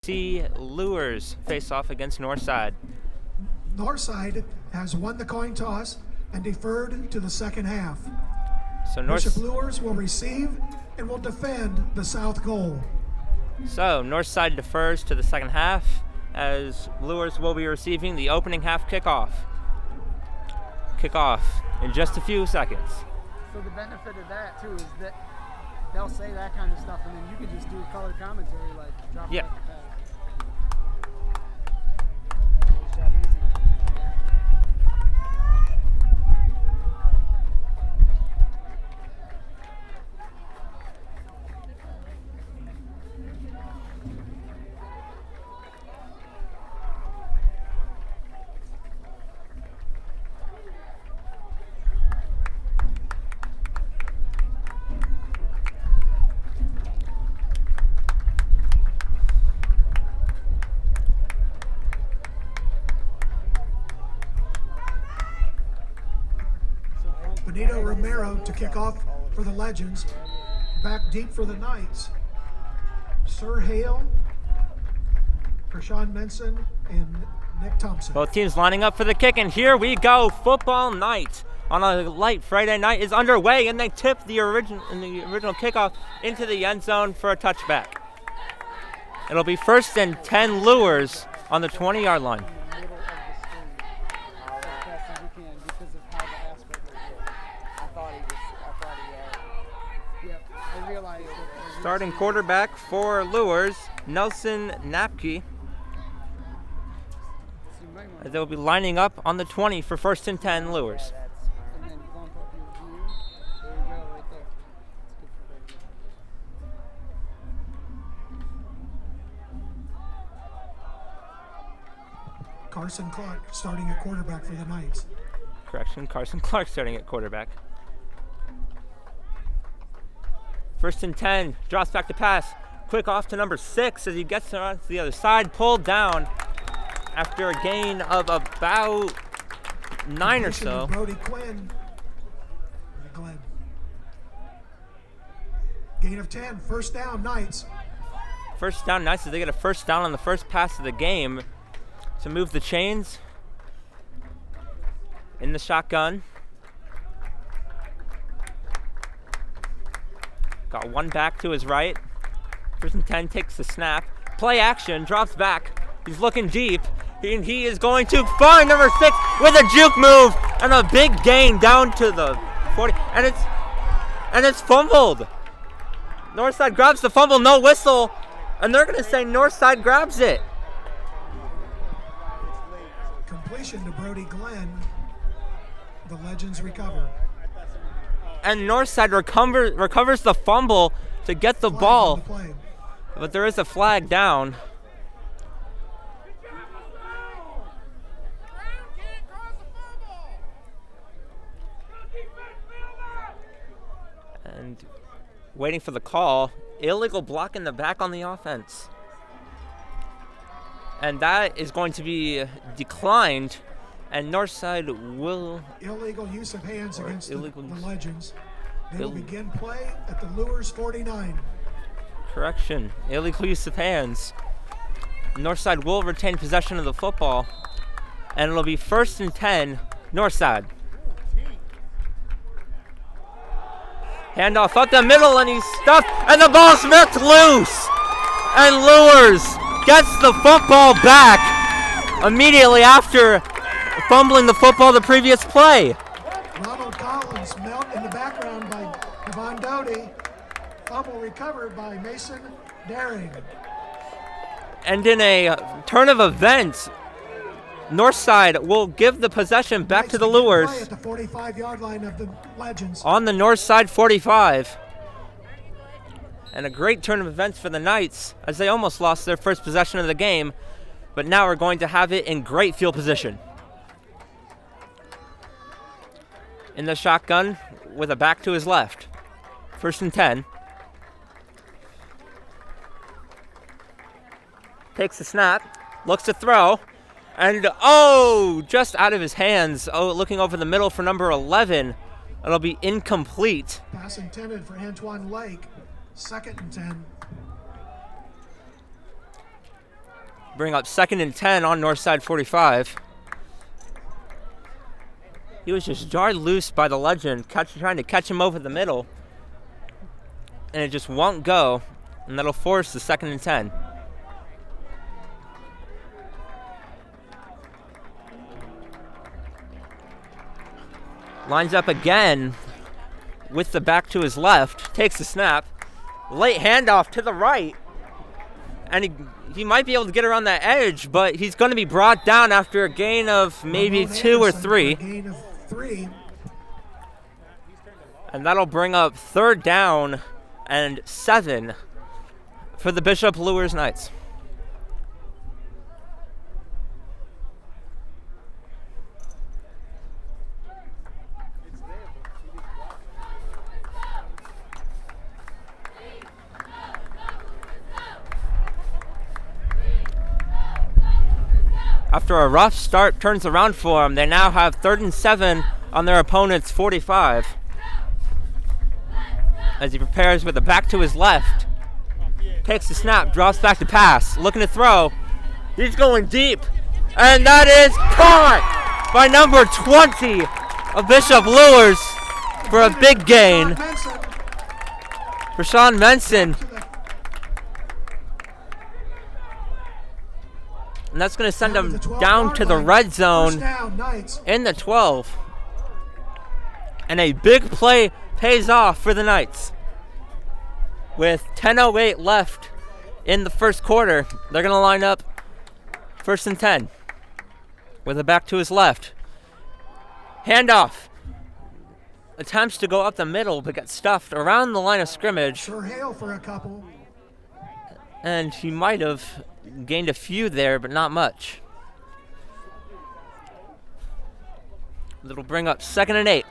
See Luers face off against Northside. Northside has won the coin toss and deferred to the second half. So Bishop Luers will receive and will defend the south goal. So Northside defers to the second half as Luers will be receiving the opening half kickoff. Kickoff in just a few seconds. So the benefit of that too is that they'll say that kind of stuff and then you can just do color commentary like drop it like the pass. Makes that easy. Benito Romero to kick off for the Legends. Back deep for the Knights. Sir Hale, Kershawn Menson, and Nick Thompson. Both teams lining up for the kick, and here we go. Football night on a light Friday night is underway, and they tip the original kickoff into the end zone for a touchback. It'll be 1st and 10 Luers on the 20-yard line. Starting quarterback for Luers, Nelson Napke. They'll be lining up on the 20 for 1st and 10 Luers. Carson Clark starting at quarterback for the Knights. Correction, Carson Clark starting at quarterback. 1st and 10, drops back to pass. Quick off to number 6 as he gets on to the other side, pulled down after a gain of about 9 or so. Brody Quinn. Glenn. Gain of 10, 1st down, Knights. 1st down, Knights as they get a 1st down on the first pass of the game to move the chains in the shotgun. Got one back to his right. 1st and 10 takes the snap. Play action, drops back. He's looking deep. He is going to find number 6 with a juke move and a big gain down to the 40. And it's fumbled. Northside grabs the fumble, no whistle. And they're going to say Northside grabs it. Completion to Brody Glenn. The Legends recover. And Northside recovers the fumble to get the ball. But there is a flag down. And waiting for the call. Illegal block in the back on the offense. And that is going to be declined. And Northside will... Illegal use of hands against the Legends. They will begin play at the Luers 49. Correction. Illegal use of hands. Northside will retain possession of the football. And it'll be 1st and 10, Northside. Handoff up the middle, and he's stuffed, and the ball's ripped loose. And Luers gets the football back immediately after fumbling the football the previous play. Ronald Collins melt in the background by Devon Doty. Fumble recovered by Mason Daring. And in a turn of events, Northside will give the possession back to the Luers. At the 45-yard line of the Legends. On the Northside 45. And a great turn of events for the Knights as they almost lost their first possession of the game, but now are going to have it in great field position. In the shotgun with a back to his left. 1st and 10. Takes the snap, looks to throw, and just out of his hands. Looking over the middle for number 11. It'll be incomplete. Pass intended for Antoine Lake. 2nd and 10. bring up 2nd and 10 on Northside 45. He was just jarred loose by the Legend, trying to catch him over the middle. And it just won't go, and that'll force the 2nd and 10. Lines up again with the back to his left, takes the snap, late handoff to the right, and he might be able to get around that edge, but he's going to be brought down after a gain of maybe 2 or 3. Gain of 3. And that'll bring up 3rd down and 7 for the Bishop Luers Knights. After a rough start turns around for them, they now have 3rd and 7 on their opponent's 45. As he prepares with a back to his left. Takes the snap, drops back to pass, looking to throw. He's going deep, and that is caught by number 20 of Bishop Luers for a big gain. Rashawn Menson. And that's going to send him down to the red zone in the 12. And a big play pays off for the Knights. With 10:08 left in the first quarter, they're going to line up 1st and 10 with a back to his left. Handoff. Attempts to go up the middle, but gets stuffed around the line of scrimmage. Sure hail for a couple. And he might have gained a few there, but not much. That'll bring up 2nd and 8.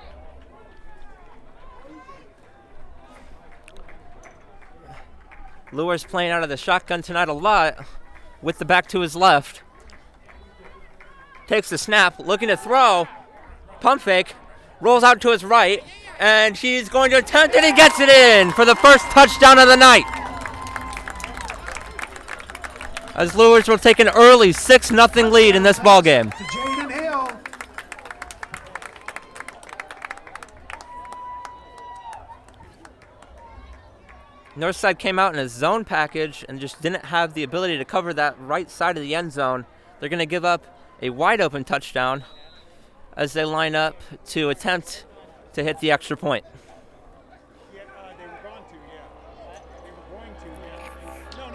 Luers playing out of the shotgun tonight a lot with the back to his left. Takes the snap, looking to throw. Pump fake, rolls out to his right, and he's going to attempt it, and he gets it in for the first touchdown of the night. As Luers will take an early 6-0 lead in this ballgame. To Jaden Hill. Northside came out in a zone package and just didn't have the ability to cover that right side of the end zone. They're going to give up a wide open touchdown as they line up to attempt to hit the extra point. They were going to, yeah. They were going to, yeah.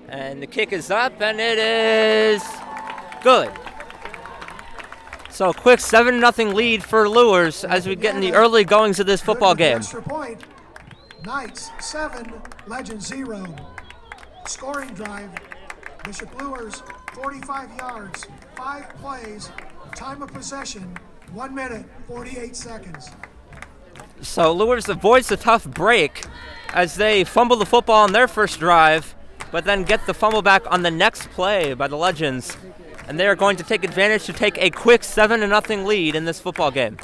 No. And the kick is up, and it is good. So a quick 7-0 lead for Luers as we get in the early goings of this football game. Extra point. Knights 7, Legend 0. Scoring drive. Bishop Luers 45 yards, 5 plays, time of possession 1 minute 48 seconds. So Luers avoids a tough break as they fumble the football on their first drive, but then get the fumble back on the next play by the Legends. And they are going to take advantage to take a quick 7-0 lead in this football game.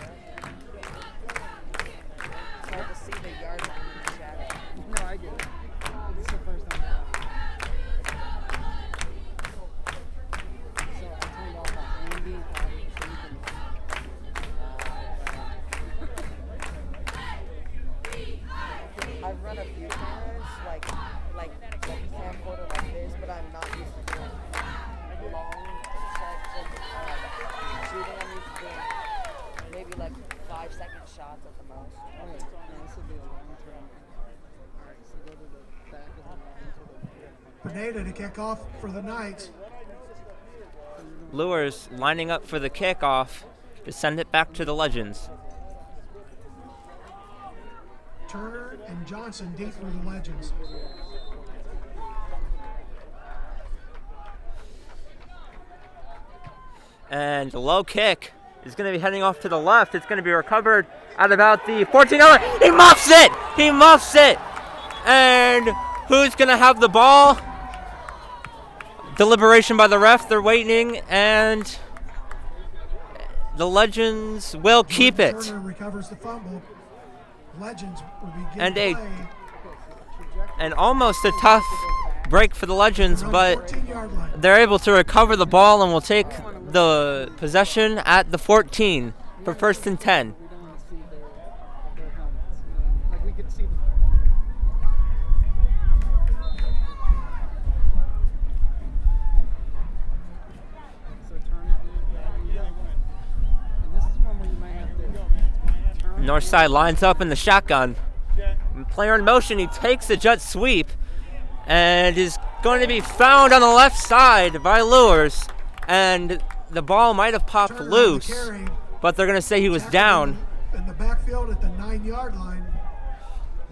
I've run a few times, like camcorder like this, but I'm not used to doing long sets of shooting. I'm used to doing maybe like 5-second shots at the most. Okay, this will be a long term. Alright, so go to the back of the line to the Pineda to kick off for the Knights. Luers lining up for the kickoff to send it back to the Legends. Turner and Johnson deep for the Legends. And the low kick is going to be heading off to the left. It's going to be recovered at about the 14-yard line. He muffs it! He muffs it! And who's going to have the ball? Deliberation by the ref. They're waiting, and the Legends will keep it. Turner recovers the fumble. Legends will begin And play. and almost a tough break for the Legends, Around but 14-yard line. they're able to recover the ball and will take the possession at the 14 for 1st and 10. We don't want to see their helmets. Like we could see them. So turn it. There you go. And this is one where you might have to turn. Northside lines up in the shotgun. Player in motion, he takes the jet sweep and is going to be found on the left side by Luers. And the ball might have popped Turner on the loose, carry. but they're going to say he was Tackled down. in the backfield at the 9-yard line.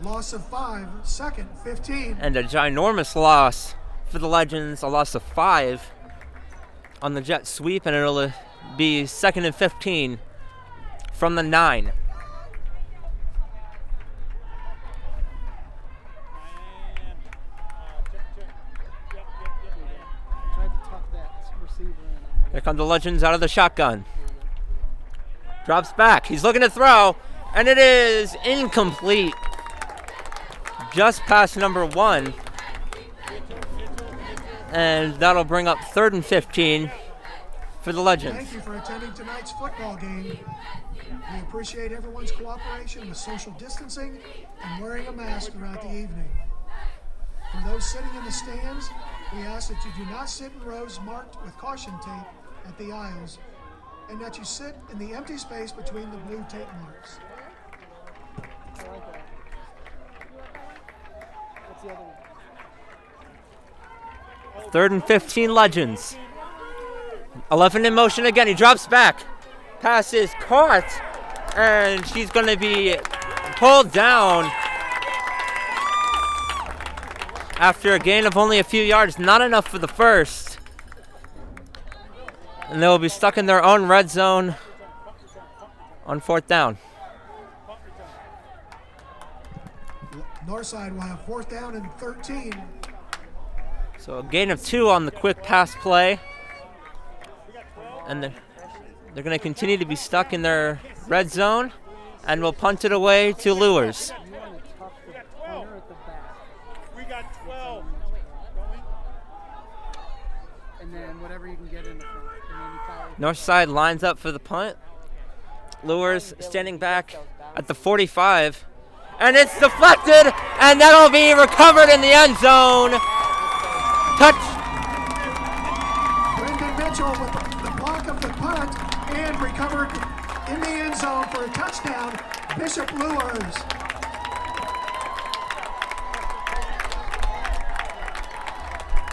Loss of 5, 2nd, 15. And a ginormous loss for the Legends, a loss of 5 on the jet sweep, and it'll be 2nd and 15 from the 9. Tried to tuck that receiver in. Here come the Legends out of the shotgun. Drops back. He's looking to throw, and it is incomplete. Just past number 1. And that'll bring up 3rd and 15 for the Legends. Thank you for attending tonight's football game. We appreciate everyone's cooperation with social distancing and wearing a mask throughout the evening. For those sitting in the stands, we ask that you do not sit in rows marked with caution tape at the aisles, and that you sit in the empty space between the blue tape marks. I like that. What's the other one? 3rd and 15 Legends. 11 in motion again. He drops back. Pass is caught, and she's going to be pulled down after a gain of only a few yards. Not enough for the first. And they'll be stuck in their own red zone on 4th down. Northside will have 4th down and 13. So a gain of 2 on the quick pass play. And they're going to continue to be stuck in their red zone, and will punt it away to Luers. You want to tuck the pointer at the back. We got 12. And then whatever you can get in the front. And then you follow. Northside lines up for the punt. Luers standing back at the 45. And it's deflected, and that'll be recovered in the end zone. Touch. Brendan Mitchell with the block of the punt and recovered in the end zone for a touchdown. Bishop Luers.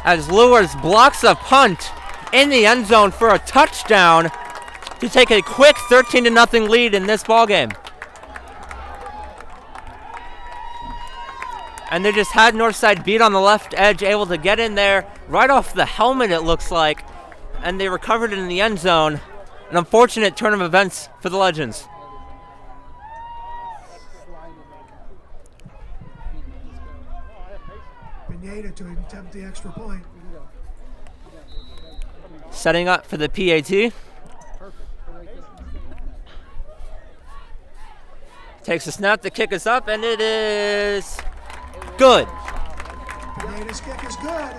As Luers blocks a punt in the end zone for a touchdown to take a quick 13-0 lead in this ballgame. And they just had Northside beat on the left edge, able to get in there right off the helmet, it looks like. And they recovered it in the end zone. An unfortunate turn of events for the Legends. Pineda to attempt the extra point. Setting up for the PAT. Takes a snap, the kick is up, and it is good. Pineda's kick is good.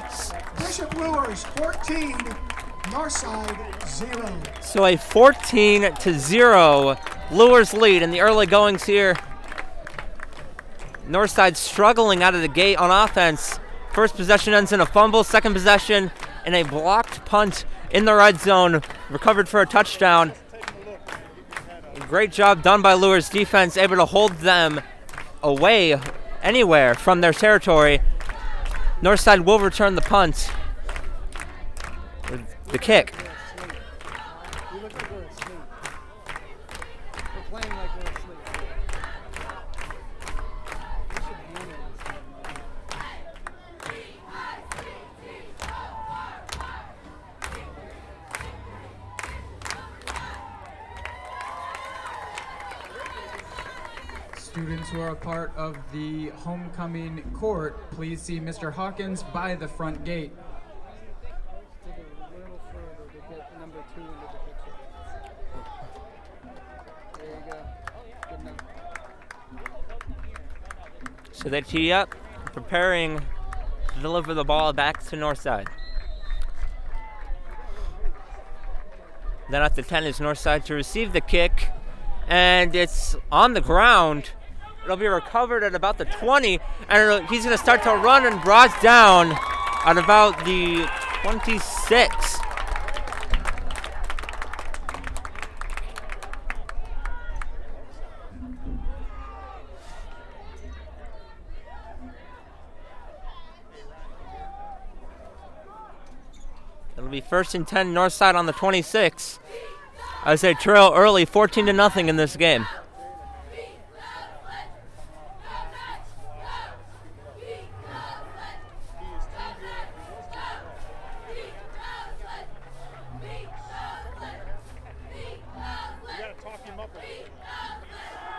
Bishop Luers 14, Northside 0. So a 14-0 Luers lead in the early goings here. Northside struggling out of the gate on offense. First possession ends in a fumble. Second possession in a blocked punt in the red zone. Recovered for a touchdown. Great job done by Luers defense, able to hold them away anywhere from their territory. Northside will return the punt with the kick. We look like we're asleep. We're playing like we're asleep. We should handle Students who are a part of the homecoming court, please see Mr. Hawkins by the front gate. Take it a little further to get number 2 into the picture. There you go. Good enough. So they tee up, preparing to deliver the ball back to Northside. Then at the 10 is Northside to receive the kick, and it's on the ground. It'll be recovered at about the 20, and he's going to start to run and brought down at about the 26. It'll be 1st and 10 Northside on the 26. As they trail early, 14-0 in this game.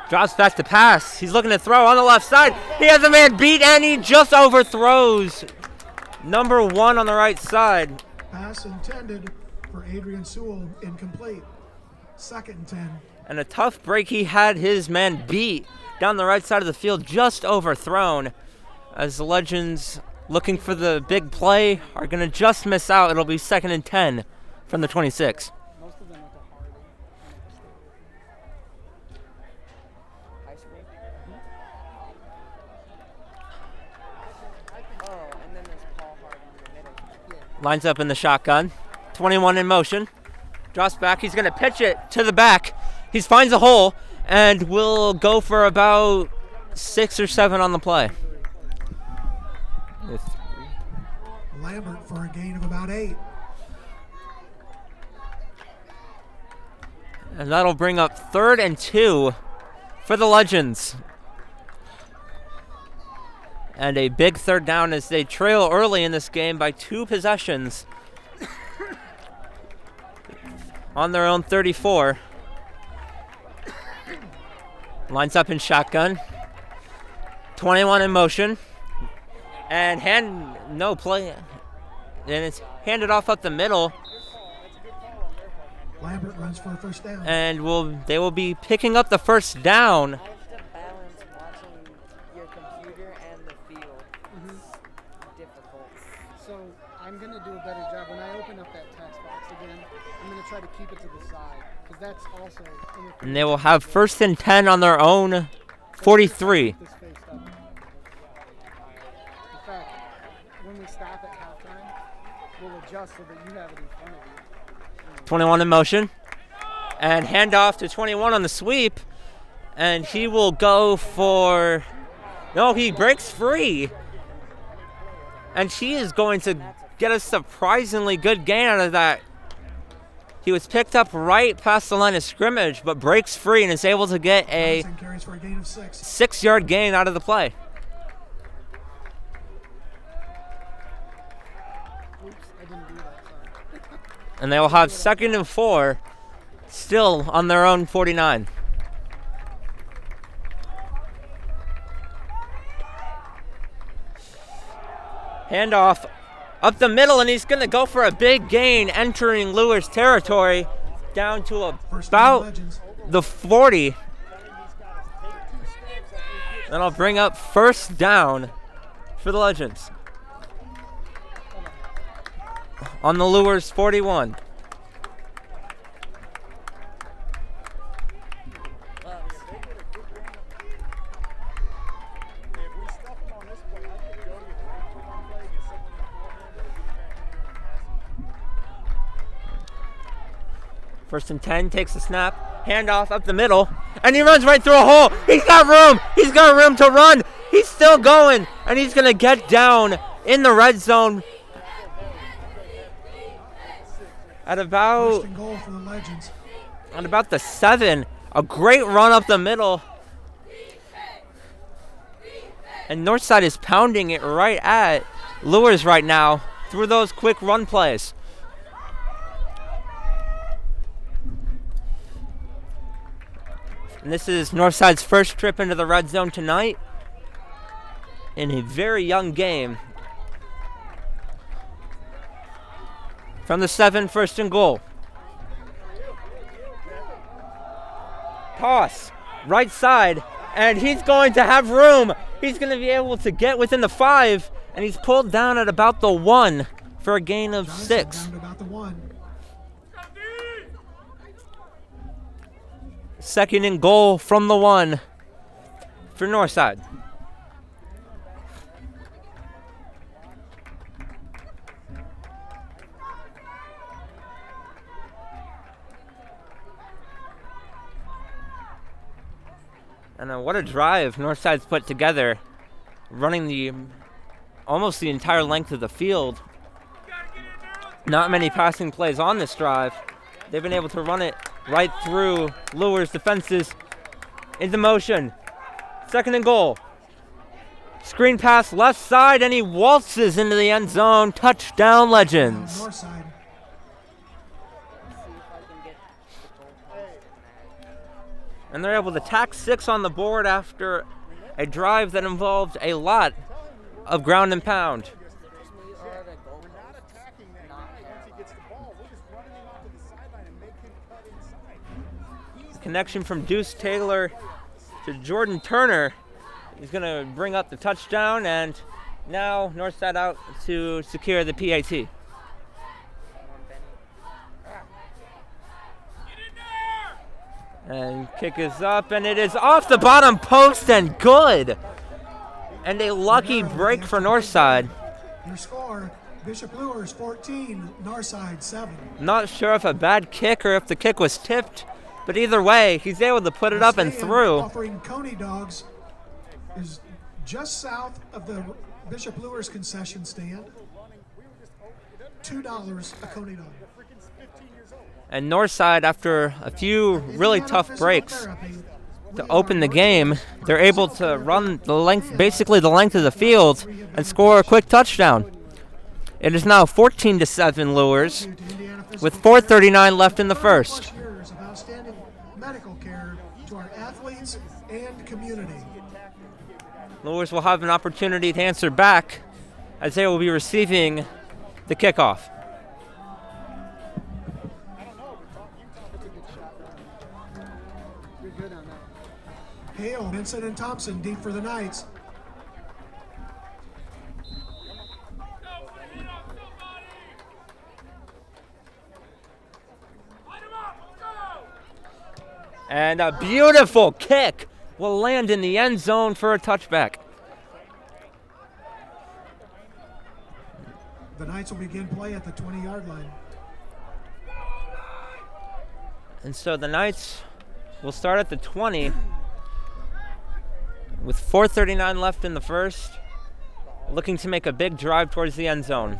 Drops back to pass. He's looking to throw on the left side. He has a man beat, and he just overthrows number 1 on the right side. Pass intended for Adrian Sewell, incomplete. 2nd and 10. And a tough break. He had his man beat down the right side of the field, just overthrown. As the Legends, looking for the big play, are going to just miss out. It'll be 2nd and 10 from the 26. Most of them went to Hardy. High school. Oh, and then there's Paul Hardy in the middle. Lines up in the shotgun. 21 in motion. Drops back. He's going to pitch it to the back. He finds a hole and will go for about 6 or 7 on the play. Lambert for a gain of about 8. And that'll bring up 3rd and 2 for the Legends. And a big 3rd down as they trail early in this game by 2 possessions. On their own 34. Lines up in shotgun. 21 in motion. And no play. And it's handed off up the middle. Lambert runs for a 1st down. And they will be picking up the 1st down. You have to balance watching your computer and the field. It's difficult. So I'm going to do a better job. When I open up that text box again, I'm going to try to keep it to the side. Because that's also interference. And they will have 1st and 10 on their own 43. This faced up. In fact, when we stop at halftime, we'll adjust so that you have it in front of you. 21 in motion. And handoff to 21 on the sweep. And he will go for... No, he breaks free. And she is going to get a surprisingly good gain out of that. He was picked up right past the line of scrimmage, but breaks free and is able to get a Johnson carries for a gain of 6. 6-yard gain out of the play. Oops, I didn't do that, sorry. And they will have 2nd and 4, still on their own 49. Handoff up the middle, and he's going to go for a big gain, entering Luers territory down to about the 40. That'll bring up 1st down for the Legends. On the Luers 41. First and 10, takes the snap, handoff up the middle, and he runs right through a hole. He's got room. He's got room to run. He's still going, and he's going to get down in the red zone at about 1st and goal for the Legends. on about the 7. A great run up the middle. And Northside is pounding it right at Luers right now through those quick run plays. And this is Northside's first trip into the red zone tonight in a very young game. From the 7, 1st and goal. Toss, right side, and he's going to have room. He's going to be able to get within the 5, and he's pulled down at about the 1 for a gain of Johnson 6. down to about the 1. Second and goal from the 1 for Northside. And what a drive Northside's put together, running almost the entire length of the field. Not many passing plays on this drive. They've been able to run it right through Luers' defenses into motion. Second and goal. Screen pass left side, and he waltzes into the end zone. Touchdown, Legends. North side. And they're able to tack 6 on the board after a drive that involved a lot of ground and pound. We're not attacking that guy once he gets the ball. We're just running him out to the sideline and make him cut inside. Connection from Deuce Taylor to Jordan Turner. He's going to bring up the touchdown, and now Northside out to secure the PAT. And kick is up, and it is off the bottom post and good. And a lucky break for Northside. Your score, Bishop Luers 14, Northside 7. Not sure if a bad kick or if the kick was tipped, but either way, he's able to put it up and through. Offering Coney dogs is just south of the Bishop Luers concession stand. $2 a Coney dog. And Northside, after a few really tough breaks to open the game, they're able to run the length, basically the length of the field, and score a quick touchdown. It is now 14-7 Luers, with 4:39 left in the first. Years of outstanding medical care to our athletes and community. Luers will have an opportunity to answer back as they will be receiving the kickoff. You're good on that. Hale, Vincent, and Thompson deep for the Knights. And a beautiful kick will land in the end zone for a touchback. The Knights will begin play at the 20-yard line. And so the Knights will start at the 20 with 4:39 left in the first, looking to make a big drive towards the end zone.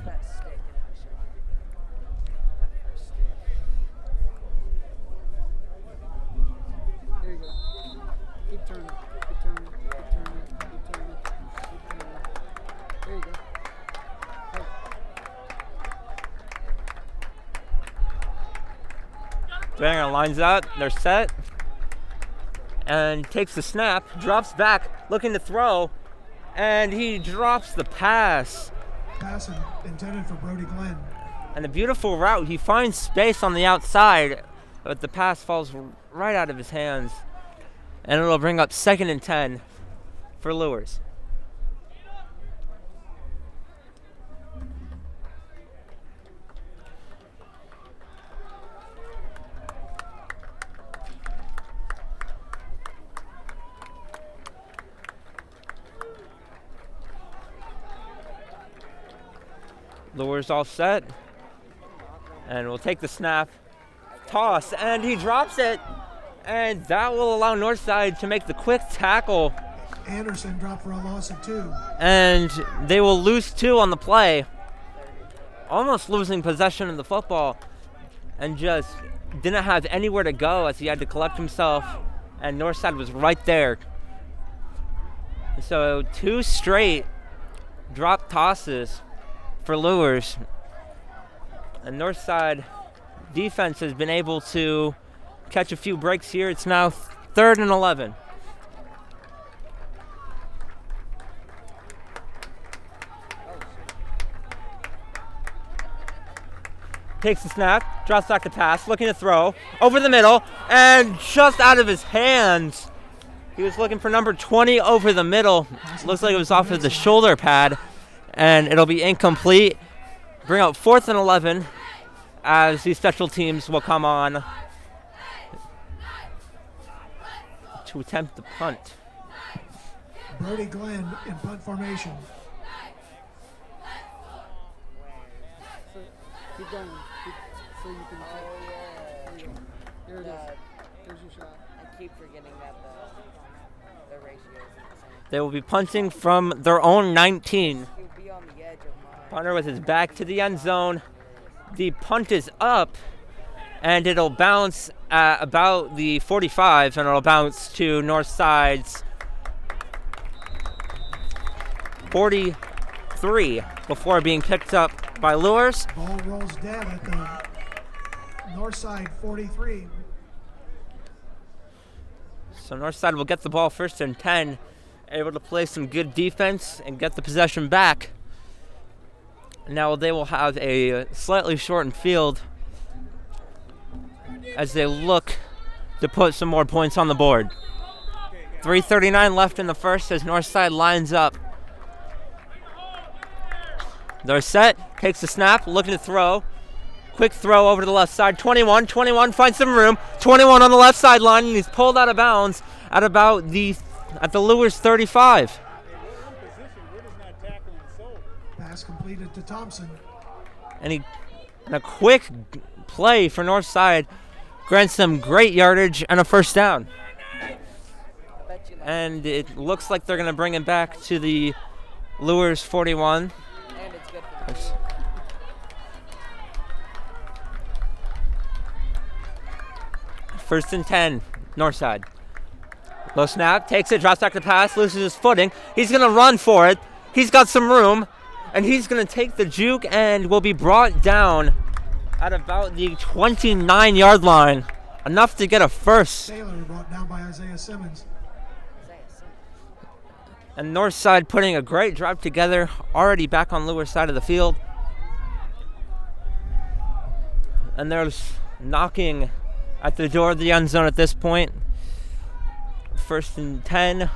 There you go. Keep turning. Keep turning. Keep turning. Keep turning. Keep turning. There you go. Hey. Banger lines up, they're set, and takes the snap, drops back, looking to throw, and he drops the pass. Pass intended for Brody Glenn. And a beautiful route, he finds space on the outside, but the pass falls right out of his hands, and it'll bring up 2nd and 10 for Luers. Luers all set, and we'll take the snap, toss, and he drops it, and that will allow Northside to make the quick tackle, Anderson dropped for a loss of 2. and they will lose 2 on the play, almost losing possession of the football, and just didn't have anywhere to go as he had to collect himself, and Northside was right there. So 2 straight drop tosses for Luers, and Northside defense has been able to catch a few breaks here. It's now 3rd and 11. Takes the snap, drops back to pass, looking to throw over the middle, and just out of his hands, He was looking for number 20 over the middle. Looks like it was off of the shoulder pad, and it'll be incomplete. Bring out 4th and 11 as these special teams will come on to attempt the punt. Brody Glenn in punt formation. So, keep going. So you can take. There you go. There it is. There's your shot. I keep forgetting that the ratio is the same. They will be punting from their own 19. He'll be on the edge of mine. Punter with his back to the end zone. The punt is up, and it'll bounce at about the 45, and it'll bounce to North Side's 43 before being picked up by Luers. Ball rolls dead at the north side 43. So Northside will get the ball 1st and 10, able to play some good defense and get the possession back. Now they will have a slightly shortened field as they look to put some more points on the board. 3:39 left in the first as Northside lines up. They're set, takes the snap, looking to throw. Quick throw over to the left side. 21 finds some room. 21 on the left sideline, and he's pulled out of bounds at about the Luers 35. Pass completed to Thompson. And a quick play for Northside grants them great yardage and a 1st down. And it looks like they're going to bring it back to the Luers 41. And it's good for the team. 1st and 10, Northside. Low snap, takes it, drops back to pass, loses his footing. He's going to run for it. He's got some room, and he's going to take the juke and will be brought down at about the 29-yard line. Enough to get a 1st. Taylor brought down by Isaiah Simmons. And Northside putting a great drive together, already back on Luers' side of the field. And there's knocking at the door of the end zone at this point. 1st and 10.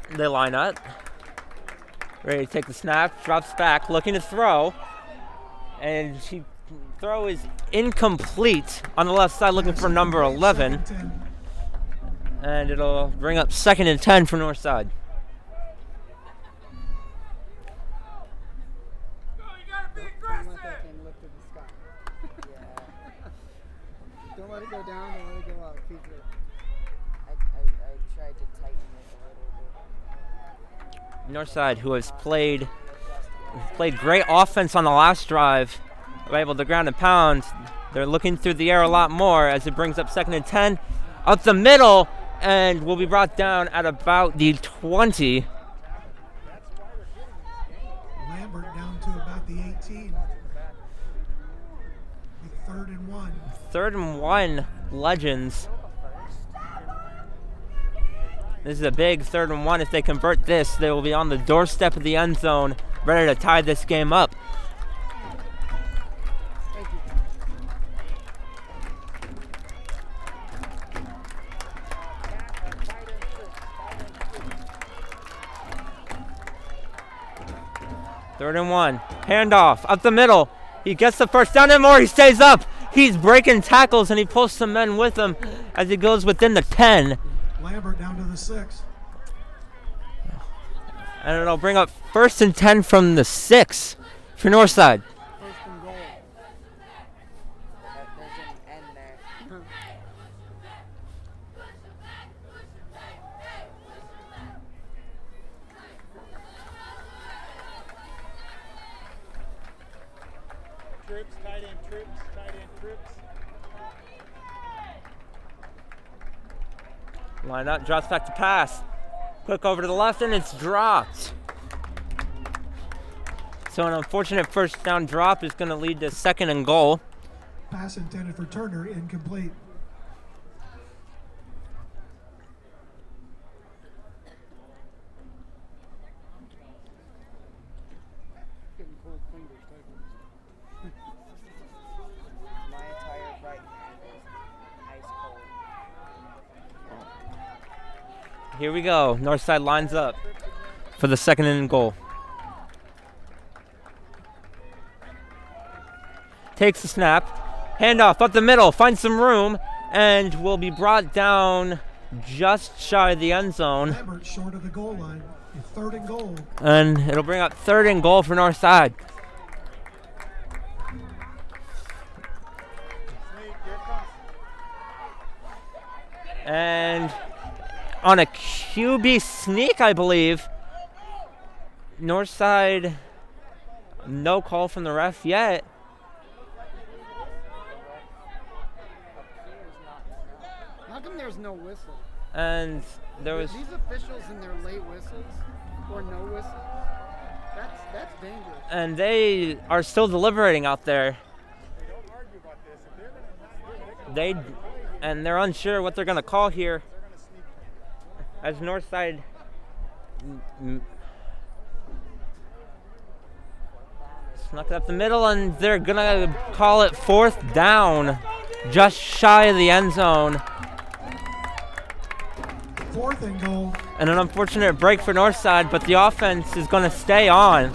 They line up. Ready to take the snap, drops back, looking to throw. And throw is incomplete on the left side, looking for number 11. And it'll bring up 2nd and 10 for Northside. Don't let that thing lift to the sky. Don't let it go down, don't let it go up. Keep it. I tried to tighten it a little bit. Northside, who has played great offense on the last drive, were able to ground and pound. They're looking through the air a lot more as it brings up 2nd and 10. Up the middle, and will be brought down at about the 20. Lambert down to about the 18. With 3rd and 1. 3rd and 1, Legends. This is a big 3rd and 1. If they convert this, they will be on the doorstep of the end zone, ready to tie this game up. Thank you. Third and 1. Handoff up the middle. He gets the 1st down and more. He stays up. He's breaking tackles and he pulls some men with him as he goes within the 10. Lambert down to the 6. And it'll bring up 1st and 10 from the 6 for Northside. 1st and goal. There's an N there. Trips, tight end trips, tight end trips. Line up, drops back to pass. Quick over to the left, and it's dropped. So an unfortunate 1st down drop is going to lead to 2nd and goal. Pass intended for Turner, incomplete. Here we go. Northside lines up for the second and goal. Takes the snap. Handoff up the middle. Finds some room. And will be brought down just shy of the end zone. Lambert short of the goal line. 3rd and goal. And it'll bring up 3rd and goal for Northside. And on a QB sneak, I believe. Northside, no call from the ref yet. How come there's no whistle? And there was, These officials and their late whistles or no whistles, that's dangerous. and they are still deliberating out there. They're unsure what they're gonna call here. As Northside snuck it up the middle, and they're gonna call it 4th down, just shy of the end zone. 4th and goal. And an unfortunate break for Northside, but the offense is gonna stay on.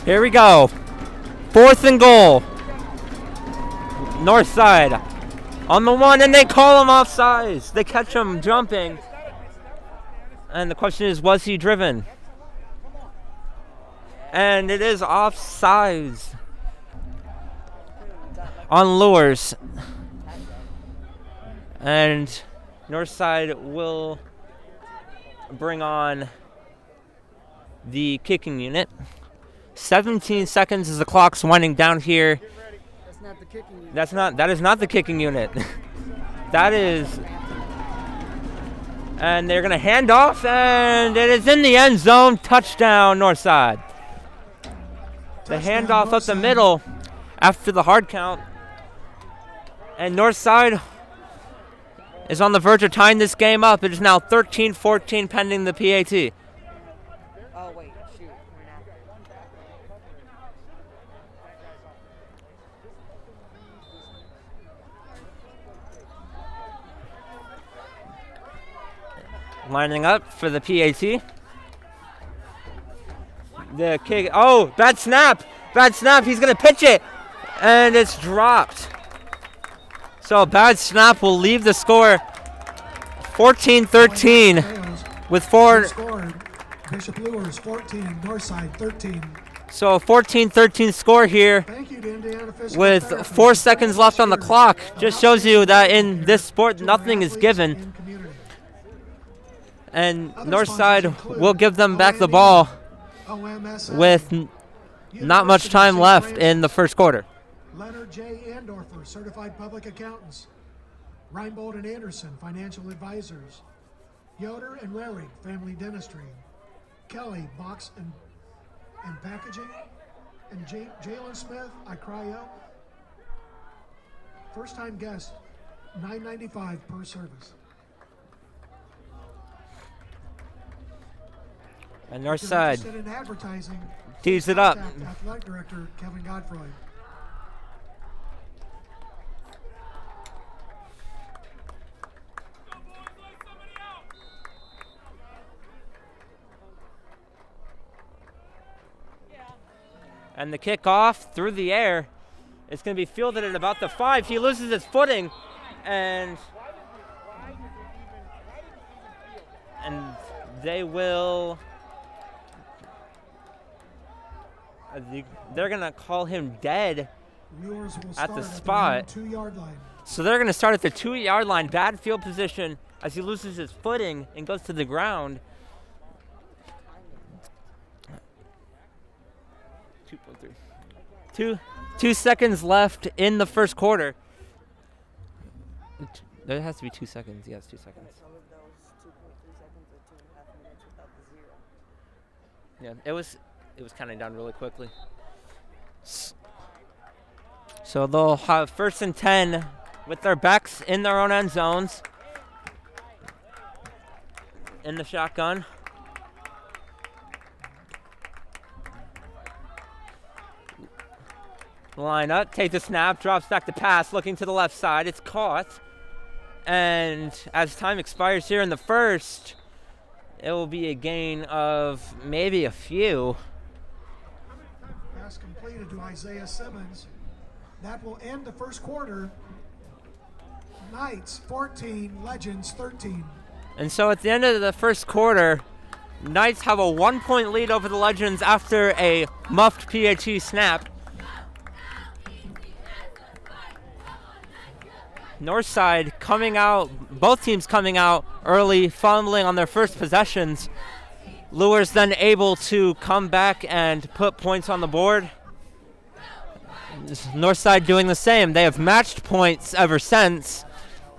Here we go. 4th and goal. Northside on the 1, and they call him offsides. They catch him jumping. And the question is, was he driven? And it is offsides on Luers. And Northside will bring on the kicking unit. 17 seconds as the clock's winding down here. That's not the kicking unit. That is not the kicking unit. That is, and they're gonna hand off, and it is in the end zone. Touchdown, Northside. The handoff up the middle after the hard count, and Northside is on the verge of tying this game up. It is now 13-14 pending the PAT. Oh wait, shoot. Lining up for the PAT. The kick. Oh, bad snap. Bad snap. He's going to pitch it. And it's dropped. So a bad snap will leave the score 14-13 with 4. Scored. Bishop Luers 14, Northside 13. So a 14-13 score here Thank you to Indiana Physical with Therapy 4 for seconds this left on the year. clock. Just shows you that in this sport, nothing is given. And Northside will give them back the ball with not much time left in the first quarter. Leonard J. Andorfer, Certified Public Accountants. Reinbold and Anderson, Financial Advisors. Yoder and Rarig, Family Dentistry. Kelly, Box and Packaging. And Jalen Smith, ICRIO. First time guest, $9.95 per service. And If you're Northside interested in advertising, tees it up. contact Athletic Director Kevin Godfrey. And the kickoff through the air is going to be fielded at about the 5. He loses his footing, and they will. They're going to call him dead Luers will at the start spot. the 2-yard line. So they're going to start at the 2-yard line. Bad field position as he loses his footing and goes to the ground. 2 seconds left in the first quarter. There has to be 2 seconds. Yes, 2 seconds. Some of those 2.3 seconds or 2.5 minutes without the zero. Yeah, it was counting down really quickly. So they'll have 1st and 10 with their backs in their own end zones. In the shotgun. Line up, takes a snap, drops back to pass, looking to the left side. It's caught. And as time expires here in the first, it will be a gain of maybe a few. Pass completed to Isaiah Simmons. That will end the first quarter. Knights 14, Legends 13. And so at the end of the first quarter, Knights have a 1-point lead over the Legends after a muffed PHE snap. Northside coming out, both teams coming out early, fumbling on their first possessions. Luers then able to come back and put points on the board. Northside doing the same. They have matched points ever since,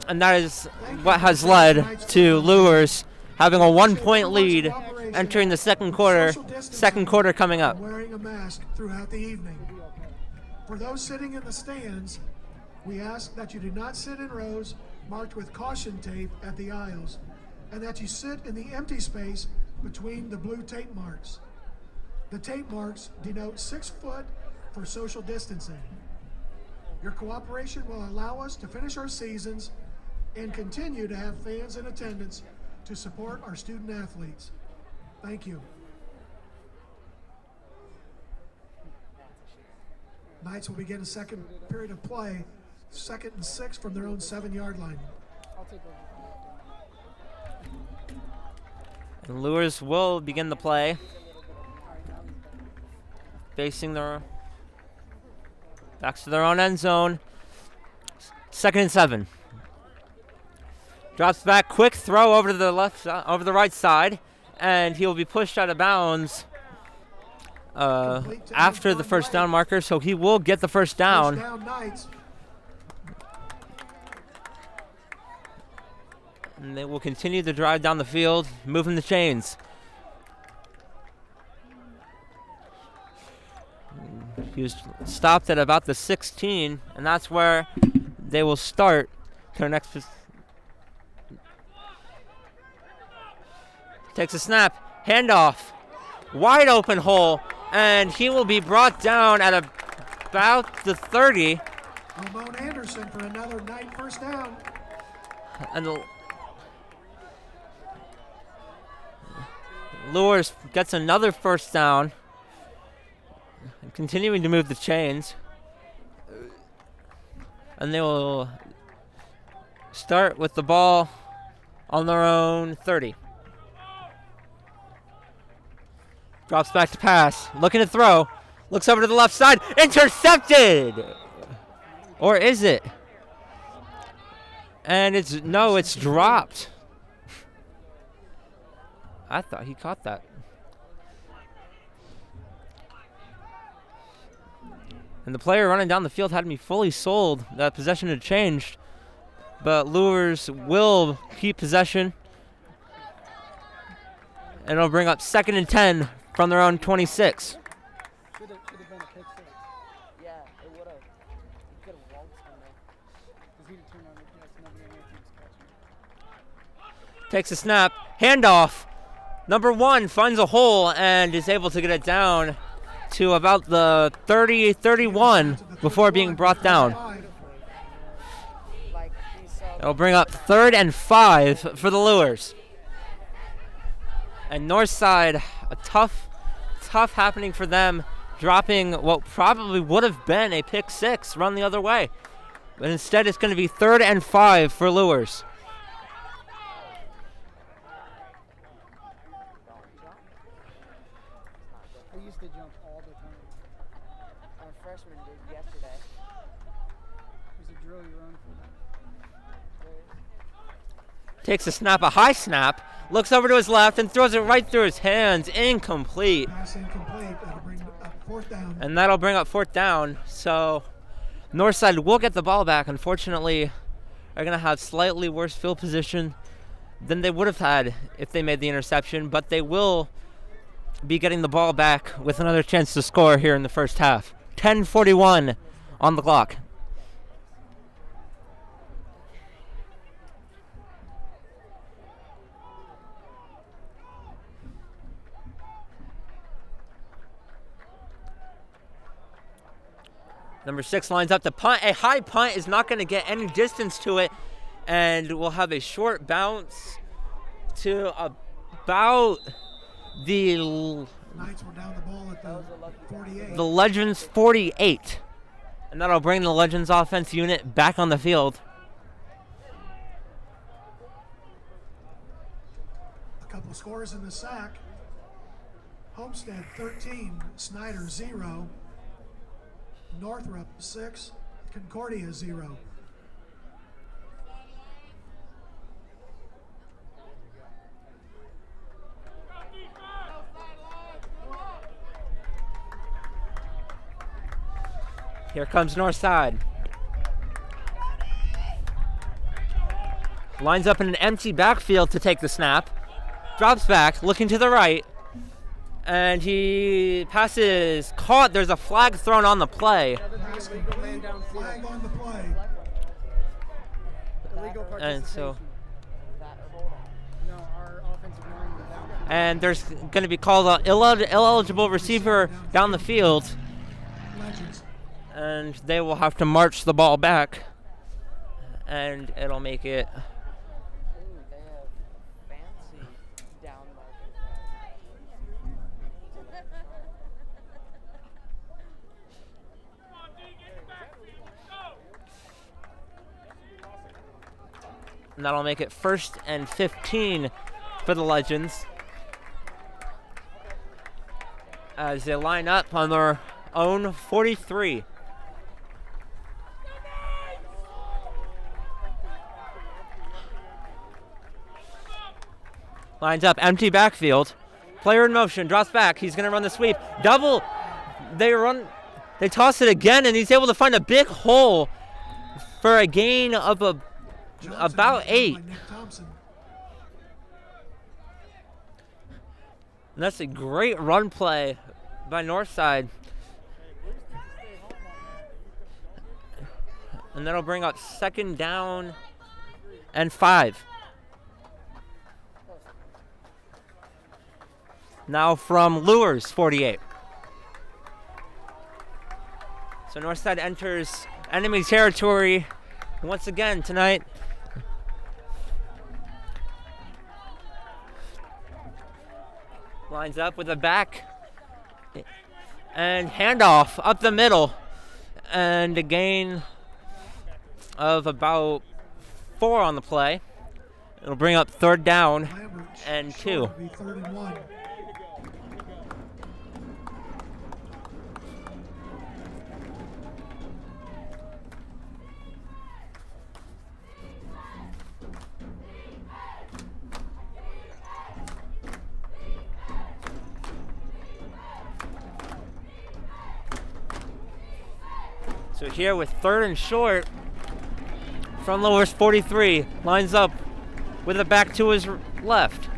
and that is what has led to Luers having a 1-point lead entering the second quarter coming up. Wearing a mask throughout the evening. For those sitting in the stands, we ask that you do not sit in rows marked with caution tape at the aisles, and that you sit in the empty space between the blue tape marks. The tape marks denote 6 foot for social distancing. Your cooperation will allow us to finish our seasons and continue to have fans in attendance to support our student athletes. Thank you. Knights will begin a second period of play, 2nd and 6 from their own 7-yard line. I'll take over. And Luers will begin the play, facing their backs to their own end zone. 2nd and 7. Drops back, quick throw over to the over the right side, and he will be pushed out of bounds after the first down marker, so he will get the first down. First down, Knights. And they will continue to drive down the field, moving the chains. He was stopped at about the 16, and that's where they will start to their next. Takes a snap, handoff, wide open hole, and he will be brought down at about the 30. Ramon Anderson for another Knight first down. And Luers gets another first down, continuing to move the chains. And they will start with the ball on their own 30. Drops back to pass, looking to throw, looks over to the left side, intercepted! Or is it? And it's dropped. I thought he caught that. And the player running down the field had me fully sold that possession had changed. But Luers will keep possession. And it'll bring up 2nd and 10 from their own 26. Should have been a pick 6. Yeah, it would have. He could have waltzed him there. Because he'd have turned on the nobody on their team's catching. Takes a snap, handoff. Number 1 finds a hole and is able to get it down to about the 30-31 before being brought down. Like, he saw It'll bring up 3rd and 5 for the Luers. And Northside, a tough happening for them, dropping what probably would have been a pick 6 run the other way. But instead it's going to be 3rd and 5 for Luers. I used to jump all the time. our freshman did yesterday. There's a drill you run for that. Takes a snap, a high snap, looks over to his left and throws it right through his hands. Incomplete. Pass incomplete. That'll bring up 4th down. And that'll bring up 4th down. So Northside will get the ball back. Unfortunately, are going to have slightly worse field position than they would have had if they made the interception. But they will be getting the ball back with another chance to score here in the first half. 10:41 on the clock. Number 6 lines up to punt. A high punt is not going to get any distance to it, and we'll have a short bounce to about the Knights were down the ball at the 48. the Legends 48. And that'll bring the Legends offense unit back on the field. A couple scores in the sack. Homestead 13, Snyder 0, Northrop 6, Concordia 0. Here comes Northside. Lines up in an empty backfield to take the snap. Drops back, looking to the right. And he passes, caught. There's a flag thrown on the play. Pass complete, flag on the play. Illegal participation. And so, No, our offensive line was down. and there's going to be called an ineligible receiver down the field. Legends. And they will have to march the ball back. And it'll make it. Ooh, they have fancy down market. And that'll make it 1st and 15 for the Legends. As they line up on their own 43. Lines up, empty backfield. Player in motion, drops back. He's going to run the sweep. Double. They toss it again, and he's able to find a big hole for a gain of Johnson about by 8. Nick Thompson. And that's a great run play by Northside. And that'll bring up 2nd down and 5. Now from Luers 48. So Northside enters enemy territory once again tonight. Lines up with a back and handoff up the middle, and a gain of about 4 on the play. It'll bring up 3rd down Lambert and short, 2. it'll be 3rd and 1. So here with 3rd and short from Luers 43, lines up with a back to his left.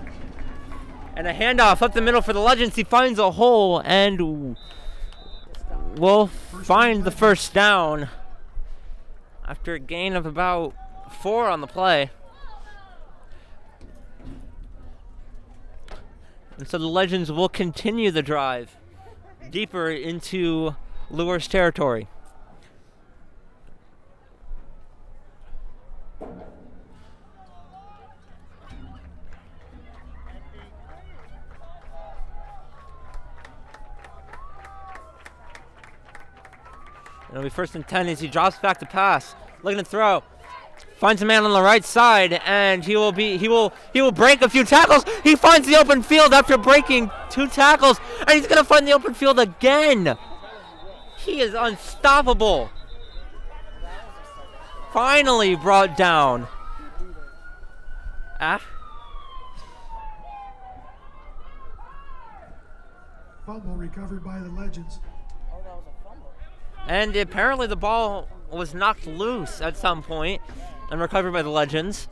And a handoff up the middle for the Legends. He finds a hole and will find the 1st down after a gain of about 4 on the play. And so the Legends will continue the drive deeper into Luers territory. It'll be 1st and 10 as he drops back to pass, looking to throw. Finds a man on the right side, and he will break a few tackles. He finds the open field after breaking 2 tackles, and he's gonna find the open field again. He is unstoppable. Finally brought down. Fumble recovered by the Legends. Oh, that was a fumble. And apparently the ball was knocked loose at some point and recovered by the Legends.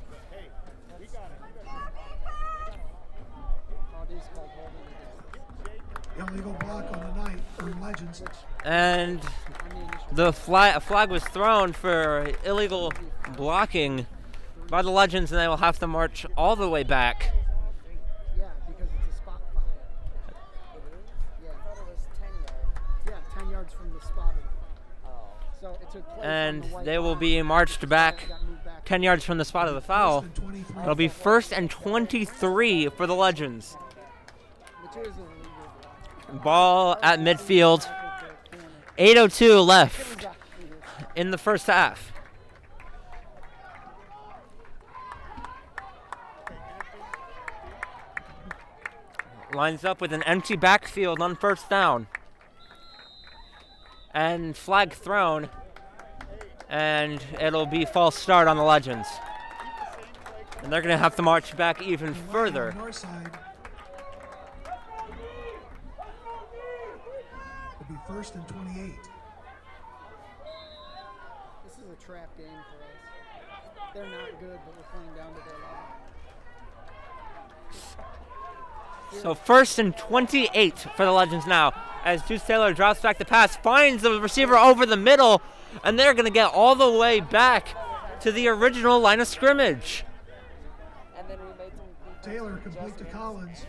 Illegal block on the night for Legends. And a flag was thrown for illegal blocking by the Legends, and they will have to march all the way back. Yeah, because it's a spot foul. It is? Yeah. I thought it was 10 yards. Yeah, 10 yards from the spot of the foul. Oh. So it took place and on the white they will line. be marched back Got moved back. 10 yards from the spot of the foul. First and 23. It'll be 1st and 23 for the Legends. Which is illegal. Ball at midfield. Tackle for corner. 8:02 left in the first half. Lines up with an empty backfield on first down. And flag thrown. And it'll be false start on the Legends. And they're going to have to march back even further. North side. It'll be 1st and 28. This is a trap game for us. They're not good, but we're playing down to their level. So 1st and 28 for the Legends now. As Juice Taylor drops back the pass, finds the receiver over the middle, and they're going to get all the way back to the original line of scrimmage. And then we made some Taylor complete to Collins.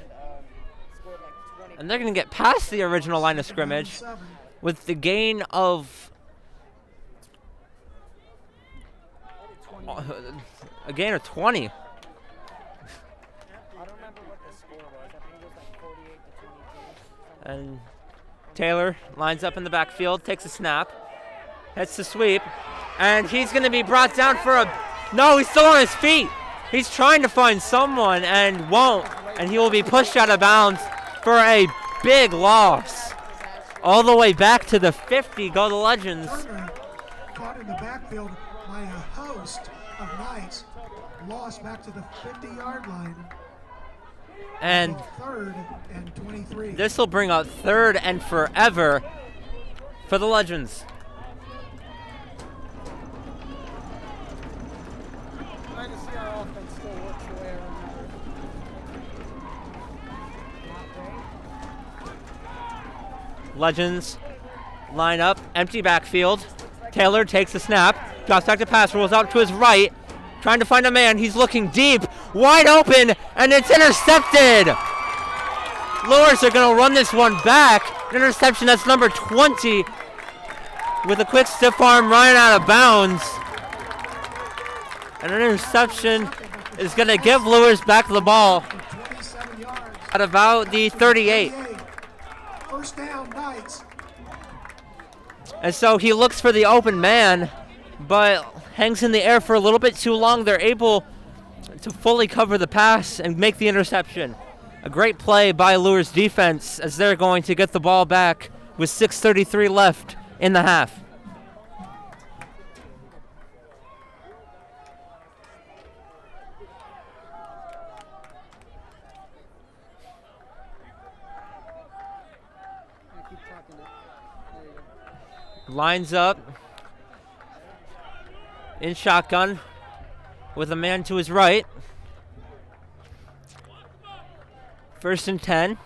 scored like 20. And they're going to get past the original line of scrimmage 7. with the gain of a gain of 20. I don't remember what the score was. I think it was like 48 to 22. And Taylor lines up in the backfield, takes a snap, heads to sweep, and he's going to be brought down for a... No, he's still on his feet. He's trying to find someone and won't, and he will be pushed out of bounds for a big loss. All the way back to the 50 go the Legends. Turner caught in the backfield by a host of Knights. Lost back to the 50-yard line. And 3rd and 23. this will bring up 3rd and forever for the Legends. Glad to see our offense still works the way I remember. Legends line up, empty backfield. Taylor takes the snap, drops back to pass, rolls out to his right, trying to find a man. He's looking deep, wide open, and it's intercepted. Luers are going to run this one back. An interception, that's number 20, with a quick stiff arm running out of bounds. And an interception is going to give Luers back the ball 27 yards. at about the 38. 1st down, Knights. And so he looks for the open man, but hangs in the air for a little bit too long. They're able to fully cover the pass and make the interception. A great play by Luers defense as they're going to get the ball back with 6:33 left in the half. Yeah, keep talking it. There you go. Lines up in shotgun with a man to his right. 1st and 10.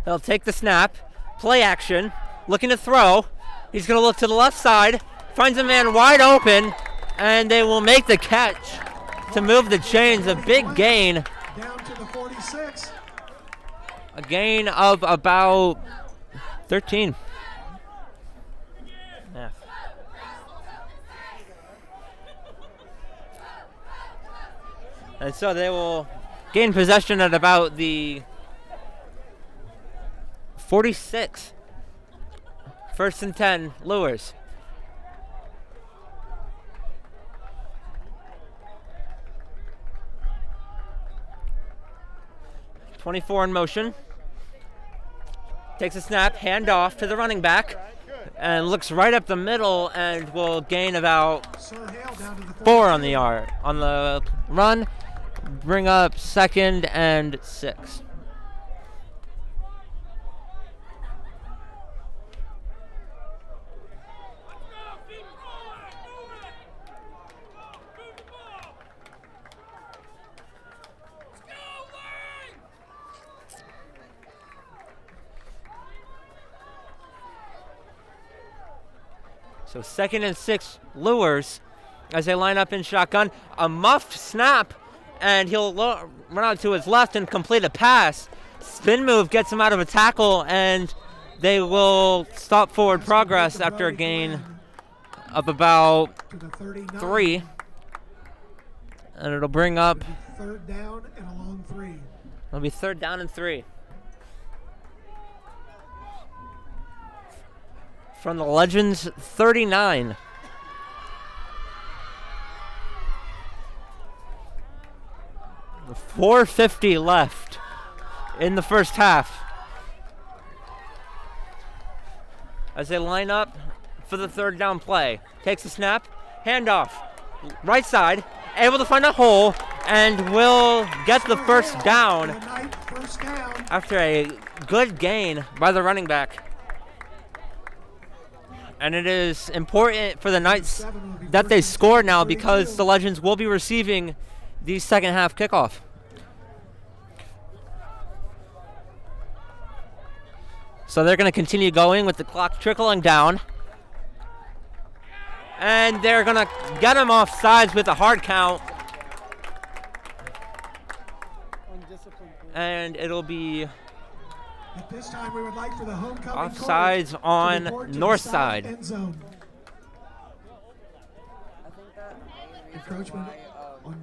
They'll take the snap. Play action. Looking to throw. He's going to look to the left side. Finds a man wide open. And they will make the catch to move the chains. A big gain. Down to the 46. A gain of about 13. Yeah. And so they will gain possession at about the 46. 1st and 10, Luers. .24 in motion. Takes a snap, hand off to the running back, and looks right up the middle and will gain about Sir Hale down to the 4 on the yard. On the run, bring up 2nd and 6. So 2nd and 6, Luers, as they line up in shotgun. A muffed snap, and he'll run out to his left and complete a pass spin move gets him out of a tackle, and they will stop forward progress after a gain of about To the 39. 3. And it'll bring up, Third down and a long 3. it'll be 3rd down and 3. From the Legends 39. .450 left in the first half. As they line up for the 3rd down play. Takes a snap, handoff, right side, able to find a hole, and will get the first down First down. after a good gain by the running back. And it is important for the Knights that they score now because the Legends will be receiving the second half kickoff. So they're going to continue going with the clock trickling down. And they're going to get him off sides with a hard count. Undisciplined play. And it'll be At this time, we would like for the homecoming offsides court on to report to the north south side. End zone. I think that main reason Encroachment why, on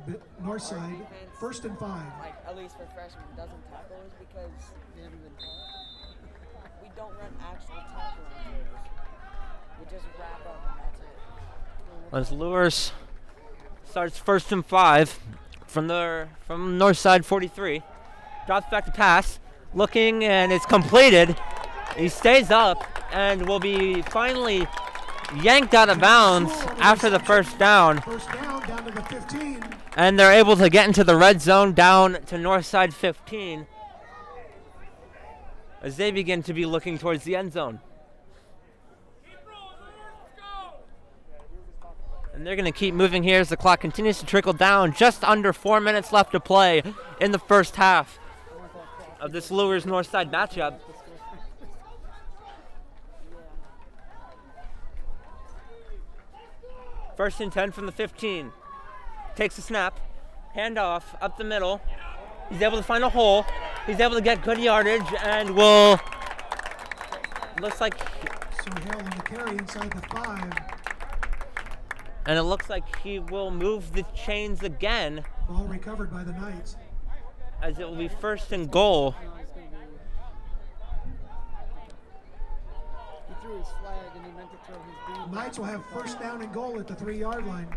north side. defense, 1st and 5. like at least for freshmen, doesn't tackle is because They haven't been taught. we don't run actual tackling drills. We just wrap up and that's it. As Luers starts 1st and 5 from north side 43. Drops back to pass. Looking, and it's completed. He stays up and will be finally yanked out of bounds after the first down. First down to the 15. And they're able to get into the red zone down to north side 15 as they begin to be looking towards the end zone. And they're going to keep moving here as the clock continues to trickle down. Just under 4 minutes left to play in the first half of this Luers Northside matchup. First and 10 from the 15. Takes a snap, handoff up the middle. He's able to find a hole. He's able to get good yardage and will, looks like, So Hale on the carry inside the 5. and it looks like he will move the chains again Ball recovered by the Knights. as it will be 1st and goal. No, it's going to be. He threw his flag and he meant to throw his beam. Knights will have first down and goal at the 3-yard line.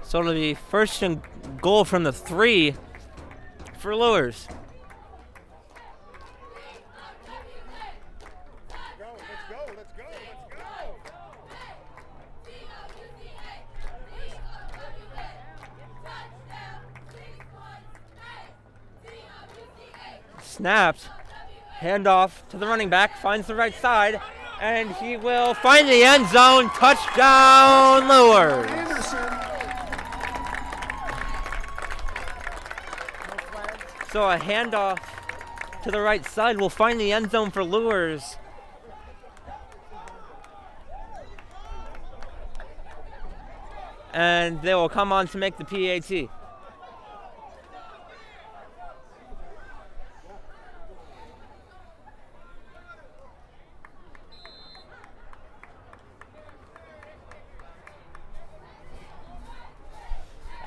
So it'll be 1st and goal from the 3 for Luers. Let's go, let's go. Snapped, handoff to the running back, finds the right side, and he will find the end zone. Touchdown, Luers. Anderson. So a handoff to the right side will find the end zone for Luers. And they will come on to make the PAT.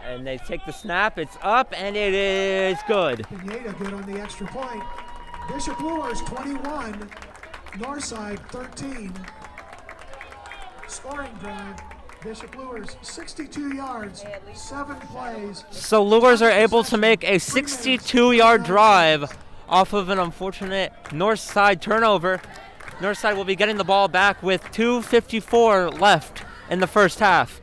And they take the snap, it's up, and it is good. Pineda good on the extra point. Bishop Luers 21, Northside 13. Scoring drive. Bishop Luers 62 yards, 7 plays. So Luers are able to make a 62-yard drive off of an unfortunate Northside turnover. Northside will be getting the ball back with 2:54 left in the first half.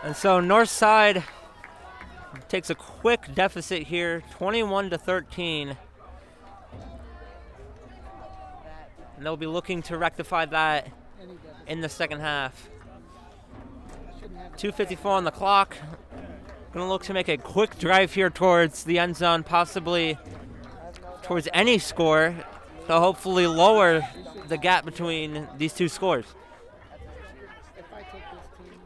And so Northside takes a quick deficit here, 21-13. And they'll be looking to rectify that in the second half. 2:54 on the clock. Gonna look to make a quick drive here towards the end zone, possibly towards any score, to hopefully lower the gap between these two scores. If I take this team,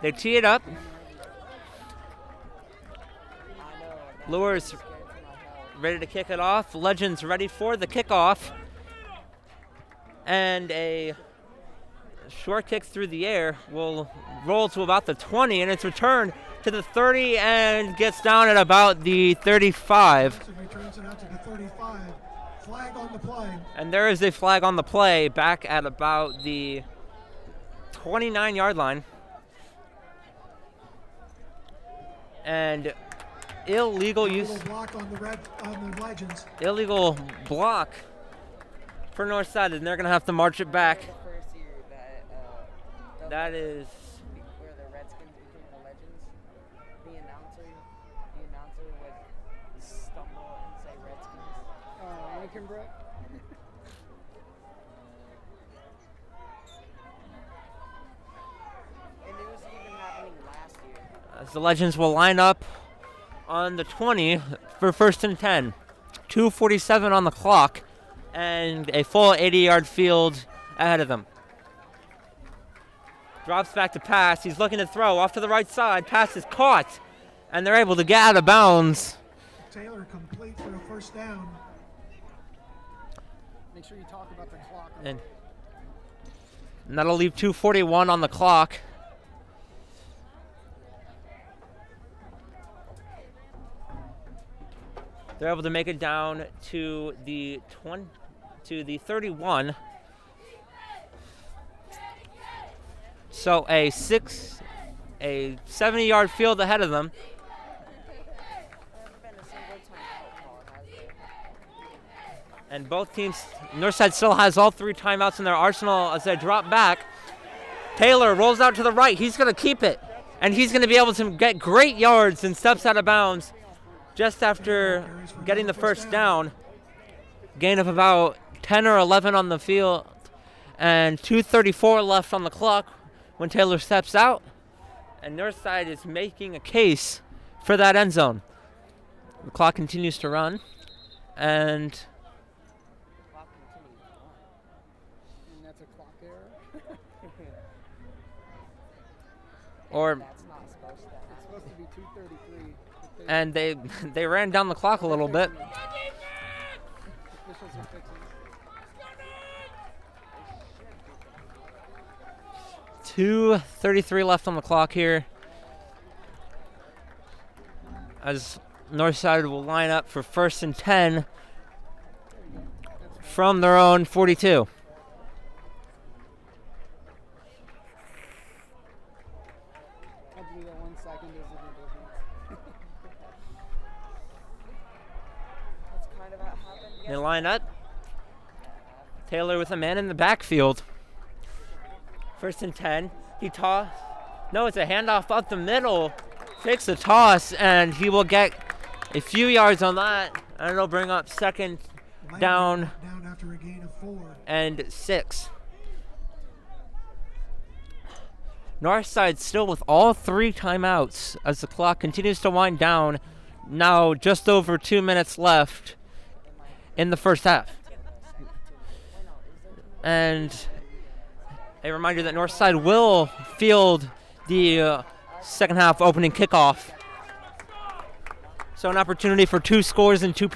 They tee it up. Luers ready to kick it off. Legends ready for the kickoff. And a short kick through the air will roll to about the 20, and it's returned to the 30 and gets down at about the 35. So returns it out to the 35. Flag on the play. And there is a flag on the play back at about the 29-yard line. And illegal use. Little block on the Legends. Illegal block for Northside, and they're going to have to march it back. The first year that That is where the Redskins became the Legends, the announcer would stumble and say Redskins. Lincoln Brook. And it was even happening last year. as the Legends will line up on the 20 for 1st and 10. 2:47 on the clock, and a full 80-yard field ahead of them. Drops back to pass. He's looking to throw off to the right side. Pass is caught, and they're able to get out of bounds. Taylor complete for a first down. Make sure you talk about the clock. And that'll leave 2:41 on the clock. They're able to make it down to the 31. So a 70-yard field ahead of them. Never been a single timeout call, has there? And both teams, Northside still has all 3 timeouts in their arsenal as they drop back. Taylor rolls out to the right. He's going to keep it. And he's going to be able to get great yards and steps out of bounds just after getting the first down. Gain of about 10 or 11 on the field. And 2:34 left on the clock when Taylor steps out. And Northside is making a case for that end zone. The clock continues to run. And Clock continues on. And that's a clock error. or That's not supposed to happen. It's supposed to be 2:33. and they ran down the clock a little bit. Officials are fixing it. 2:33 left on the clock here, as Northside will line up for 1st and 10 from their own 42. I'll do that 1 second is a difference. That's kind of what happened. They line up. Taylor with a man in the backfield. 1st and 10. He toss. No, it's a handoff up the middle. Takes the toss, and he will get a few yards on that. And it'll bring up 2nd down Down after a gain of 4. and 6. Northside still with all 3 timeouts as the clock continues to wind down. Now just over 2 minutes left in the first half. And a reminder that Northside will field the second half opening kickoff. So an opportunity for 2 scores in 2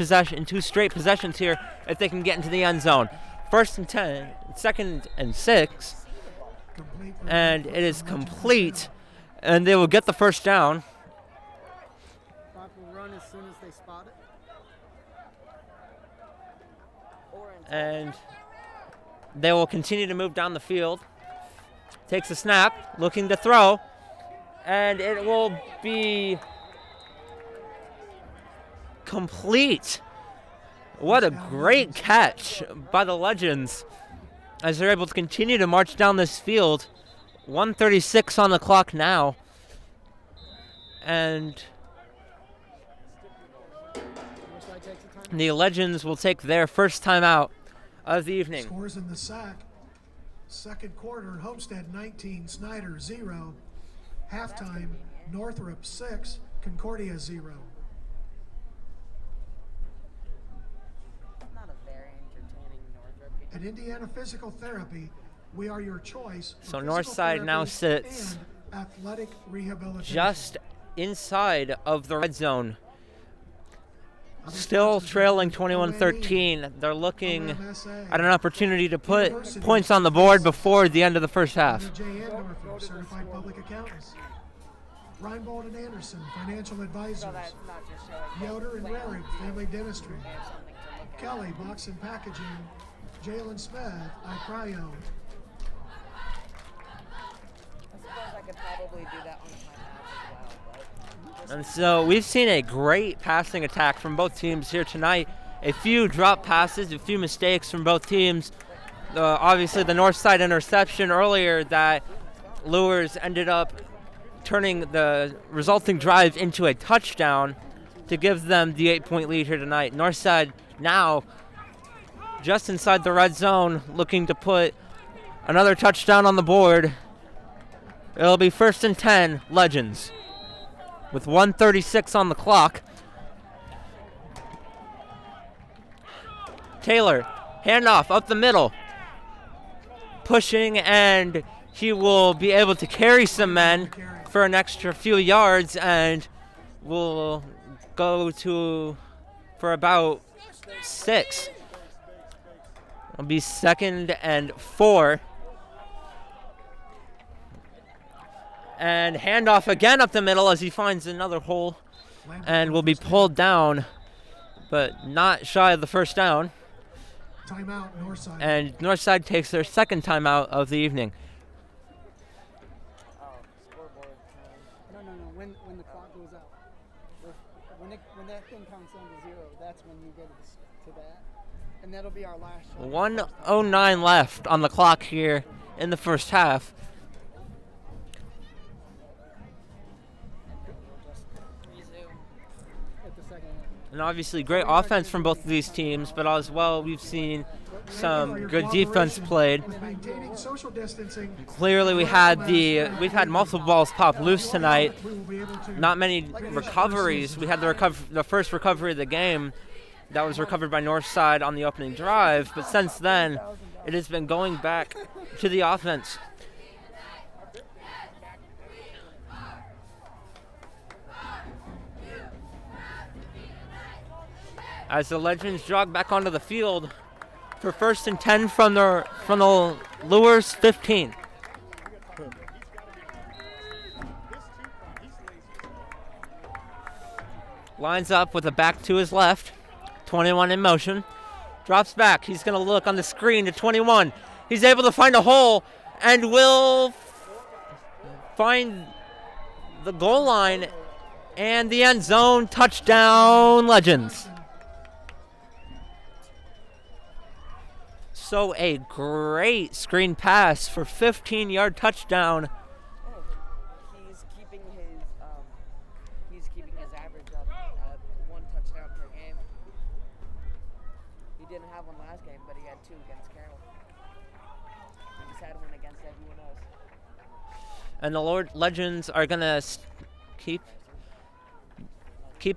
straight possessions here if they can get into the end zone. 1st and 10, 2nd and 6. Complete for And it is complete, and they will get the first down. Clock will run as soon as they spot it. And they will continue to move down the field. Takes a snap, looking to throw, and it will be complete. What a great catch by the Legends as they're able to continue to march down this field. 1:36 on the clock now. And takes a time. The Legends will take their first timeout of the evening. Scores in the sack. Second quarter, Homestead 19, Snyder 0. Halftime, Northrop 6, Concordia 0. Not a very entertaining Northrop game. At Indiana Physical Therapy, we are your choice. For So physical Northside now therapy sits and athletic rehabilitation. just inside of the red zone. Other Still sponsors trailing include 21-13. They're looking OMSA, at an opportunity to put points on the board before the end of the first half. J. Northrop, certified public accountants. Reinbold and Anderson, financial advisors. So that's not just showing. Yoder and Rarig, family dentistry. They have something to look at. Kelly, box and packaging. Jalen Smith, iCryo. I suppose I could probably do that on timeout as well, but And so we've seen a great passing attack from both teams here tonight. A few drop passes, a few mistakes from both teams. Obviously the north side interception earlier that Luers ended up turning the resulting drive into a touchdown to give them the 8-point lead here tonight. Northside now just inside the red zone looking to put another touchdown on the board. It'll be 1st and 10, Legends, with 1:36 on the clock. Taylor, handoff up the middle, pushing, and he will be able to carry some men for an extra few yards and will go for about 6. It'll be 2nd and 4. And handoff again up the middle as he finds another hole and will be pulled down, but not shy of the first down. Timeout, Northside. And Northside takes their second timeout of the evening. scoreboard time. No. When the clock goes out, when that thing counts down to 0, that's when you get to that, and that'll be our last shot. 1:09 left on the clock here in the first half. Resume. At the second. And obviously great offense from both of these teams, but as well we've seen some good defense played. With maintaining social distancing, Clearly we've had multiple balls pop loose tonight. we will be able to Not many recoveries. We had the first recovery of the game that was recovered by Northside on the opening drive, but since then it has been going back to the offense. As the Legends jog back onto the field for 1st and 10 from the Luers 15. Lines up with a back to his left. 21 in motion. Drops back. He's going to look on the screen to 21. He's able to find a hole and will find the goal line and the end zone. Touchdown, Legends. So a great screen pass for 15-yard touchdown. He's keeping his average up at 1 touchdown per game. He didn't have one last game, but he had 2 against Carroll. He's had one against everyone else. And the Legends are going to keep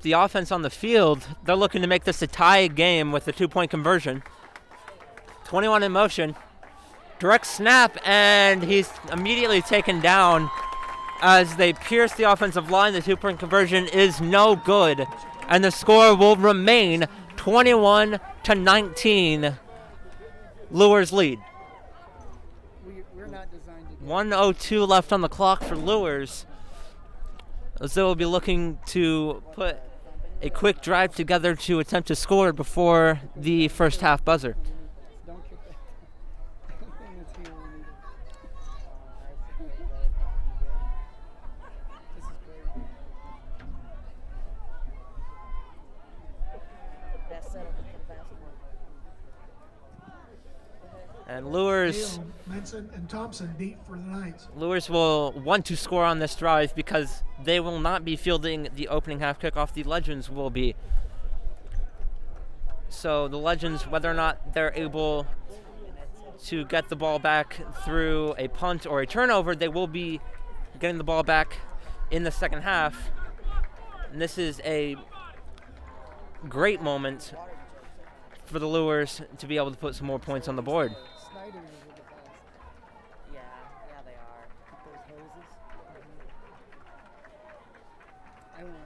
the offense on the field. They're looking to make this a tie game with a 2-point conversion. 21 in motion. Direct snap, and he's immediately taken down as they pierce the offensive line. The 2-point conversion is no good, and the score will remain 21-19. Luers lead. We're not designed to. 1:02 left on the clock for Luers, as they will be looking to put a quick drive together to attempt to score before the first half buzzer. Don't kick that thing that's here. We need it. This is great. Best setup for the basketball. And Luers Hale, Menson, and Thompson deep for the Knights. Luers will want to score on this drive because they will not be fielding the opening half kickoff. The Legends will be. So the Legends, whether or not they're able to get the ball back through a punt or a turnover, they will be getting the ball back in the second half. And this is a great moment for the Luers to be able to put some more points on the board. Snyder's is the best. Yeah, they are. Those hoses. I want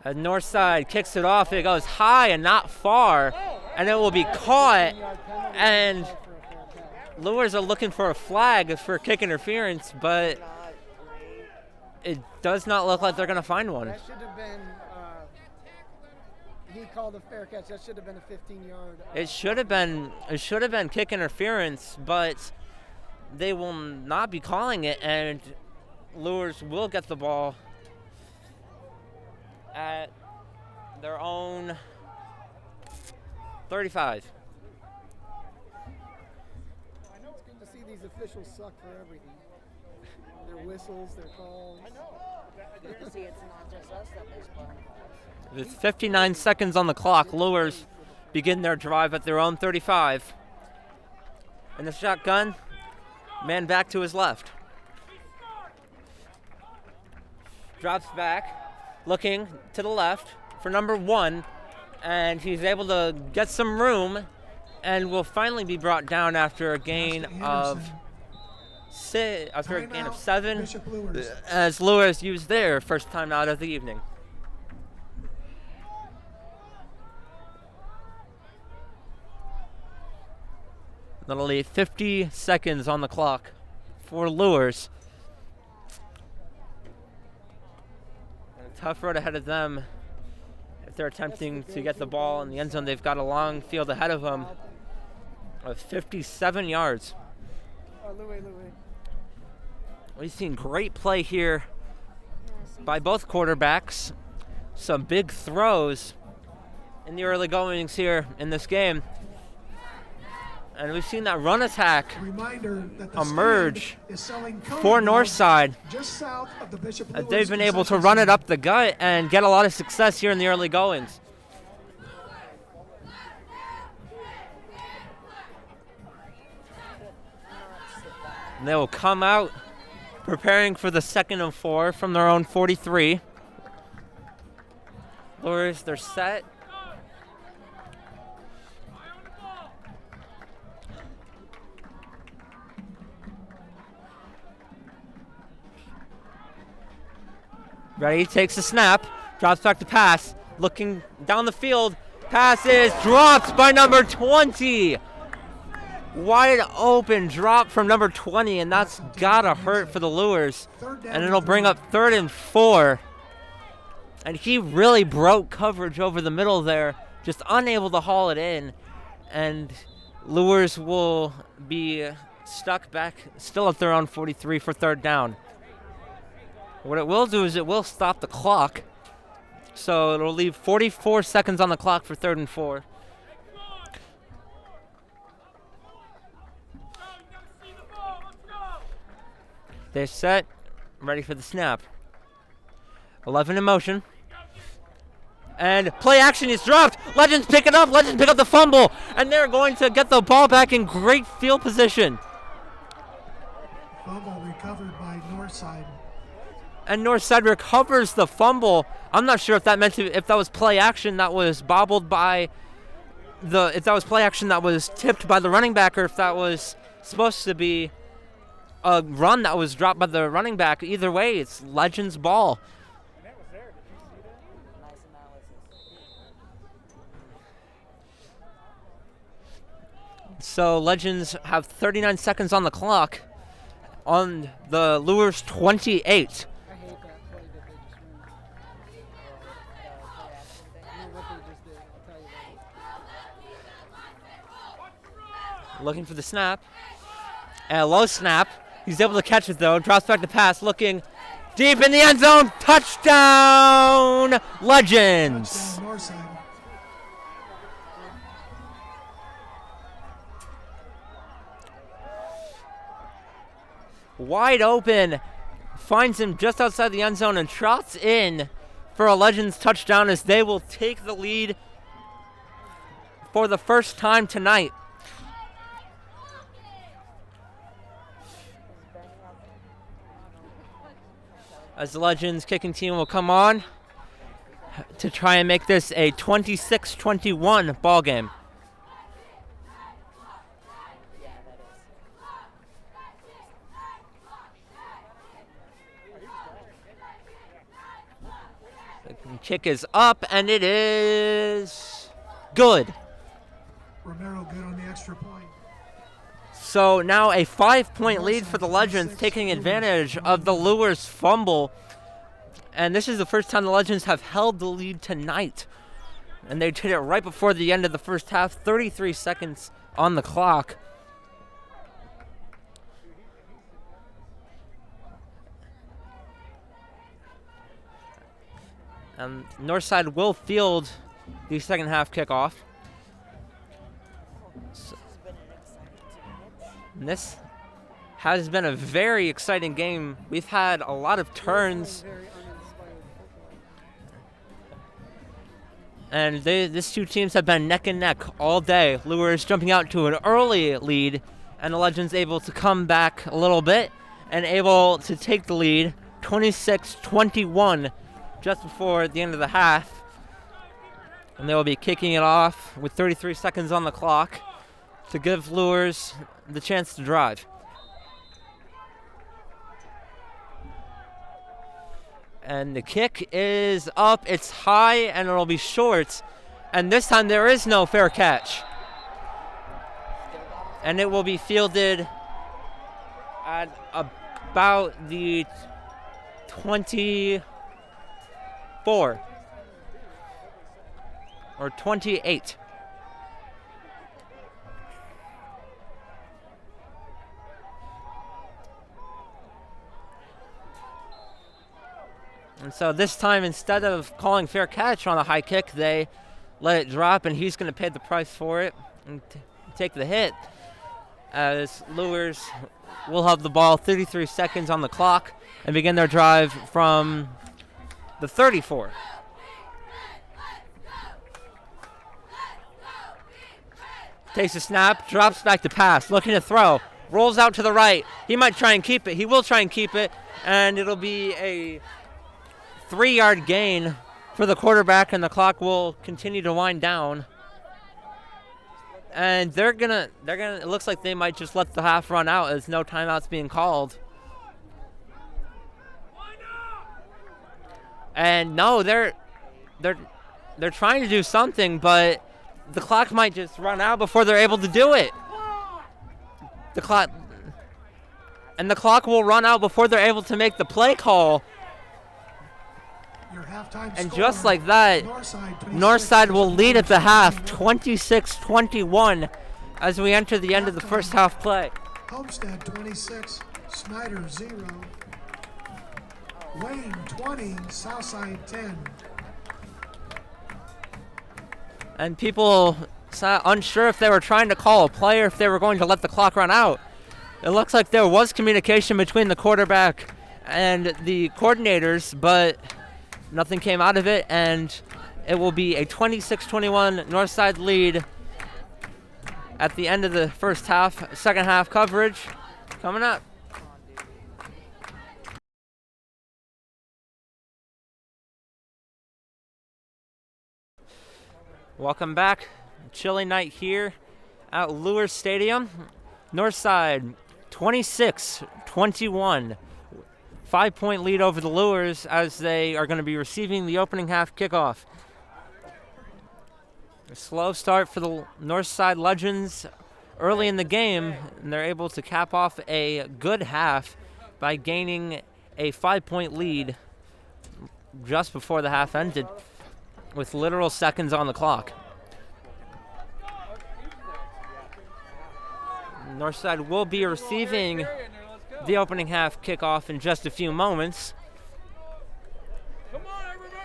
those. Northside kicks it off. It goes high and not far, and it will be caught. 15-yard penalty And for a fair catch. Luers are looking for a flag for kick interference, but Not great. it does not look like they're going to find one. That should have been. He called a fair catch. That should have been a 15-yard. It should have been kick interference, but they will not be calling it, and Luers will get the ball at their own 35. I know it's good to see these officials suck for everything. Their whistles, their calls. Good to see it's not just us that makes fun. With 59 seconds on the clock, Luers begin their drive at their own 35. And the shotgun, man back to his left. Drops back, looking to the left for number 1, and he's able to get some room and will finally be brought down after a gain of Timeout, 7, Bishop Luers. as Luers used their first time out of the evening. That'll leave 50 seconds on the clock for Luers. And a tough road ahead of them. If they're attempting to get the ball in the end zone, they've got a long field ahead of them of 57 yards. Louis. We've seen great play here by both quarterbacks. Some big throws in the early goings here in this game. And we've seen that run attack Reminder that the emerge stand is selling Cody for dogs Northside. just south of the Bishop Luers They've been able to concession run it stand. up the gut and get a lot of success here in the early goings. And they will come out preparing for the 2nd and 4 from their own 43. Luers, they're set. Ready, takes the snap, drops back to pass, looking down the field. Pass is dropped by number 20. Wide open drop from number 20, and that's gotta hurt for the Luers. And it'll bring up 3rd and 4. And he really broke coverage over the middle there, just unable to haul it in. And Luers will be stuck back, still at their own 43 for 3rd down. What it will do is it will stop the clock. So it'll leave 44 seconds on the clock for 3rd and 4. They're set, ready for the snap. 11 in motion. And play action is dropped. Legends pick it up. Legends pick up the fumble. And they're going to get the ball back in great field position. Fumble recovered by Northside. And Northside recovers the fumble. I'm not sure if that was play action that was bobbled by if that was play action that was tipped by the running back, or if that was supposed to be a run that was dropped by the running back. Either way, it's Legends' ball. Nice analysis. So Legends have 39 seconds on the clock on the Luers 28. I hate that play that they just ran. I know what they just did. I'll tell you that. Looking for the snap. And a low snap. He's able to catch it though. Drops back to pass. Looking deep in the end zone. Touchdown, Legends. Touchdown Northside. Wide open. Finds him just outside the end zone and trots in for a Legends touchdown as they will take the lead for the first time tonight. As the Legends kicking team will come on to try and make this a 26-21 ball game. The kick is up, and it is good. Romero good on the extra point. So now a 5-point lead for the Legends, taking advantage of the Luers fumble. And this is the first time the Legends have held the lead tonight. And they did it right before the end of the first half, 33 seconds on the clock. Northside will field the second half kickoff. And this has been a very exciting game. We've had a lot of turns. And these two teams have been neck and neck all day. Luers jumping out to an early lead, and the Legends able to come back a little bit and able to take the lead 26-21 just before the end of the half. And they will be kicking it off with 33 seconds on the clock to give Luers the chance to drive. And the kick is up, it's high, and it'll be short. And this time there is no fair catch. And it will be fielded at about the 24 or 28. And so this time, instead of calling fair catch on a high kick, they let it drop, and he's going to pay the price for it and take the hit, as Luers will have the ball 33 seconds on the clock and begin their drive from the 34. Takes a snap, drops back to pass, looking to throw, rolls out to the right. He might try and keep it. He will try and keep it, and it'll be a 3-yard gain for the quarterback, and the clock will continue to wind down. And they're gonna it looks like they might just let the half run out as no timeouts being called. And no, they're trying to do something, but the clock might just run out before they're able to do it. The clock will run out before they're able to make the play call. And just like that, Northside will lead at the half, 26-21, as we enter the end of the first half play. Homestead 26, Snyder 0. Wayne 20, Southside 10. And people unsure if they were trying to call a play or if they were going to let the clock run out. It looks like there was communication between the quarterback and the coordinators, but nothing came out of it, and it will be a 26-21 Northside lead at the end of the first half. Second half coverage coming up. Welcome back. Chilly night here at Luers Stadium. Northside 26-21. 5-point lead over the Luers as they are going to be receiving the opening half kickoff. A slow start for the Northside Legends early in the game, and they're able to cap off a good half by gaining a 5-point lead just before the half ended with literal seconds on the clock. Northside will be receiving the opening half kickoff in just a few moments. Come on, everybody!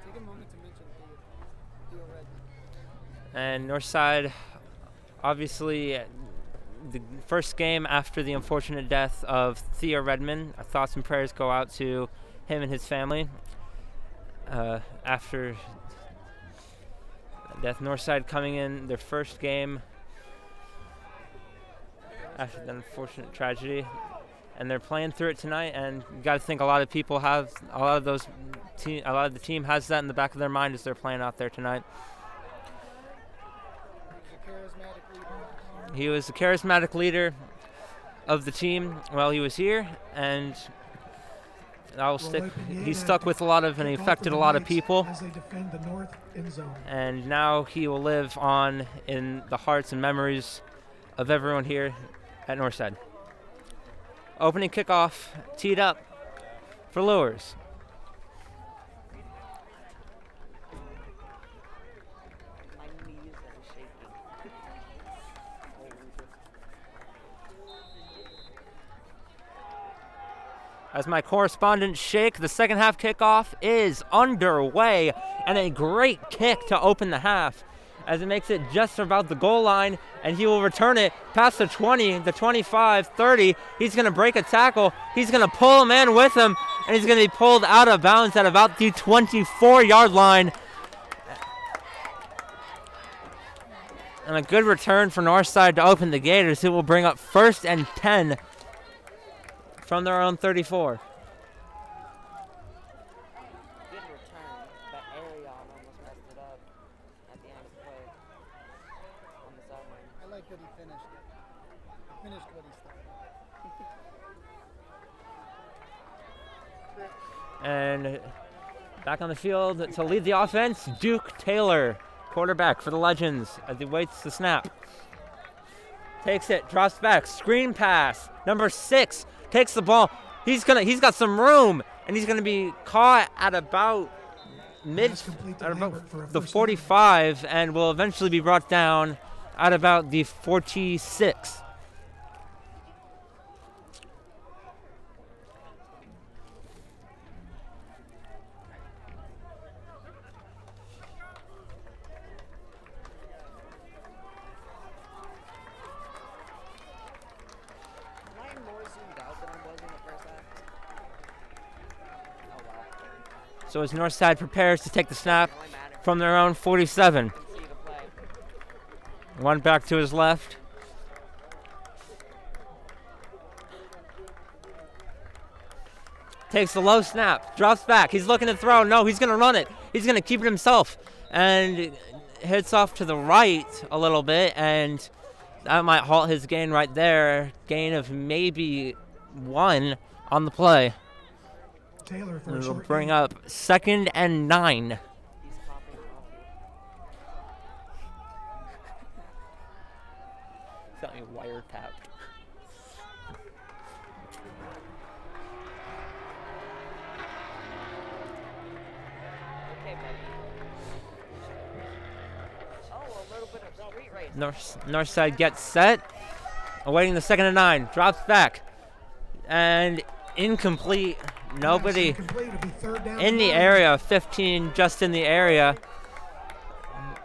Take a moment to mention Theo Redmond. And Northside, obviously, the first game after the unfortunate death of Theo Redmond. Our thoughts and prayers go out to him and his family. After death, Northside coming in their first game after the unfortunate tragedy, and they're playing through it tonight. And you got to think a lot of people have a lot of the team has that in the back of their mind as they're playing out there tonight. He was a charismatic leader of the team while he was here, and I'll stick. He stuck with a lot of, and he affected a lot of people. As they defend the north end zone. And now he will live on in the hearts and memories of everyone here at Northside. Opening kickoff teed up for Luers. My knees are shaking. As my correspondents shake, the second half kickoff is underway, and a great kick to open the half as it makes it just about the goal line, and he will return it past the 20, the 25, 30. He's going to break a tackle. He's going to pull a man with him, and he's going to be pulled out of bounds at about the 24-yard line. And a good return for Northside to open the Gators, who will bring up 1st and 10 from their own 34. Good return, but Arion almost messed it up at the end of the play on the sideline. I like that he finished it. He finished what he started. And back on the field to lead the offense, Duke Taylor, quarterback for the Legends, as he waits the snap. Takes it, drops back, screen pass. Number 6 takes the ball. He's got some room, and he's gonna be caught at about the 45, and will eventually be brought down at about the 46. Am I more zoomed out than I was in the first half? Oh well. So as Northside prepares to take the snap from their own 47. See the play. One back to his left. Takes the low snap, drops back. He's looking to throw. No, he's going to run it. He's going to keep it himself. And hits off to the right a little bit. And that might halt his gain right there. Gain of maybe 1 on the play. Taylor for And a it'll short bring gain. up 2nd and 9. He's popping coffee. He's got me wiretapped. Okay, buddy. Oh, a little bit of street race. Northside gets set. Awaiting the 2nd and 9. Drops back. And incomplete. Nobody Pass incomplete. It'll be third down in and the 9. area. 15 just in the area.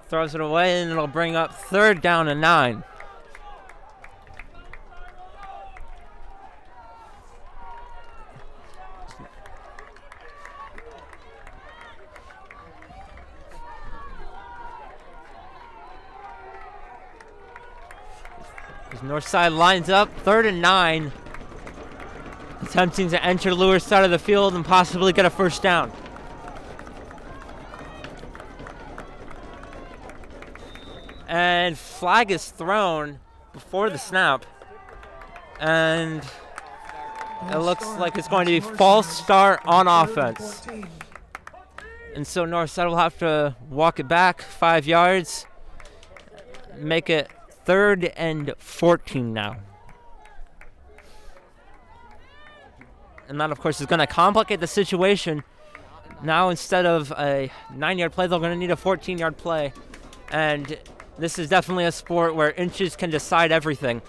Throws it away, and it'll bring up 3rd down and 9. As Northside lines up, 3rd and 9. Attempting to enter Luers' side of the field and possibly get a first down. And flag is thrown before the snap. And it looks like it's going to be false start on offense. 14. And so Northside will have to walk it back 5 yards. Make it 3rd and 14 now. And that, of course, is going to complicate the situation. Now, instead of a 9-yard play, they're going to need a 14-yard play. And this is definitely a sport where inches can decide everything.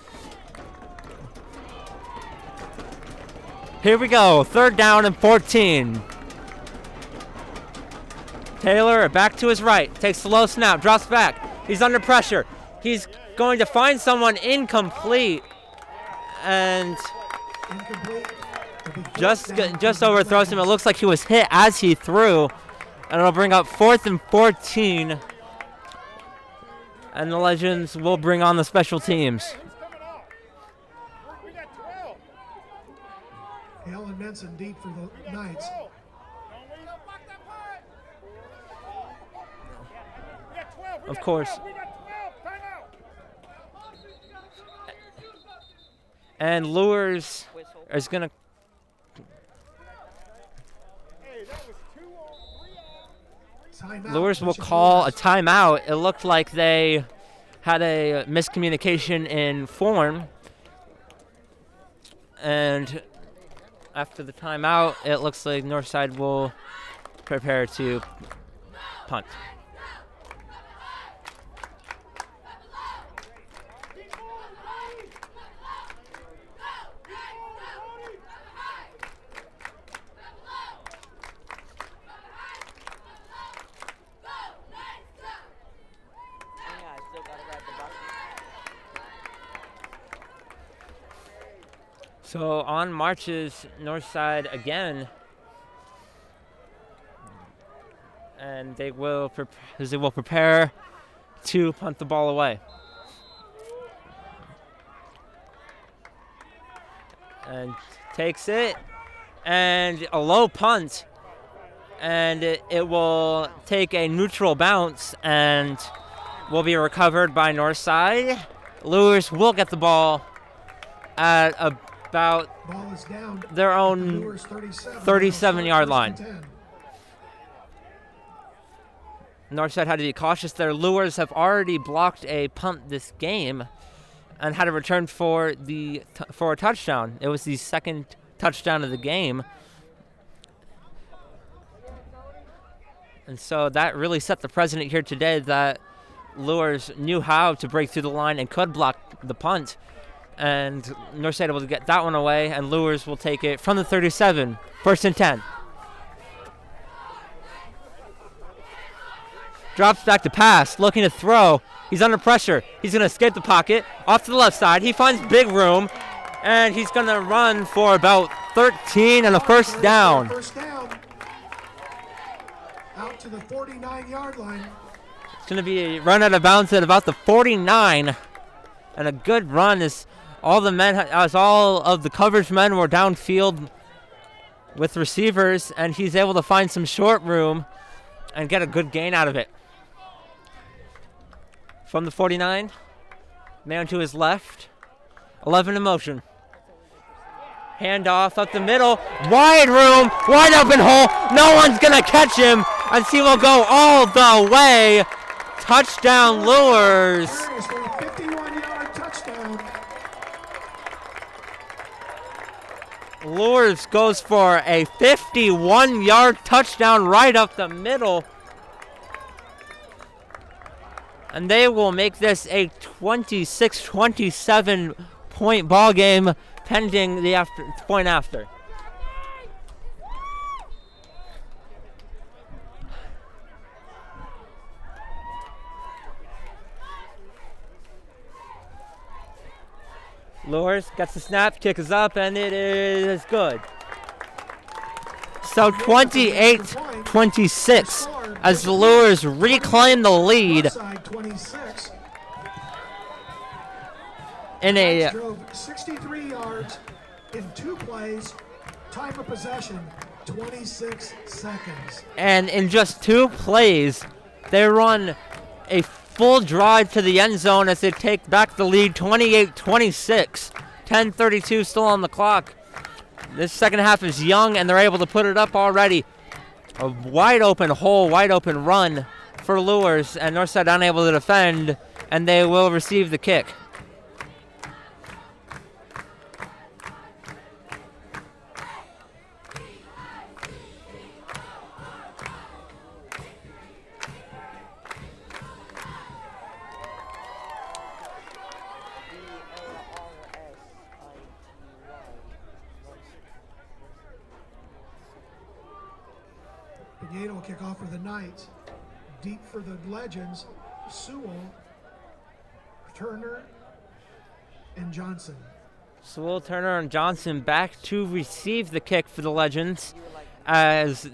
Here we go, 3rd down and 14. Taylor back to his right, takes the low snap, drops back. He's under pressure. He's going to find someone incomplete, and Incomplete. just overthrows him. It looks like he was hit as he threw, and it'll bring up 4th and 14. And the Legends will bring on the special teams. Who's coming off? We got 12. Alan Menson deep for the Knights. Don't block that punt. We got 12. Of course. We got 12. Timeout. And Luers is going to Hey, that was 2 on 3 on. Timeout. Luers will Bishop call a Luers. timeout. It looked like they had a miscommunication in form. And after the timeout, it looks like Northside will prepare to punt. Yeah, I still gotta ride the bus. So on marches Northside again, and they will prepare to punt the ball away. And takes it, and a low punt, and it will take a neutral bounce and will be recovered by Northside. Luers will get the ball at about Ball is down. their at the own Luers 37. 37-yard line. 10. Northside had to be cautious there. Luers have already blocked a punt this game and had a return for a touchdown. It was the second touchdown of the game. And so that really set the precedent here today that Luers knew how to break through the line and could block the punt. And Northside able to get that one away, and Luers will take it from the 37, 1st and 10. Drops back to pass, looking to throw. He's under pressure. He's going to escape the pocket. Off to the left side. He finds big room, and he's going to run for about 13 and a first down. First down. Out to the 49-yard line. It's going to be a run out of bounds at about the 49, and a good run as all of the coverage men were downfield with receivers, and he's able to find some short room and get a good gain out of it. From the 49, man to his left, 11 in motion. Handoff up the middle, wide room, wide open hole. No one's gonna catch him as he will go all the way. Touchdown, Luers. There it is for a 51-yard touchdown. Luers goes for a 51-yard touchdown right up the middle. And they will make this a 26-27 point ball game pending the point after. Luers gets the snap, kick is up, and it is good. So 28-26 as the Luers reclaim the lead Northside 26. in a Drove 63 yards in 2 plays. Time of possession, 26 seconds. and in just 2 plays, they run a full drive to the end zone as they take back the lead 28-26. 10:32 still on the clock. This second half is young, and they're able to put it up already. A wide open hole, wide open run for Luers, and Northside unable to defend, and they will receive the kick. Pinheiro kickoff for the Knights. Deep for the Legends, Sewell, Turner, and Johnson. Sewell, Turner, and Johnson back to receive the kick for the Legends as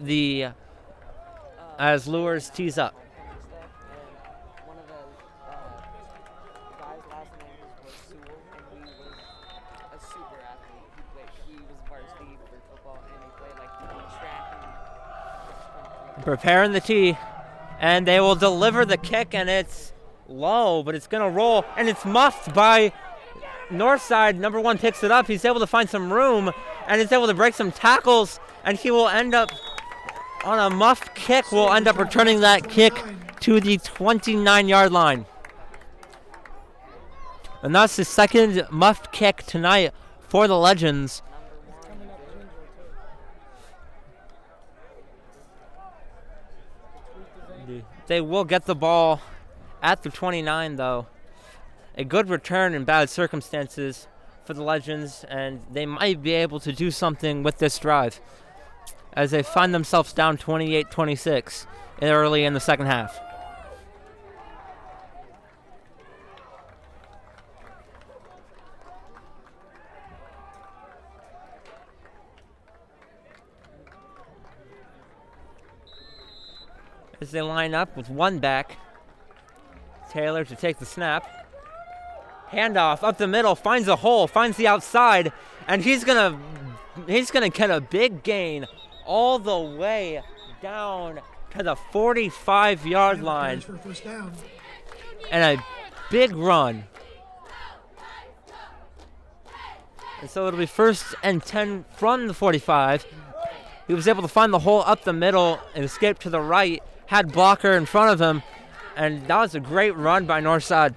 Luers tees up. And one of the guys' last name was Sewell, and he was a super athlete. He was varsity for football, and he played like track and Preparing the tee, and they will deliver the kick, and it's low, but it's going to roll, and it's muffed by Northside. Number 1 picks it up. He's able to find some room, and he's able to break some tackles, and he will end up on a muffed kick. Will end up returning that kick to the 29-yard line. And that's the second muffed kick tonight for the Legends. They will get the ball at the 29, though. A good return in bad circumstances for the Legends, and they might be able to do something with this drive as they find themselves down 28-26 early in the second half. As they line up with one back, Taylor to take the snap. Handoff up the middle, finds a hole, finds the outside, and he's gonna get a big gain all the way down to the 45-yard line. For first down. And a big run. And so it'll be 1st and 10 from the 45. He was able to find the hole up the middle and escape to the right, had blocker in front of him, and that was a great run by Northside,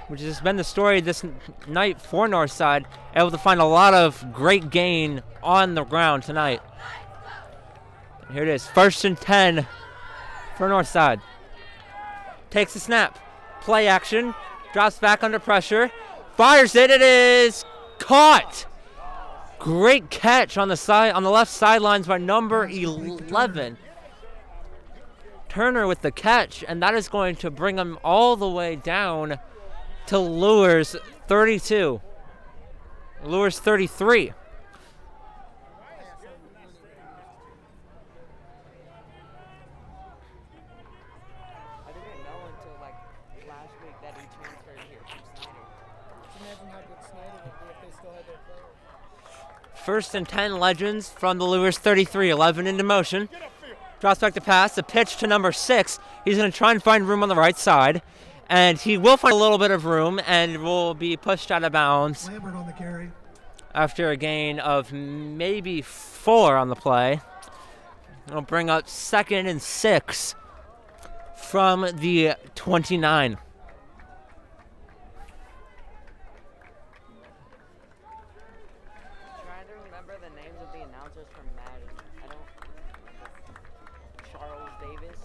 which has been the story this night for Northside, able to find a lot of great gain on the ground tonight. And here it is, 1st and 10 for Northside. Takes the snap, play action, drops back under pressure, fires it, it is caught! Great catch on the left sidelines by number 11. Turner with the catch, and that is going to bring him all the way down to Luers 32. Luers 33. I didn't know until like last week that he transferred here from Snyder. Imagine how good Snyder would be if they still had their players. 1st and 10 Legends from the Luers 33. 11 into motion. Drops back to pass. A pitch to number 6. He's going to try and find room on the right side. And he will find a little bit of room and will be pushed out of bounds Lambert on the carry. after a gain of maybe 4 on the play. It'll bring up 2nd and 6 from the 29. Trying to remember the names of the announcers from Madden. I don't. Charles Davis.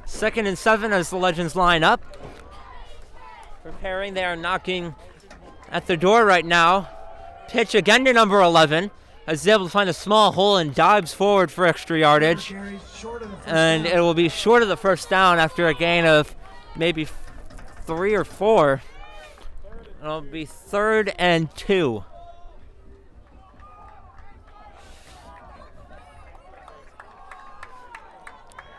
Second and 7 as the Legends line up. Preparing, they are knocking at the door right now. Pitch again to number 11. Is able to find a small hole and dives forward for extra yardage. Carries short of the first And down. it will be short of the first down after a gain of maybe 3 or 4. It'll be 3rd and 2.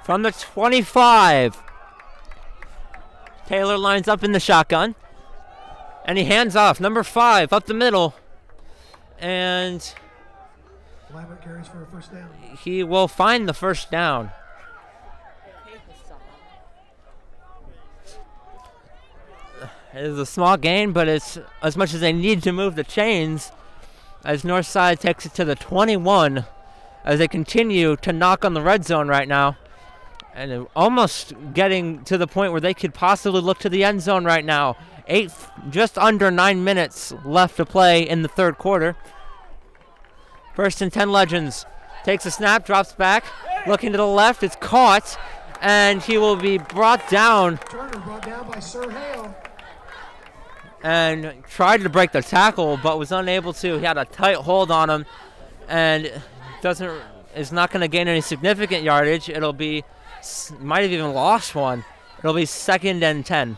From the 25. Taylor lines up in the shotgun. And he hands off. Number 5 up the middle. And Lambert carries for a first down. he will find the first down. It is a small gain, but it's as much as they need to move the chains as Northside takes it to the 21 as they continue to knock on the red zone right now. And almost getting to the point where they could possibly look to the end zone right now. Just under 9 minutes left to play in the third quarter. 1st and 10 Legends. Takes a snap, drops back, looking to the left. It's caught, and he will be brought down. Turner brought down by Sir Hale. and tried to break the tackle, but was unable to. He had a tight hold on him, and is not going to gain any significant yardage. It'll be, might have even lost one. It'll be 2nd and 10.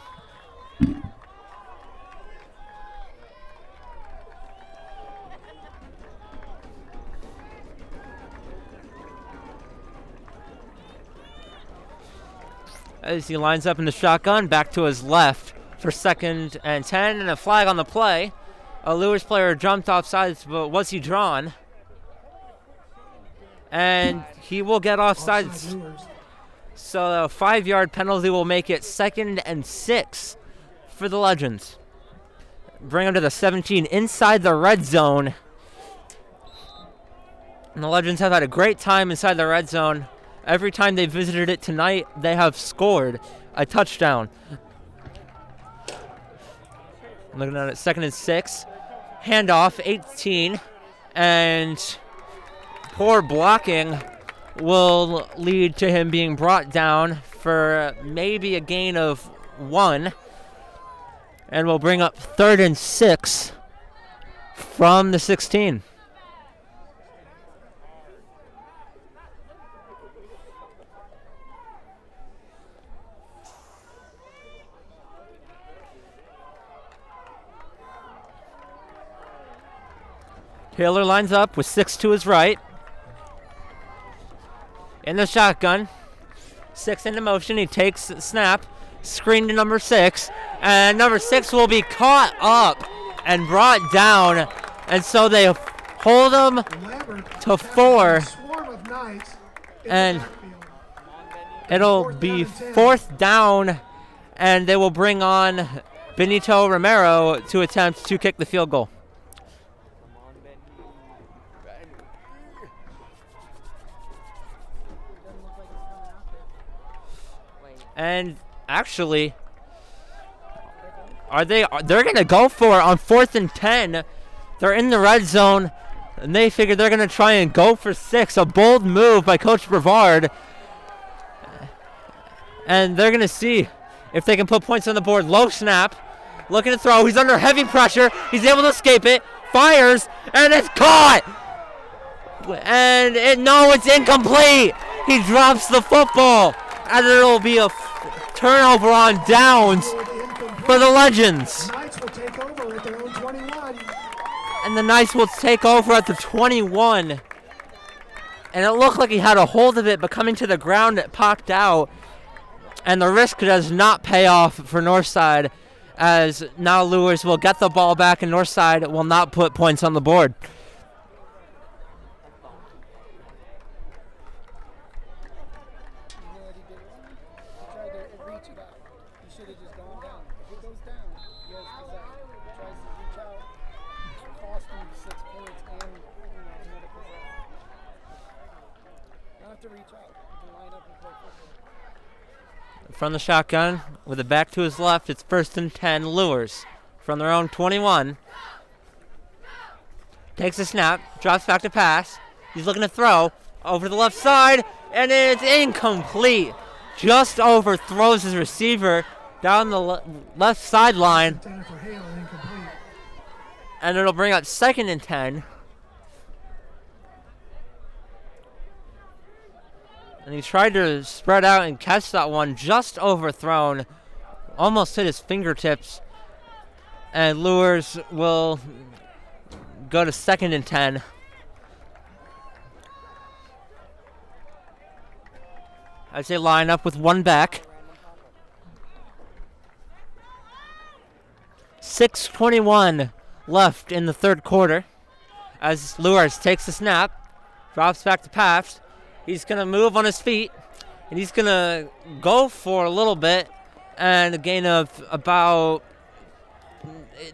As he lines up in the shotgun, back to his left for 2nd and 10, and a flag on the play. A Luers player jumped off sides, but was he drawn? And he will get off sides. So a 5-yard penalty will make it 2nd and 6 for the Legends. Bring them to the 17 inside the red zone. And the Legends have had a great time inside the red zone. Every time they visited it tonight, they have scored a touchdown. I'm looking at it, 2nd and 6. Handoff, 18. And poor blocking will lead to him being brought down for maybe a gain of 1. And will bring up 3rd and 6 from the 16. Taylor lines up with 6 to his right. In the shotgun. 6 into motion. He takes the snap. Screen to number 6. And number 6 will be caught up and brought down. And so they hold him to 4. And it'll be 4th down. And they will bring on Benito Romero to attempt to kick the field goal. And actually, they're going to go for it on 4th and 10. They're in the red zone, and they figure they're going to try and go for 6. A bold move by Coach Brevard. And they're going to see if they can put points on the board. Low snap, looking to throw. He's under heavy pressure. He's able to escape it. Fires, and it's caught. And it's incomplete. He drops the football. And it'll be a turnover on downs for the Legends. The Knights will take over at their own 21. And the Knights will take over at the 21. And it looked like he had a hold of it, but coming to the ground, it popped out. And the risk does not pay off for Northside, as now Luers will get the ball back, and Northside will not put points on the board. From the shotgun, with it back to his left, it's 1st and 10, Luers. From their own 21. Takes a snap, drops back to pass. He's looking to throw over the left side, and it's incomplete. Just overthrows his receiver down the left sideline. And it'll bring up 2nd and 10. And he tried to spread out and catch that one, just overthrown. Almost hit his fingertips. And Luers will go to 2nd and 10. As they line up with one back. 6:21 left in the 3rd quarter. As Luers takes the snap, drops back to pass. He's going to move on his feet, and he's going to go for a little bit, and a gain of about,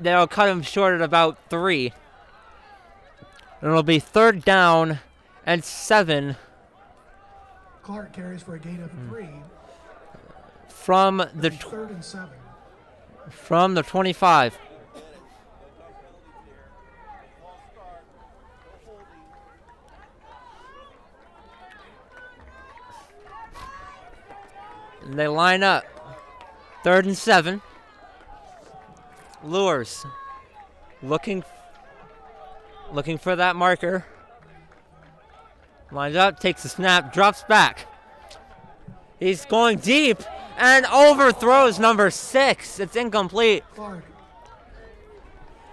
they'll cut him short at about 3. And it'll be 3rd down and 7. Clark carries for a gain of 3. From the 3rd and 7. From the 25. And they line up. 3rd and 7. Luers looking for that marker. Lines up, takes the snap, drops back. He's going deep and overthrows number 6. It's incomplete. Clark.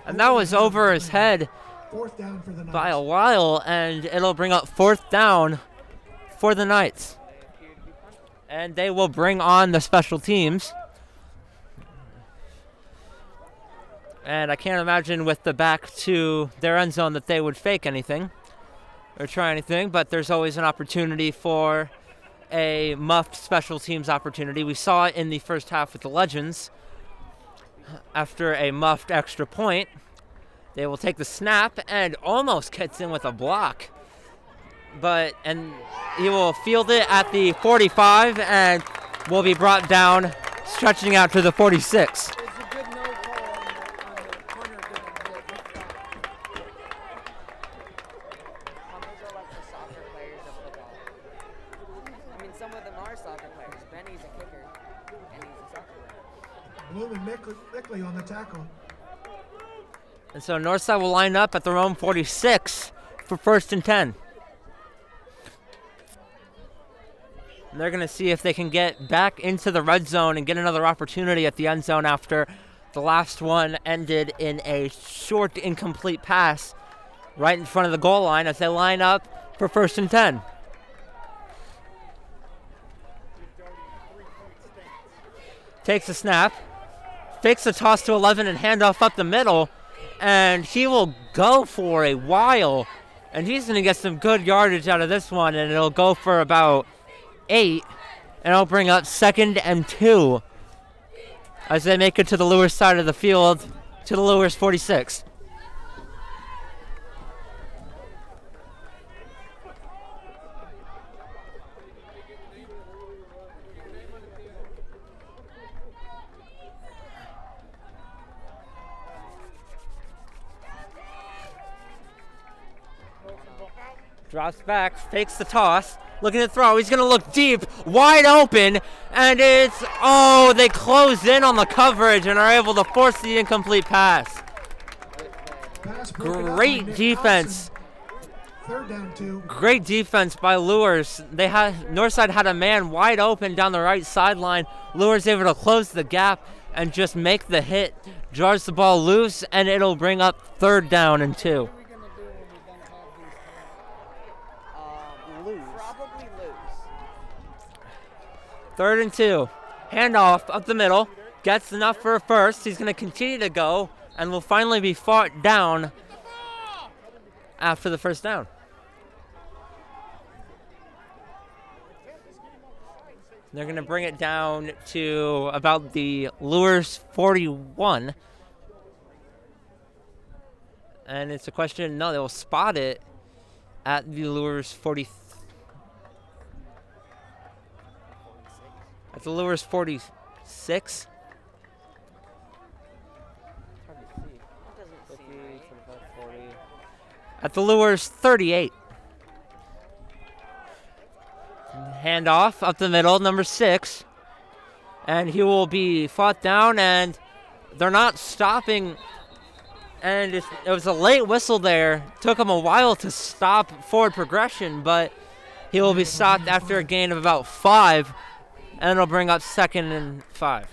And that was over his head Fourth down for the by a Knights. while, and it'll bring up 4th down for the Knights. And they will bring on the special teams. And I can't imagine with the back to their end zone that they would fake anything or try anything, but there's always an opportunity for a muffed special teams opportunity. We saw it in the first half with the Legends. After a muffed extra point, they will take the snap and almost gets in with a block. And he will field it at the 45 and will be brought down, stretching out to the 46. It's a good no call on the punter getting hit. Punters are like the soccer players of football. I mean, some of them are soccer players. Benny's a kicker, and he's a soccer player. Bloom and Mickley on the tackle. And so Northside will line up at their own 46 for 1st and 10. And they're going to see if they can get back into the red zone and get another opportunity at the end zone after the last one ended in a short, incomplete pass right in front of the goal line as they line up for 1st and 10. Takes a snap, fakes a toss to 11 and handoff up the middle, and he will go for a while, and he's going to get some good yardage out of this one, and it'll go for about 8, and it'll bring up 2nd and 2 as they make it to the Luers side of the field, to the Luers 46. Drops back, fakes the toss, looking to throw. He's going to look deep, wide open, and they close in on the coverage and are able to force the incomplete pass. Pass broken up by Great Nick defense. Thompson. 3rd down 2. Great defense by Luers. Northside had a man wide open down the right sideline. Luers able to close the gap and just make the hit. Jars the ball loose, and it'll bring up 3rd down and 2. What are we going to do when we don't have these? Lose. Probably lose. 3rd and 2. Handoff up the middle. Gets enough for a first. He's going to continue to go and will finally be fought down after the 1st down. They're going to bring it down to about the Luers 41. And it's a question, no, they will spot it at the Luers 40. At the Luers 46. At the Luers 38. Handoff up the middle, number 6. And he will be fought down, and they're not stopping. And it was a late whistle there. Took him a while to stop forward progression, but he will be stopped after a gain of about 5. And it'll bring up 2nd and 5.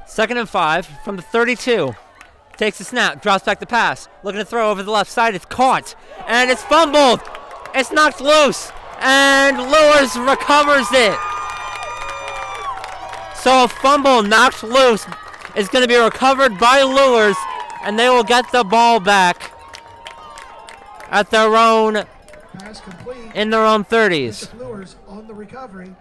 Second and 5 from the 32. Takes the snap, drops back the pass. Looking to throw over the left side. It's caught, and it's fumbled. It's knocked loose, and Luers recovers it. So a fumble knocked loose is going to be recovered by Luers, and they will get the ball back at their own, Pass complete. in their own 30s. Bishop Luers on the recovery.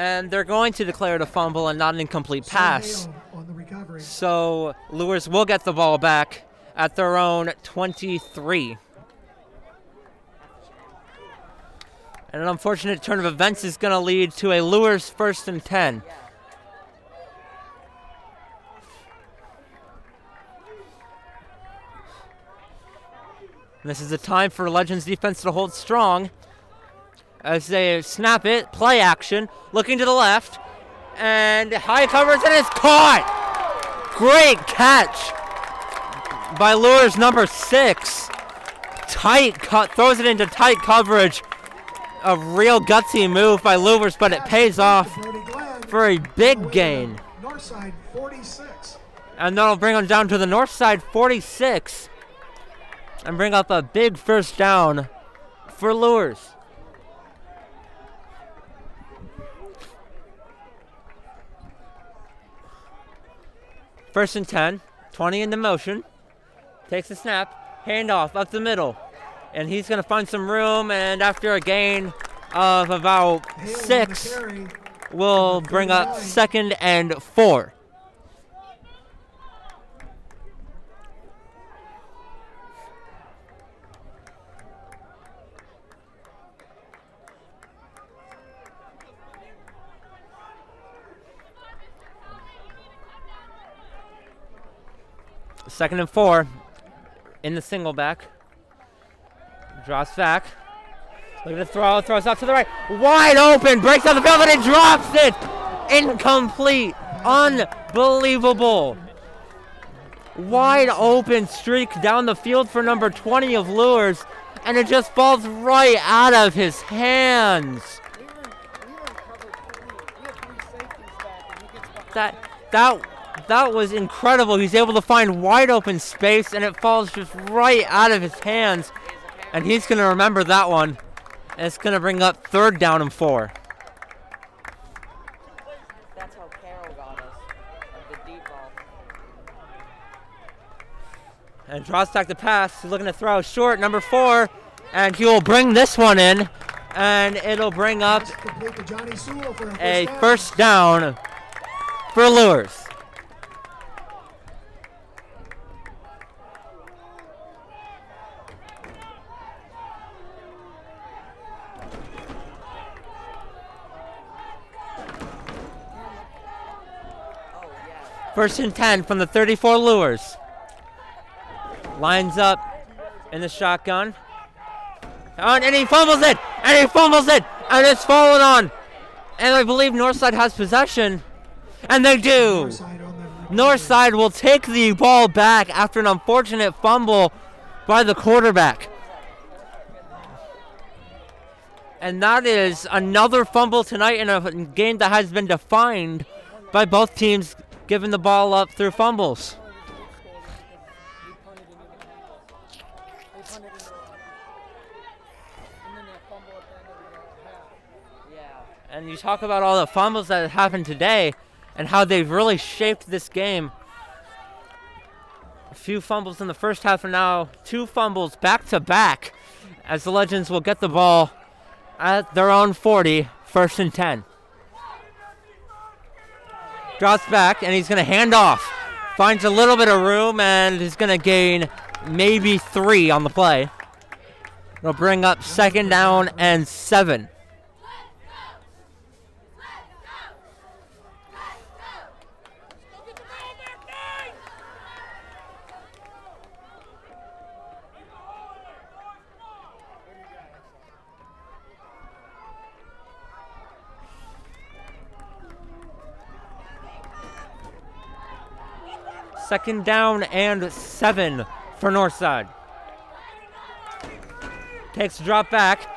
And they're going to declare it a fumble and not an incomplete pass. Hale on the recovery. So Luers will get the ball back at their own 23. And an unfortunate turn of events is going to lead to a Luers 1st and 10. Yeah. And this is a time for Legends defense to hold strong as they snap it, play action, looking to the left, and high coverage, and it's caught! Great catch by Luers number 6. Tight cut, throws it into tight coverage. A real gutsy move by Luers, but it pays off for a big gain. Northside 46. And that'll bring them down to the north side 46 and bring up a big first down for Luers. First and 10, 20 into motion. Takes the snap, handoff up the middle. And he's going to find some room, and after a gain of about 6, will bring up 2nd and 4. Second and 4 in the single back. Drops back. Look at the throw. Throws out to the right. Wide open. Breaks out the field and it drops it. Incomplete. Unbelievable. Wide open streak down the field for number 20 of Luers. And it just falls right out of his hands. We were in cover 3. We had 3 safeties back, and he gets behind. That was incredible. He's able to find wide open space, and it falls just right out of his hands. And he's going to remember that one. And it's going to bring up 3rd down and 4. That's how Carroll got us. Of the deep ball. And draws back the pass. He's looking to throw short, number 4. And he will bring this one in. And it'll bring up Complete to Johnny Sewell for a first down for Luers. First and 10 from the 34 Luers. Lines up in the shotgun. And he fumbles it! And he fumbles it! And it's fallen on! And I believe Northside has possession. And they do! Northside will take the ball back after an unfortunate fumble by the quarterback. And that is another fumble tonight in a game that has been defined by both teams giving the ball up through fumbles. They punted into the and then they fumble at the end of the half. Yeah. And you talk about all the fumbles that have happened today and how they've really shaped this game. A few fumbles in the first half, and now 2 fumbles back to back as the Legends will get the ball at their own 40, 1st and 10. Drops back, and he's going to hand off. Finds a little bit of room, and he's going to gain maybe 3 on the play. It'll bring up 2nd down and 7. Second down and 7 for Northside. Takes a drop back.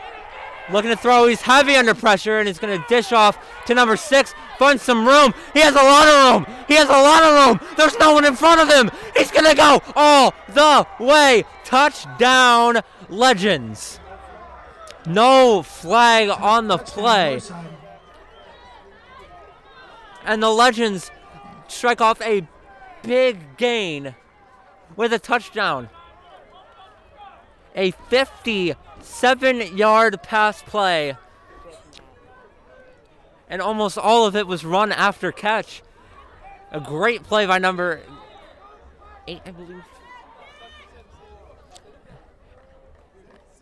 Looking to throw. He's heavy under pressure, and he's going to dish off to number 6. Finds some room. He has a lot of room. He has a lot of room. There's no one in front of him. He's going to go all the way. Touchdown, Legends. No flag on the play. And the Legends strike off a big gain with a touchdown. A 57-yard pass play. And almost all of it was run after catch. A great play by number 8, I believe.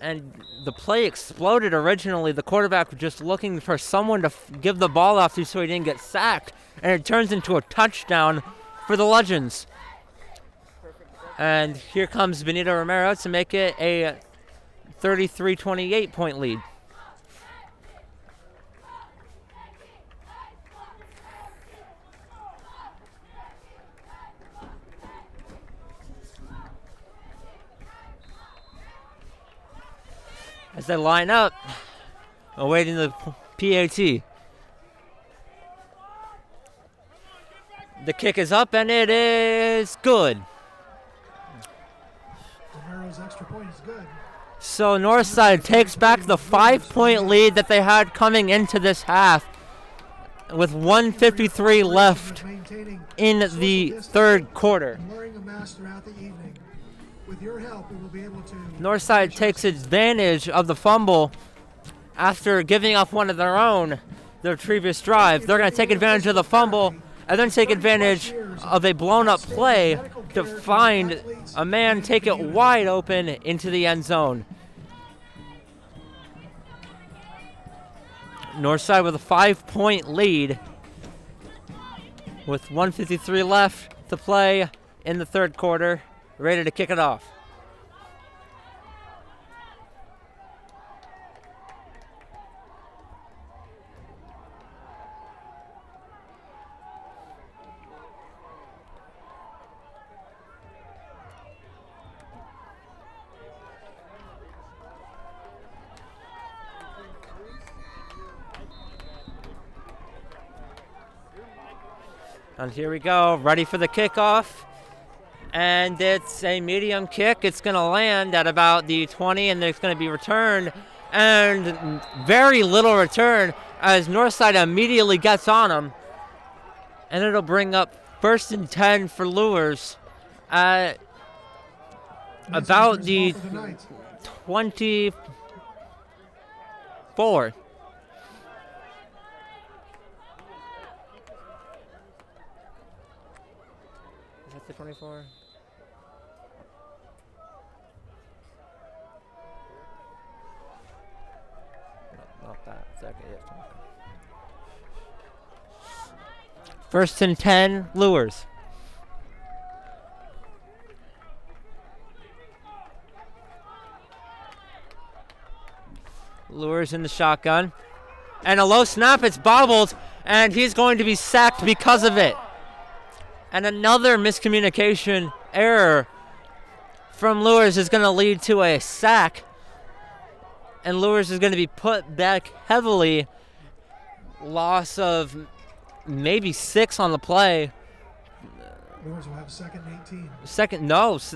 and the play exploded originally. The quarterback was just looking for someone to give the ball off to so he didn't get sacked, and it turns into a touchdown for the Legends. And here comes Benito Romero to make it a 33-28 point lead. As they line up, awaiting the PAT. The kick is up and it is good. Romero's extra point is good. So Northside takes back the 5-point lead that they had coming into this half with 1:53 left in the third quarter. Wearing a mask throughout the evening. With your help, we will be able to. Northside takes advantage of the fumble after giving up one of their own their previous drive. They're going to take advantage of the fumble and then take advantage of a blown-up play to find a man take it wide open into the end zone. Northside with a 5-point lead with 1:53 left to play in the third quarter, ready to kick it off. And here we go, ready for the kickoff. And it's a medium kick. It's going to land at about the 20, and it's going to be returned. And very little return as Northside immediately gets on them. And it'll bring up 1st and 10 for Luers at about the 24. Is that the 24? No, not that. It's okay, yeah, 24. 1st and 10, Luers. Luers in the shotgun. And a low snap, it's bobbled, and he's going to be sacked because of it. And another miscommunication error from Luers is going to lead to a sack. And Luers is going to be put back heavily. Loss of maybe 6 on the play. Luers will have 2nd and 18.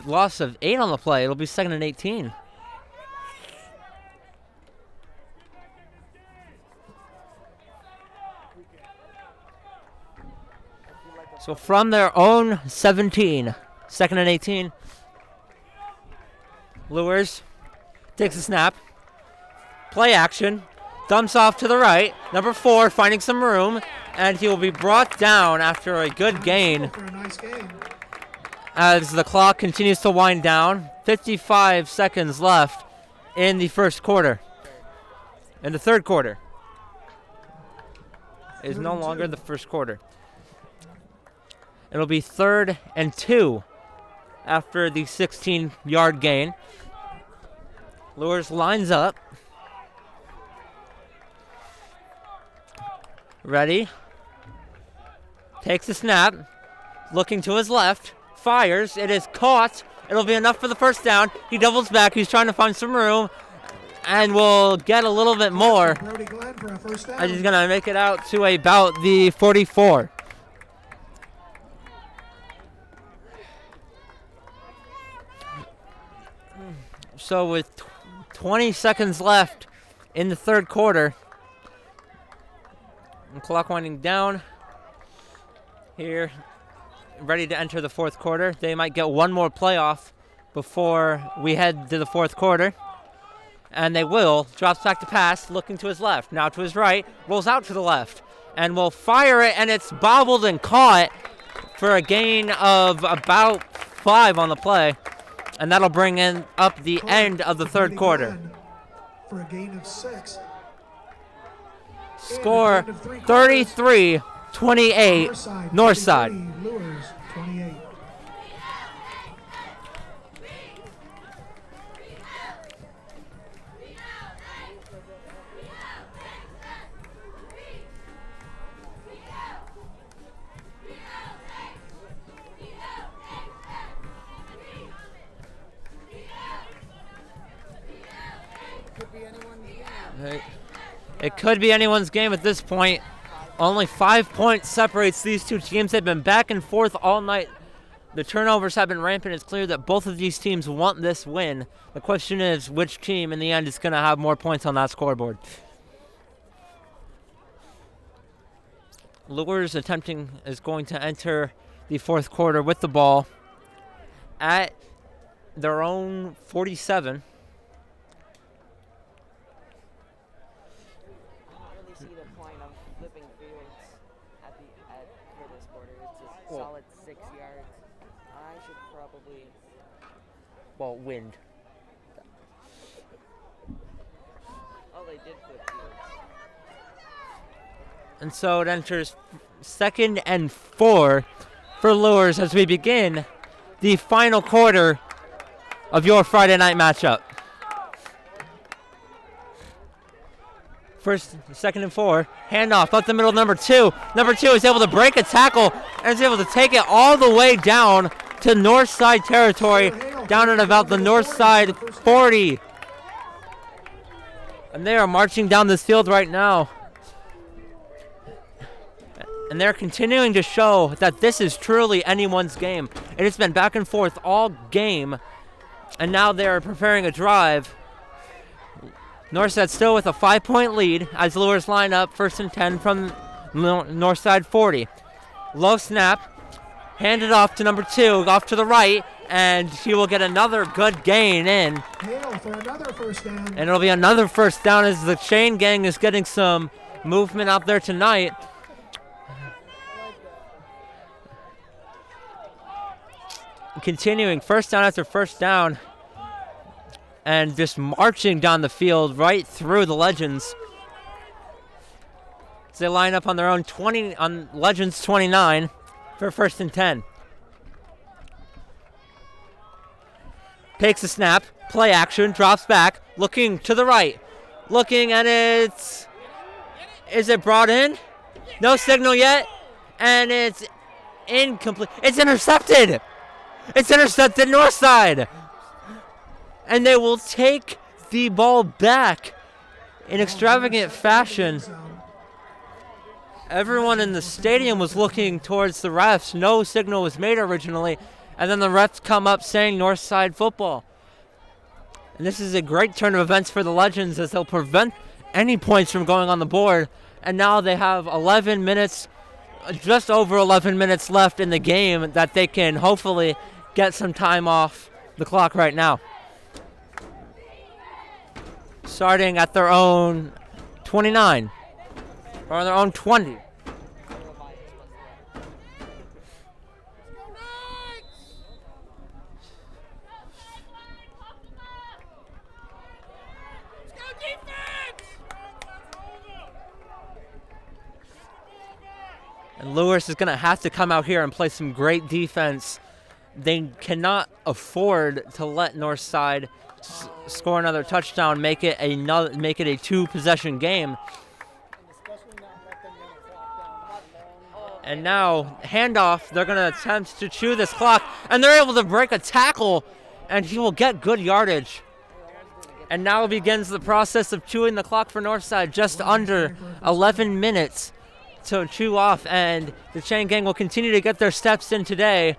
Loss of 8 on the play. It'll be 2nd and 18. So from their own 17, 2nd and 18, Luers takes a snap, play action, dumps off to the right, number 4 finding some room, and he will be brought down after a good gain as the clock continues to wind down. 55 seconds left in the first quarter. In the third quarter. It is no longer the first quarter. It'll be 3rd and 2 after the 16-yard gain. Luers lines up. Ready. Takes a snap. Looking to his left. Fires. It is caught. It'll be enough for the first down. He doubles back. He's trying to find some room. And will get a little bit more. As he's going to make it out to about the 44. So with 20 seconds left in the third quarter, and clock winding down here, ready to enter the fourth quarter. They might get one more playoff before we head to the fourth quarter. And they will. Drops back to pass, looking to his left, now to his right, rolls out to the left, and will fire it, and it's bobbled and caught for a gain of about 5 on the play. And that'll bring in up the end of the third quarter. For a gain of 6. Score 33-28, Northside. Luers 28. It could be anyone's game at this point. Only 5 points separates these two teams. They've been back and forth all night. The turnovers have been rampant. It's clear that both of these teams want this win. The question is which team in the end is going to have more points on that scoreboard. Luers is going to enter the fourth quarter with the ball at their own 47. Solid 6 yards. I should probably. Well, wind. Oh, they did flip fields. And so it enters 2nd and 4 for Luers as we begin the final quarter of your Friday night matchup. 2nd and 4, handoff up the middle, number 2. Number 2 is able to break a tackle and is able to take it all the way down to north side territory, down at about the north side 40. And they are marching down this field right now. And they're continuing to show that this is truly anyone's game. It has been back and forth all game, and now they're preparing a drive. Northside still with a 5-point lead as Luers line up 1st and 10 from Northside 40. Low snap, handed off to number 2, off to the right, and he will get another good gain in. Hale for another first down. And it'll be another first down as the chain gang is getting some movement out there tonight. Continuing first down after first down, and just marching down the field right through the Legends. As they line up on their own 20 on Legends 29 for 1st and 10. Takes a snap, play action, drops back, looking to the right. Looking, and is it brought in? No signal yet, and it's incomplete. It's intercepted. It's intercepted Northside. And they will take the ball back in extravagant fashion. Everyone in the stadium was looking towards the refs. No signal was made originally. And then the refs come up saying Northside football. And this is a great turn of events for the Legends as they'll prevent any points from going on the board. And now they have 11 minutes, just over 11 minutes left in the game that they can hopefully get some time off the clock right now. Starting at their own 29, or their own 20. And Luers is going to have to come out here and play some great defense. They cannot afford to let Northside score another touchdown, make it a 2-possession game. And now handoff, they're going to attempt to chew this clock, and they're able to break a tackle, and he will get good yardage. And now begins the process of chewing the clock for Northside, just under 11 minutes to chew off, and the chain gang will continue to get their steps in today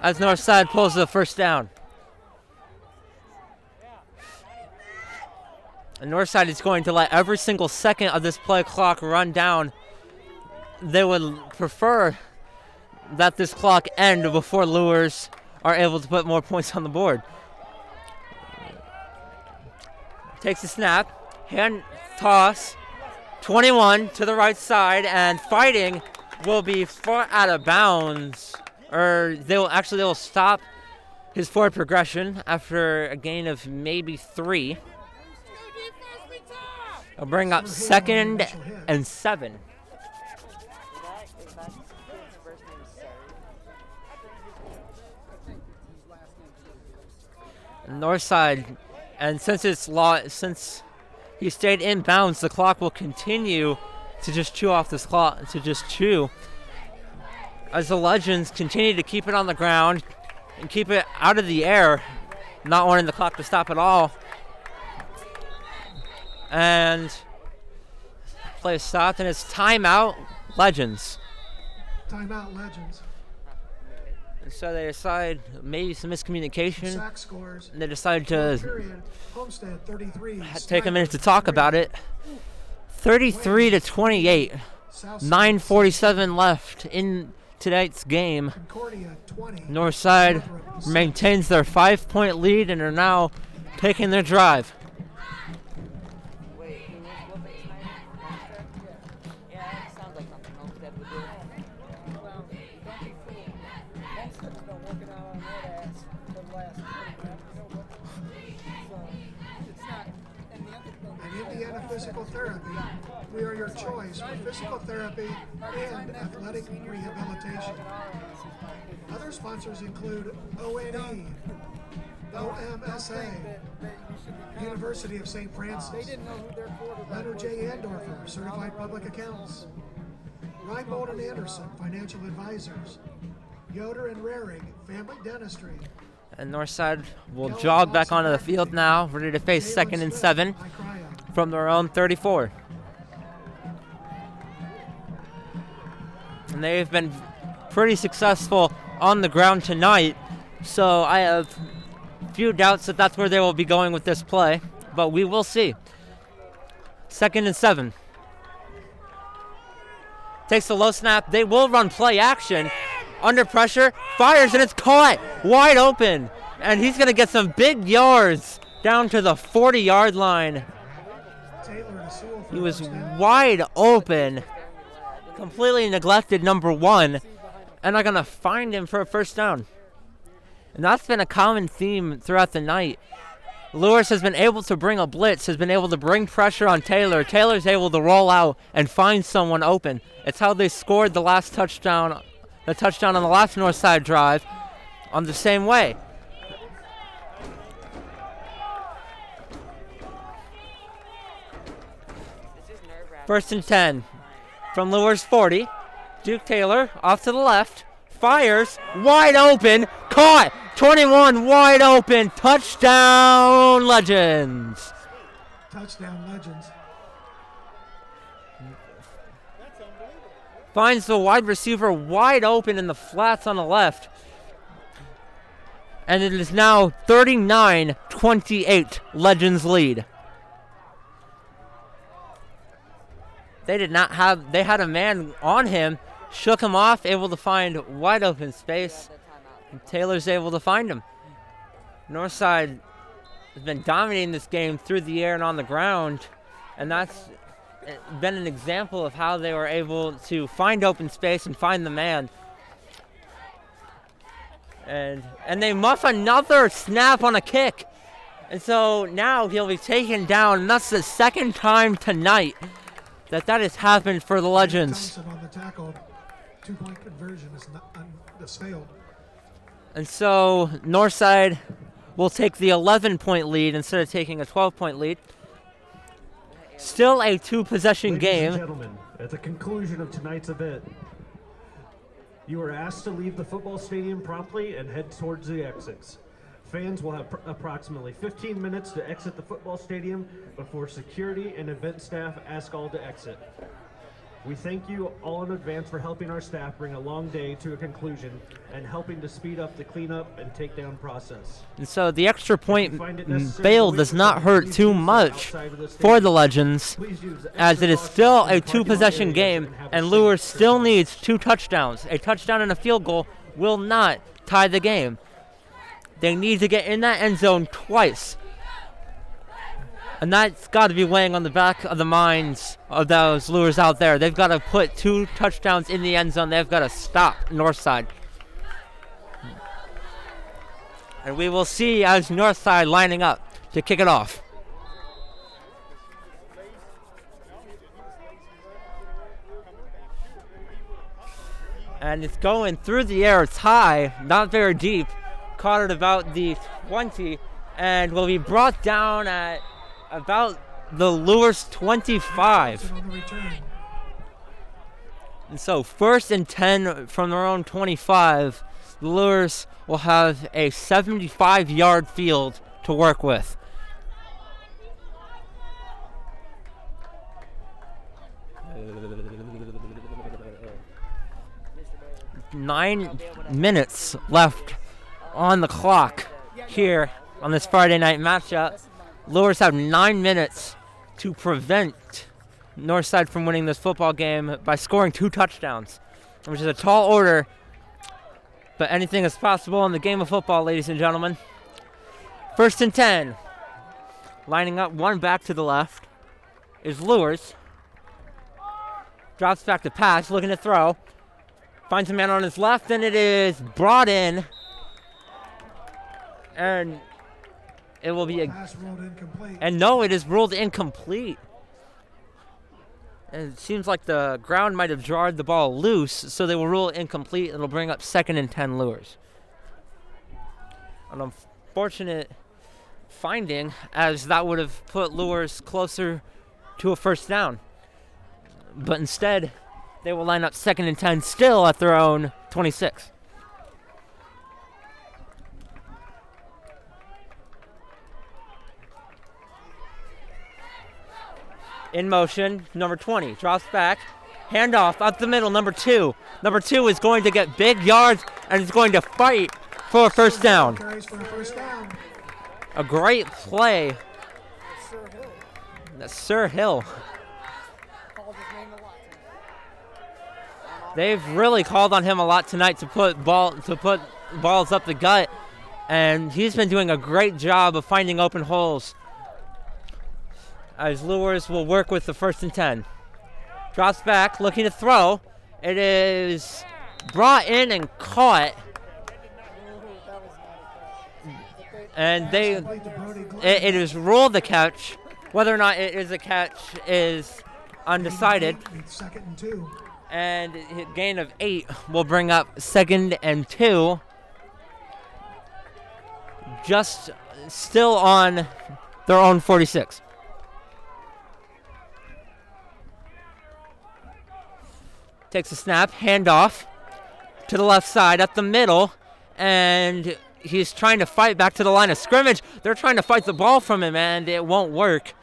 as Northside pulls the first down. And Northside is going to let every single second of this play clock run down. They would prefer that this clock end before Luers are able to put more points on the board. Takes a snap, hand toss, 21 to the right side, and fighting will be far out of bounds. Or they will stop his forward progression after a gain of maybe 3. He'll bring up 2nd and 7. Is that kid's first name Sarah? Northside, and since he stayed in bounds, the clock will continue to just chew off this clock, as the Legends continue to keep it on the ground and keep it out of the air, not wanting the clock to stop at all. And play stopped, and it's timeout, Legends. Timeout, Legends. And so they decide maybe some miscommunication, Sack scores. and they decide Fourth to period, Homestead 33. take a minute to talk about it. 33-28, South 9:47 left in tonight's game. Concordia 20. Northside maintains their 5-point lead and are now taking their drive. Wait, who was whooping Snyder? Homestead? Yeah, that sounds like something Homestead would do. Well, don't be fooled. Homestead's been working out on that ass for the last 20 minutes. So, it's not. And the other thing. And Indiana Physical Therapy, we are your choice for physical therapy and athletic rehabilitation. Other sponsors include ONE, OMSA, University of St. They Francis, didn't know who their quarterback Leonard was. J. Andorfer, Certified Public Accounts, Reinbold and Anderson, Financial Advisors, Yoder and Raring, Family Dentistry, And Northside will jog back onto the field now, ready to face Taylor 2nd and Smith, 7 Icria. from their own 34. And they've been pretty successful on the ground tonight, so I have few doubts that that's where they will be going with this play, but we will see. 2nd and 7. Takes the low snap. They will run play action. Under pressure, fires, and it's caught wide open. And he's going to get some big yards down to the 40-yard line. Taylor and Sewell for He was first down. wide open. Completely neglected number 1. And they're going to find him for a first down. And that's been a common theme throughout the night. Luers has been able to bring a blitz, has been able to bring pressure on Taylor. Taylor's able to roll out and find someone open. It's how they scored the last touchdown, the touchdown on the last Northside drive, on the same way. This is nerve-wracking. 1st and 10 from Luers 40. Duke Taylor off to the left, fires, wide open, caught, 21 wide open, touchdown Legends. Touchdown, Legends. Finds the wide receiver wide open in the flats on the left. And it is now 39-28, Legends lead. They had a man on him, shook him off, able to find wide open space. And Taylor's able to find him. Northside has been dominating this game through the air and on the ground, and that's been an example of how they were able to find open space and find the man. And they muff another snap on a kick. And so now he'll be taken down, and that's the second time tonight that has happened for the Legends. Thompson on the tackle. 2-point conversion is failed. And so Northside will take the 11-point lead instead of taking a 12-point lead. Still a 2-possession Ladies game. and gentlemen, at the conclusion of tonight's event, you are asked to leave the football stadium promptly and head towards the exits. Fans will have approximately 15 minutes to exit the football stadium before security and event staff ask all to exit. We thank you all in advance for helping our staff bring a long day to a conclusion and helping to speed up the cleanup and takedown process. And so the extra point Find it necessary bail to does wait not for hurt please too do so much outside of the for stadium. the Legends, Please use as extra it is caution still in a parking lot 2-possession areas game, and have a and safe Luers still trip. needs 2 touchdowns. A touchdown and a field goal will not tie the game. They need to get in that end zone twice. And that's got to be weighing on the back of the minds of those Luers out there. They've got to put 2 touchdowns in the end zone. They've got to stop Northside. And we will see as Northside lining up to kick it off. And it's going through the air. It's high, not very deep. Caught at about the 20 and will be brought down at about the Luers 25. On the return. And so 1st and 10 from their own 25. The Luers will have a 75-yard field to work with. Nine minutes left on the clock here on this Friday night matchup. Luers have 9 minutes to prevent Northside from winning this football game by scoring 2 touchdowns, which is a tall order, but anything is possible in the game of football, ladies and gentlemen. 1st and 10. Lining up, one back to the left is Luers. Drops back to pass, looking to throw. Finds a man on his left, and it is brought in. And it will be Pass ruled incomplete. and no, it is ruled incomplete. And it seems like the ground might have jarred the ball loose, so they will rule it incomplete. It'll bring up 2nd and 10 Luers. An unfortunate finding, as that would have put Luers closer to a 1st down. But instead, they will line up 2nd and 10 still at their own 26. In motion, number 20 drops back, handoff up the middle, number 2. Number 2 is going to get big yards and is going to fight for a 1st down. Carries for a 1st down. A great play. Sir Hill That's Sir Hill. called his name a lot tonight. They've really called on him a lot tonight to put balls up the gut, and he's been doing a great job of finding open holes. As Luers will work with the 1st and 10. Drops back, looking to throw. It is brought in and caught. And Complete to Brody Glenn. it is ruled the catch. Whether or not it is a catch is undecided. 2nd and 2. And a gain of 8 will bring up 2nd and 2. Just still on their own 46. Takes a snap, handoff to the left side, up the middle, and he's trying to fight back to the line of scrimmage. They're trying to fight the ball from him, and it won't work.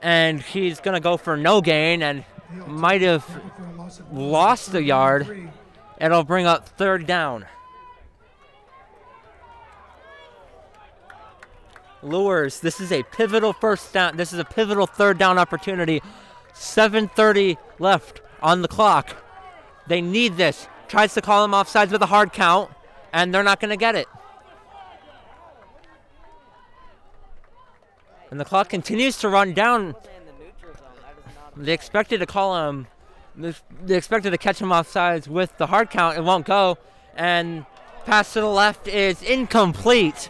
And he's going to go for no gain and might have lost a yard. It'll bring up 3rd down. Luers, this is a pivotal 1st down. This is a pivotal 3rd down opportunity. 7:30 left on the clock. They need this. Tries to call him offsides with a hard count, and they're not going to get it. And the clock continues to run down. In the neutral zone, that is not They expected to call him. They expected to catch him offsides with the hard count. It won't go. And pass to the left is incomplete.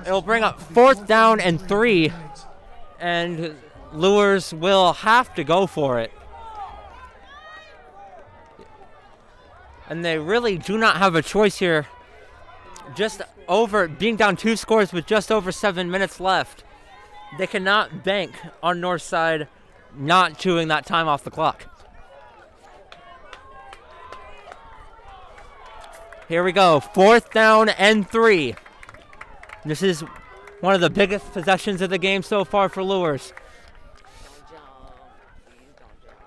It'll bring up 4th down and 3. And Luers will have to go for it. And they really do not have a choice here. Just over, being down 2 scores with just over 7 minutes left. They cannot bank on Northside not chewing that time off the clock. Here we go, 4th down and 3. This is one of the biggest possessions of the game so far for Luers. don't jump. Please don't jump.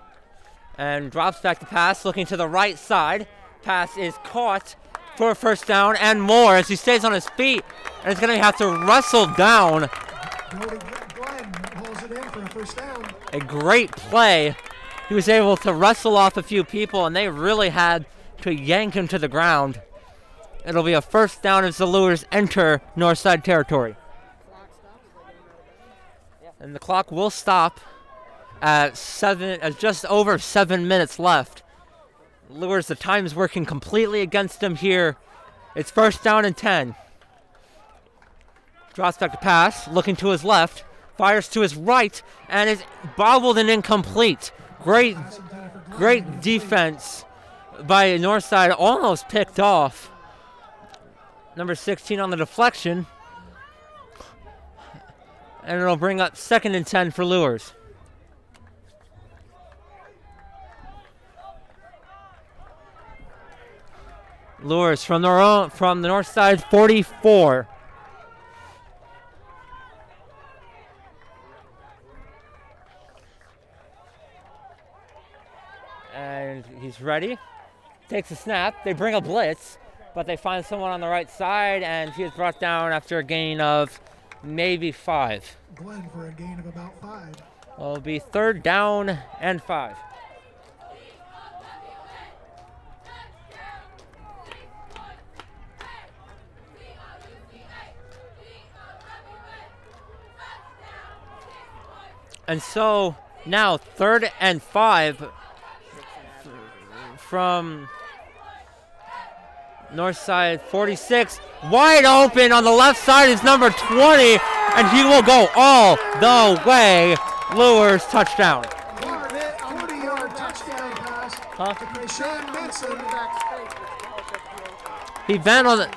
And drops back to pass, looking to the right side. Pass is caught for a 1st down and more as he stays on his feet. And it's going to have to wrestle down. Brody Glenn hauls it in for a 1st down. A great play. He was able to wrestle off a few people, and they really had to yank him to the ground. It'll be a 1st down as the Luers enter Northside territory. And the clock will stop at just over 7 minutes left. Luers, the time is working completely against them here. It's 1st down and 10. Drops back to pass, looking to his left, fires to his right, and is bobbled and incomplete. Great defense by Northside, almost picked off. Number 16 on the deflection. And it'll bring up 2nd and 10 for Luers. Luers from the north side, 44. And he's ready. Takes a snap. They bring a blitz, but they find someone on the right side, and he is brought down after a gain of maybe 5. Glenn for a gain of about 5. It'll be 3rd down and 5. And so now 3rd and 5 from north side 46. Wide open on the left side is number 20, and he will go all the way. Luers touchdown. 40-yard touchdown pass to Krishan Benson. He bent on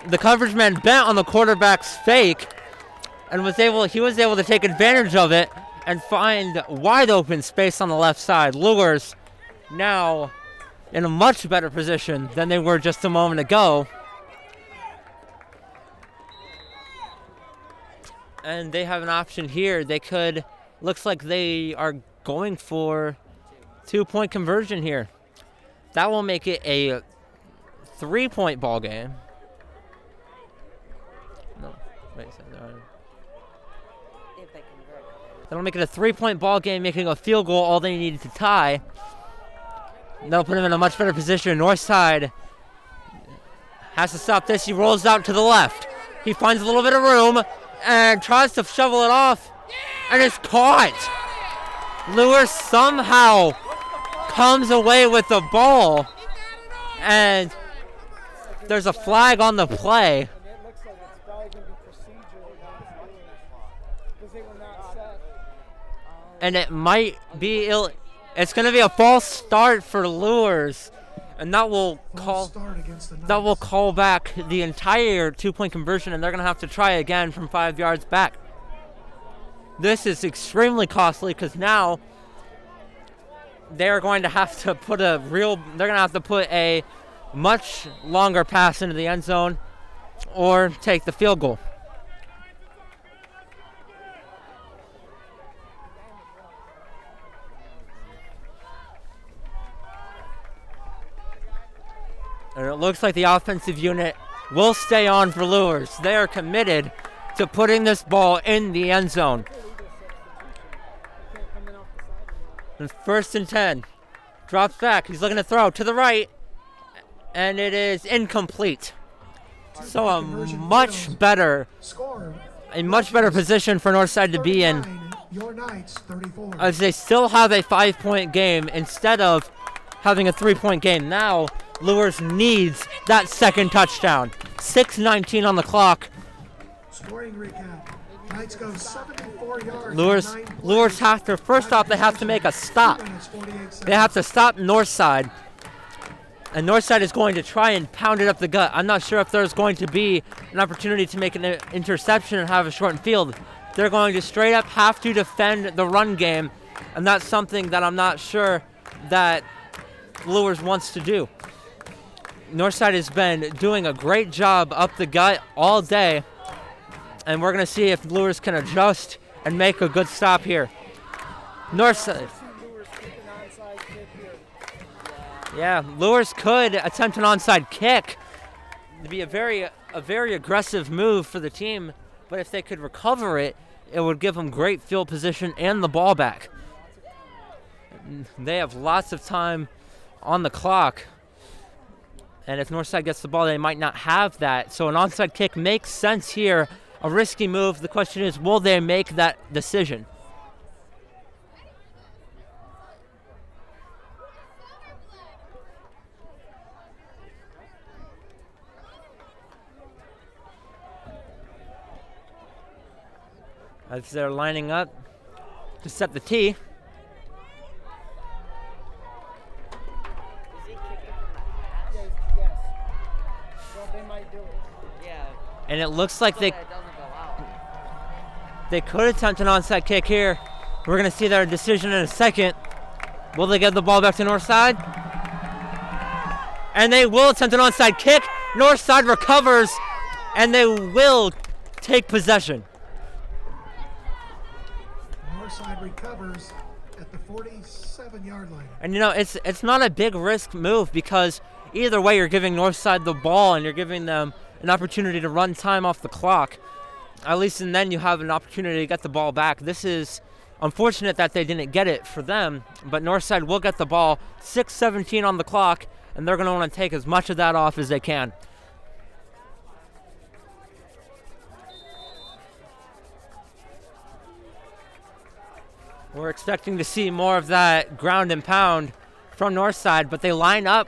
the coverage man bent on the quarterback's fake, and he was able to take advantage of it and find wide open space on the left side. Luers now in a much better position than they were just a moment ago. And they have an option here. Looks like they are going for 2-point conversion here. That will make it a 3-point ball game. No, wait a second. That'll make it a 3-point ball game, making a field goal all they needed to tie. That'll put him in a much better position. Northside has to stop this. He rolls out to the left. He finds a little bit of room and tries to shovel it off, and it's caught. Luers somehow comes away with the ball, and there's a flag on the play. And it might be it's going to be a false start for Luers, and that will call back the entire 2-point conversion, and they're going to have to try again from 5 yards back. This is extremely costly because now they're going to have to put a much longer pass into the end zone or take the field goal. And it looks like the offensive unit will stay on for Luers. They are committed to putting this ball in the end zone. And 1st and 10. Drops back. He's looking to throw to the right. And it is incomplete. So a much better position for Northside to be in, as they still have a 5-point game instead of having a 3-point game. Now Luers needs that 2nd touchdown. 6:19 on the clock. Scoring recap. Knights go 74 yards. Luers have to, first off, they have to make a stop. They have to stop Northside. And Northside is going to try and pound it up the gut. I'm not sure if there's going to be an opportunity to make an interception and have a shortened field. They're going to straight up have to defend the run game, and that's something that I'm not sure that Luers wants to do. Northside has been doing a great job up the gut all day, and we're going to see if Luers can adjust and make a good stop here. Northside. Yeah, Luers could attempt an onside kick. It'd be a very aggressive move for the team, but if they could recover it, it would give them great field position and the ball back. They have lots of time on the clock, and if Northside gets the ball, they might not have that. So an onside kick makes sense here. A risky move. The question is, will they make that decision? as they're lining up to set the tee. Is he kicking from the half? Yes. Well, they might do it. Yeah. And it looks like So they that it doesn't go out. They could attempt an onside kick here. We're going to see their decision in a second. Will they get the ball back to Northside? And they will attempt an onside kick. Northside recovers, and they will take possession. Northside recovers at the 47-yard line. And you know, it's not a big risk move because either way you're giving Northside the ball and you're giving them an opportunity to run time off the clock. At least and then you have an opportunity to get the ball back. This is unfortunate that they didn't get it for them, but Northside will get the ball. 6:17 on the clock, and they're going to want to take as much of that off as they can. We're expecting to see more of that ground and pound from Northside, but they line up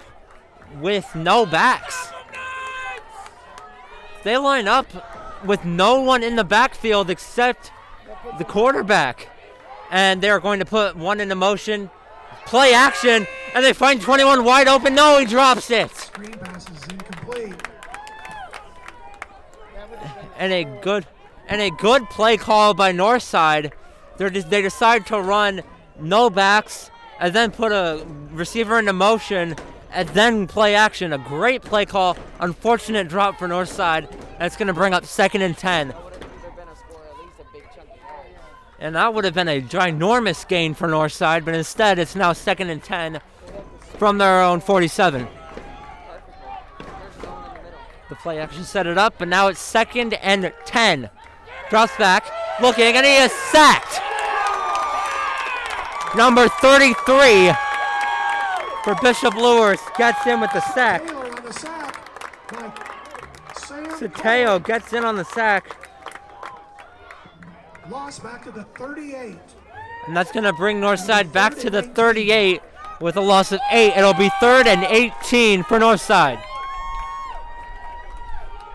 with no backs. They line up with no one in the backfield except the quarterback. And they're going to put one into motion, play action, and they find 21 wide open. No, he drops it. Screen pass is incomplete. And a good play call by Northside. They decide to run no backs and then put a receiver into motion and then play action. A great play call. Unfortunate drop for Northside. And it's going to bring up 2nd and 10. That would have either been a score or at least a big chunk of yards. And that would have been a ginormous gain for Northside, but instead it's now 2nd and 10 from their own 47. There's no one in the middle. The play action set it up, but now it's 2nd and 10. Drops back, looking, and he is sacked. Number 33 for Bishop Luers gets in with the sack. Taylor on the sack by Sam Sateo gets in on the sack, Loss back to the 38. and that's going to bring Northside back to the 38 with a loss of 8. It'll be 3rd and 18 for Northside.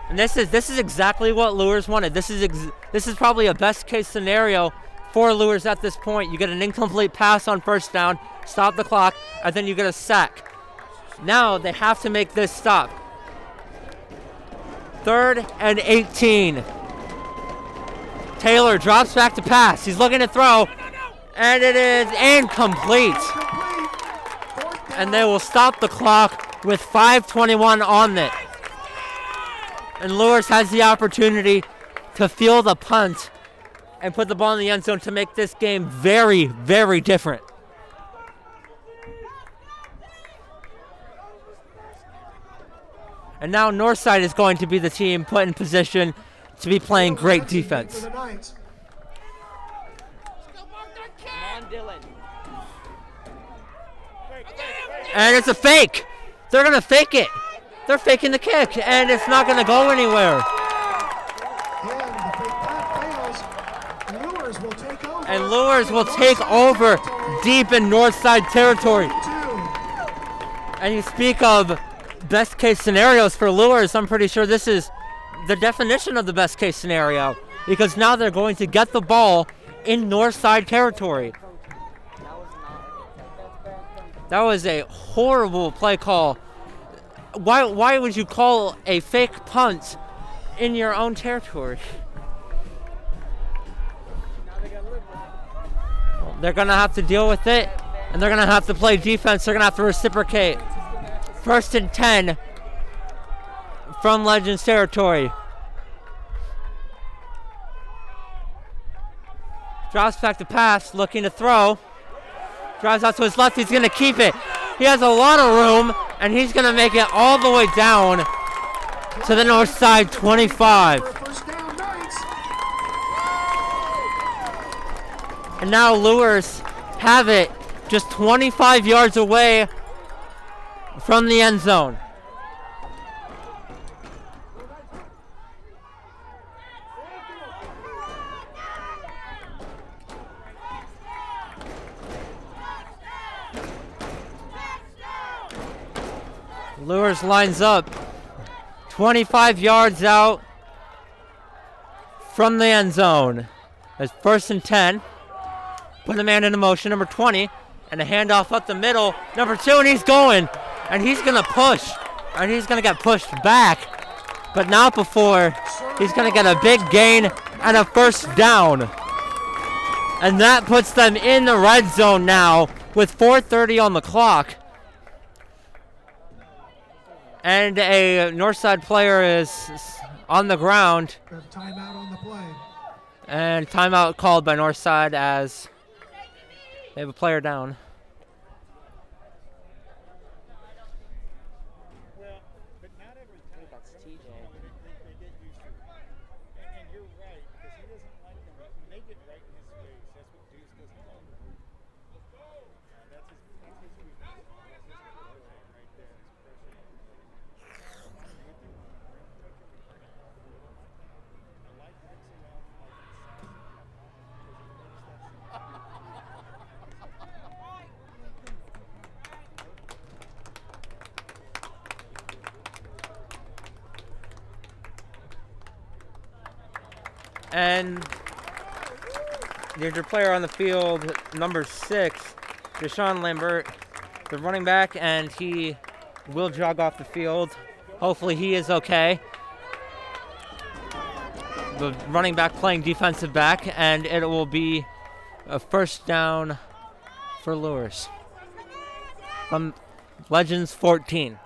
And this is exactly what Luers wanted. This is probably a best case scenario for Luers at this point. You get an incomplete pass on first down, stop the clock, and then you get a sack. Now they have to make this stop. 3rd and 18. Taylor drops back to pass. He's looking to throw, and it is incomplete. And they will stop the clock with 5:21 on it. And Luers has the opportunity to field a punt and put the ball in the end zone to make this game very, very different. And now Northside is going to be the team put in position to be playing great defense. For the Knights. Come on, Dylan. And it's a fake. They're going to fake it. They're faking the kick, and it's not going to go anywhere. And the fake punt fails. Luers will take over. And Luers will take over deep in Northside territory. And you speak of best case scenarios for Luers, I'm pretty sure this is the definition of the best case scenario, because now they're going to get the ball in Northside territory. That was a horrible play call. Why would you call a fake punt in your own territory? They're going to have to deal with it, and they're going to have to play defense. They're going to have to reciprocate. 1st and 10 from Legends territory. Drops back to pass, looking to throw. Drives out to his left, he's going to keep it. He has a lot of room, and he's going to make it all the way down to the north side 25. First down, Knights. And now Luers have it just 25 yards away from the end zone. Luers lines up 25 yards out from the end zone. It's 1st and 10. Put the man into motion, number 20, and a handoff up the middle, number 2, and he's going, and he's going to push, and he's going to get pushed back, but not before he's going to get a big gain and a first down. And that puts them in the red zone now with 4:30 on the clock. And a Northside player is on the ground. There's timeout on the play. And timeout called by Northside as they have a player down. Well, but not every time. That's TJ. They get used to it. And you're right, because he doesn't like them. When they get right in his face, that's what Deuce doesn't like. That's his weakness. That's his right there. His pressure. I like mixing up like And the injured player on the field, number 6, Deshaun Lambert, the running back, and he will jog off the field. Hopefully he is okay. The running back playing defensive back, and it will be a first down for Luers. From Legends 14.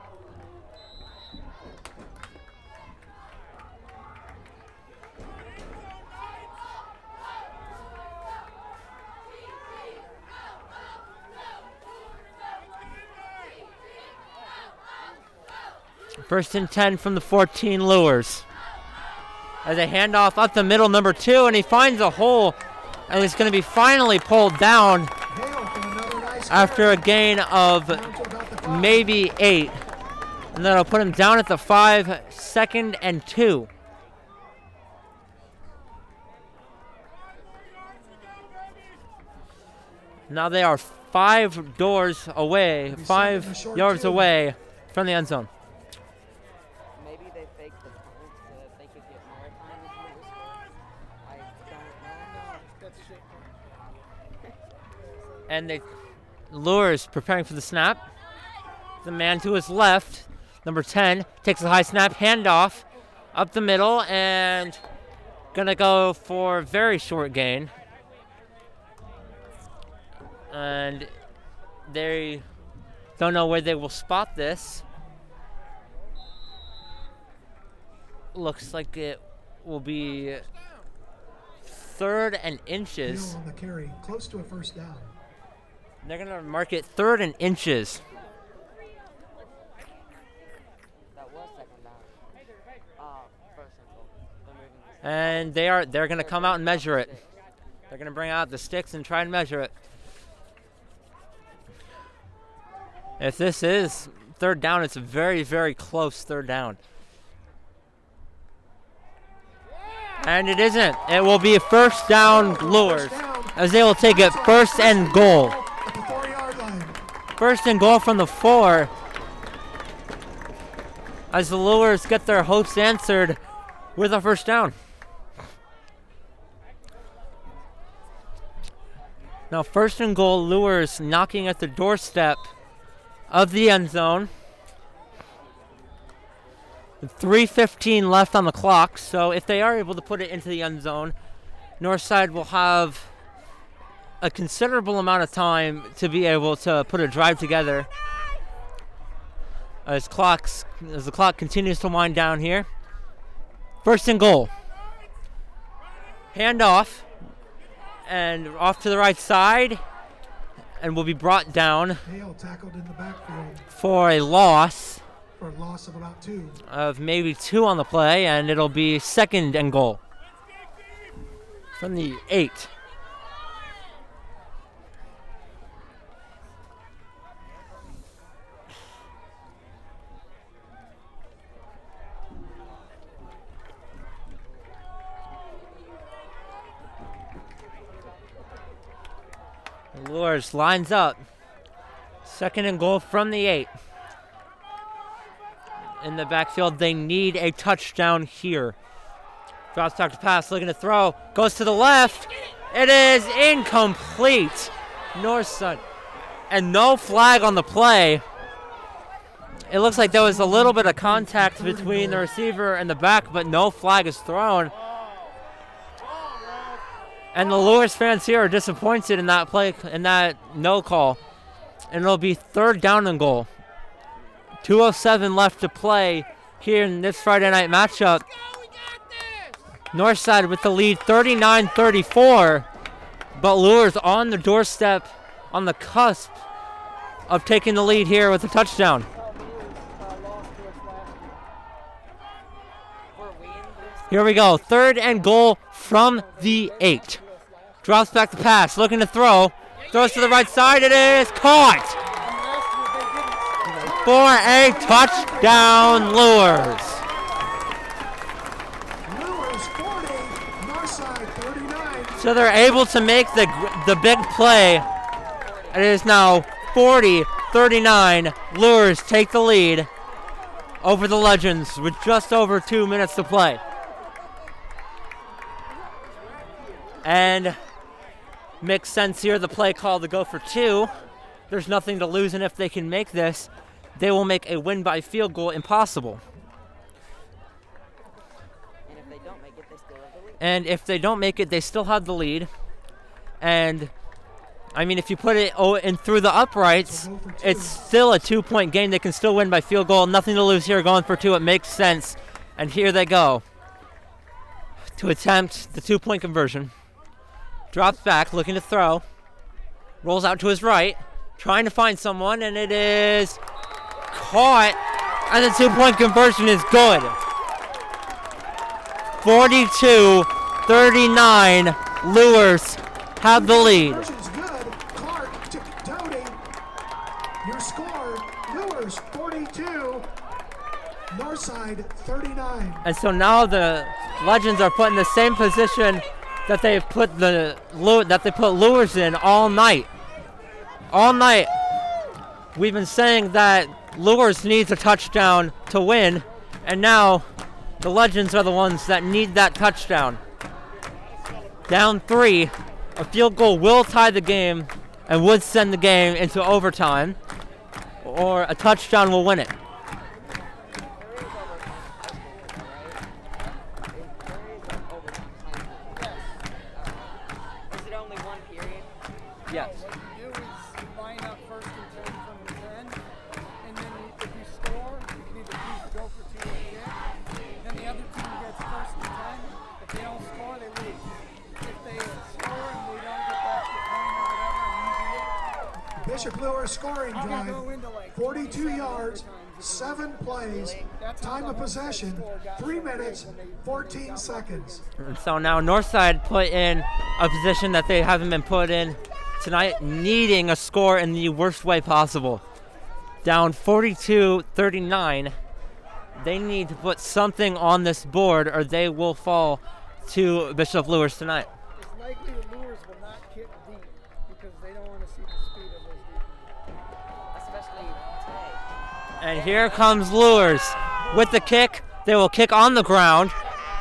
First and 10 from the 14 Luers. As a handoff up the middle, number 2, and he finds a hole, and he's going to be finally pulled down after a gain of maybe 8. And that'll put him down at the 5, 2nd and 2. Now they are 5 doors away, 5 yards away from the end zone. Maybe they faked the punt so that they could get more time into the score. I don't know. That's shit. And the Luers preparing for the snap. The man to his left, number 10, takes a high snap, handoff up the middle, and gonna go for a very short gain. And they don't know where they will spot this. Looks like it will be 3rd and inches. Hill on the carry, close to a first down. They're going to mark it 3rd and inches. That was second down. First and goal. They're moving this. And they're going to come out and measure it. They're going to bring out the sticks and try and measure it. If this is 3rd down, it's a very, very close 3rd down. And it isn't. It will be a first down Luers, as they will take it 1st and goal. At the 4-yard line. 1st and goal from the 4. As the Luers get their hopes answered with a first down. Now 1st and goal, Luers knocking at the doorstep of the end zone. 3:15 left on the clock, so if they are able to put it into the end zone, Northside will have a considerable amount of time to be able to put a drive together as the clock continues to wind down here. 1st and goal. Hand off, and off to the right side, and will be brought down Hale tackled in the backfield for a loss for a loss of about 2. of maybe 2 on the play, and it'll be 2nd and goal from the 8. Luers lines up. 2nd and goal from the 8. In the backfield, they need a touchdown here. Drops back to pass, looking to throw. Goes to the left. It is incomplete. North side. And no flag on the play. It looks like there was a little bit of contact between the receiver and the back, but no flag is thrown. And the Luers fans here are disappointed in that play, in that no call. And it'll be 3rd down and goal. 2:07 left to play here in this Friday night matchup. Northside with the lead 39-34, but Luers on the doorstep, on the cusp of taking the lead here with a touchdown. Here we go, 3rd and goal from the 8. Drops back the pass, looking to throw. Throws to the right side, it is caught! For a touchdown, Luers. So they're able to make the big play. It is now 40-39. Luers take the lead over the Legends with just over 2 minutes to play. And makes sense here, the play call to go for 2. There's nothing to lose, and if they can make this, they will make a win by field goal impossible. And if they don't make it, they still have the lead. And, I mean, if you put it in through the uprights, it's still a 2-point game. They can still win by field goal. Nothing to lose here, going for 2. It makes sense. And here they go to attempt the 2-point conversion. Drops back, looking to throw. Rolls out to his right, trying to find someone, and it is caught. And the 2-point conversion is good. 42-39, Luers have the lead. Conversion's good. Clark to Doty. Your score, Luers 42, Northside 39. And so now the Legends are put in the same position that they put Luers in all night. All night, we've been saying that Luers needs a touchdown to win, and now the Legends are the ones that need that touchdown. Down 3, a field goal will tie the game and would send the game into overtime, or a touchdown will win it. Yes. What you do is line up 1st and 10 from the 10, and then if you score, you can either choose to go for 2 or kick. Then the other team gets 1st and 10. If they don't score, they lose. If they score and they don't get back the point or whatever, and you Bishop Luers scoring I'm gonna drive, go into like 42 yards, 7 plays, time of possession, 3 minutes, 14 seconds. And so now Northside put in a position that they haven't been put in tonight, needing a score in the worst way possible. Down 42-39. They need to put something on this board or they will fall to Bishop Luers tonight. it's likely the Luers will not kick deep because they don't want to see the speed of those defenses. Especially today. And here comes Luers with the kick. They will kick on the ground,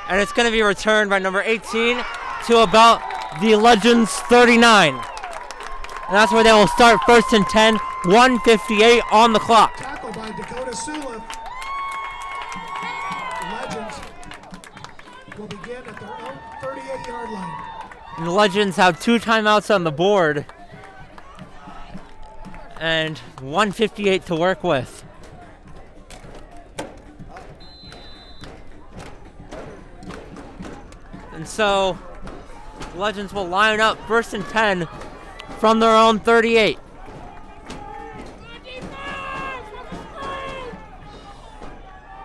and it's going to be returned by number 18 to about the Legends 39. And that's where they will start 1st and 10, 1:58 on the clock. Tackle by Dakota Sula. The Legends will begin at their own 38-yard line. And the Legends have 2 timeouts on the board and 1:58 to work with. And so Legends will line up 1st and 10 from their own 38.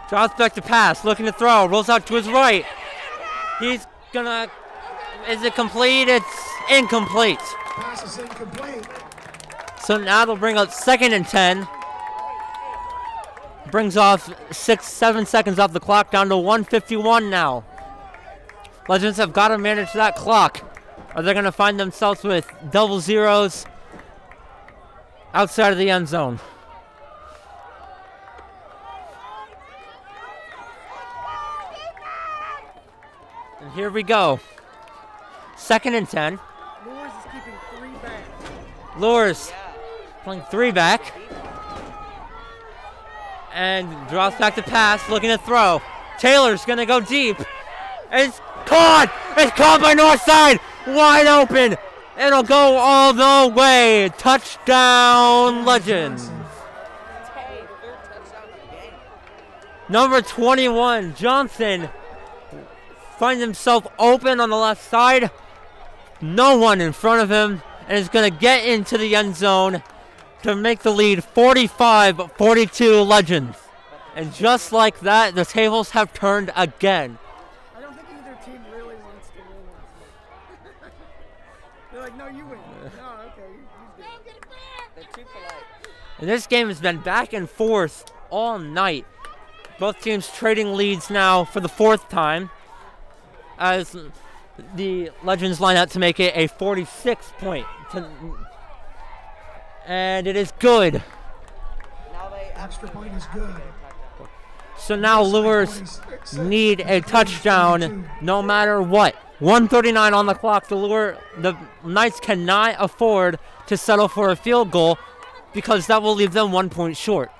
Drops back to pass, looking to throw, rolls out to his right. He's gonna, is it complete? It's incomplete. Pass is incomplete. So now they'll bring up 2nd and 10. Brings off 7 seconds off the clock, down to 1:51 now. Legends have got to manage that clock, or they're going to find themselves with double zeros outside of the end zone. And Here we go. 2nd and 10. Luers is keeping 3 back. Luers playing 3 back. And drops back to pass, looking to throw. Taylor's going to go deep. It's caught! It's caught by Northside! Wide open! It'll go all the way. Touchdown, Legends. Tay, 3rd touchdown of the game. Number 21, Johnson, finds himself open on the left side. No one in front of him, and is going to get into the end zone to make the lead 45-42 Legends. And just like that, the tables have turned again. I don't think either team really wants to win this one. They're like, no, you win. No, okay, you do. They're too polite. And this game has been back and forth all night. Both teams trading leads now for the 4th time, as the Legends line out to make it a 46-point. And it is good. Now they Extra point is good. So now Luers need a touchdown no matter what. 1:39 on the clock. The Knights cannot afford to settle for a field goal because that will leave them 1 point short.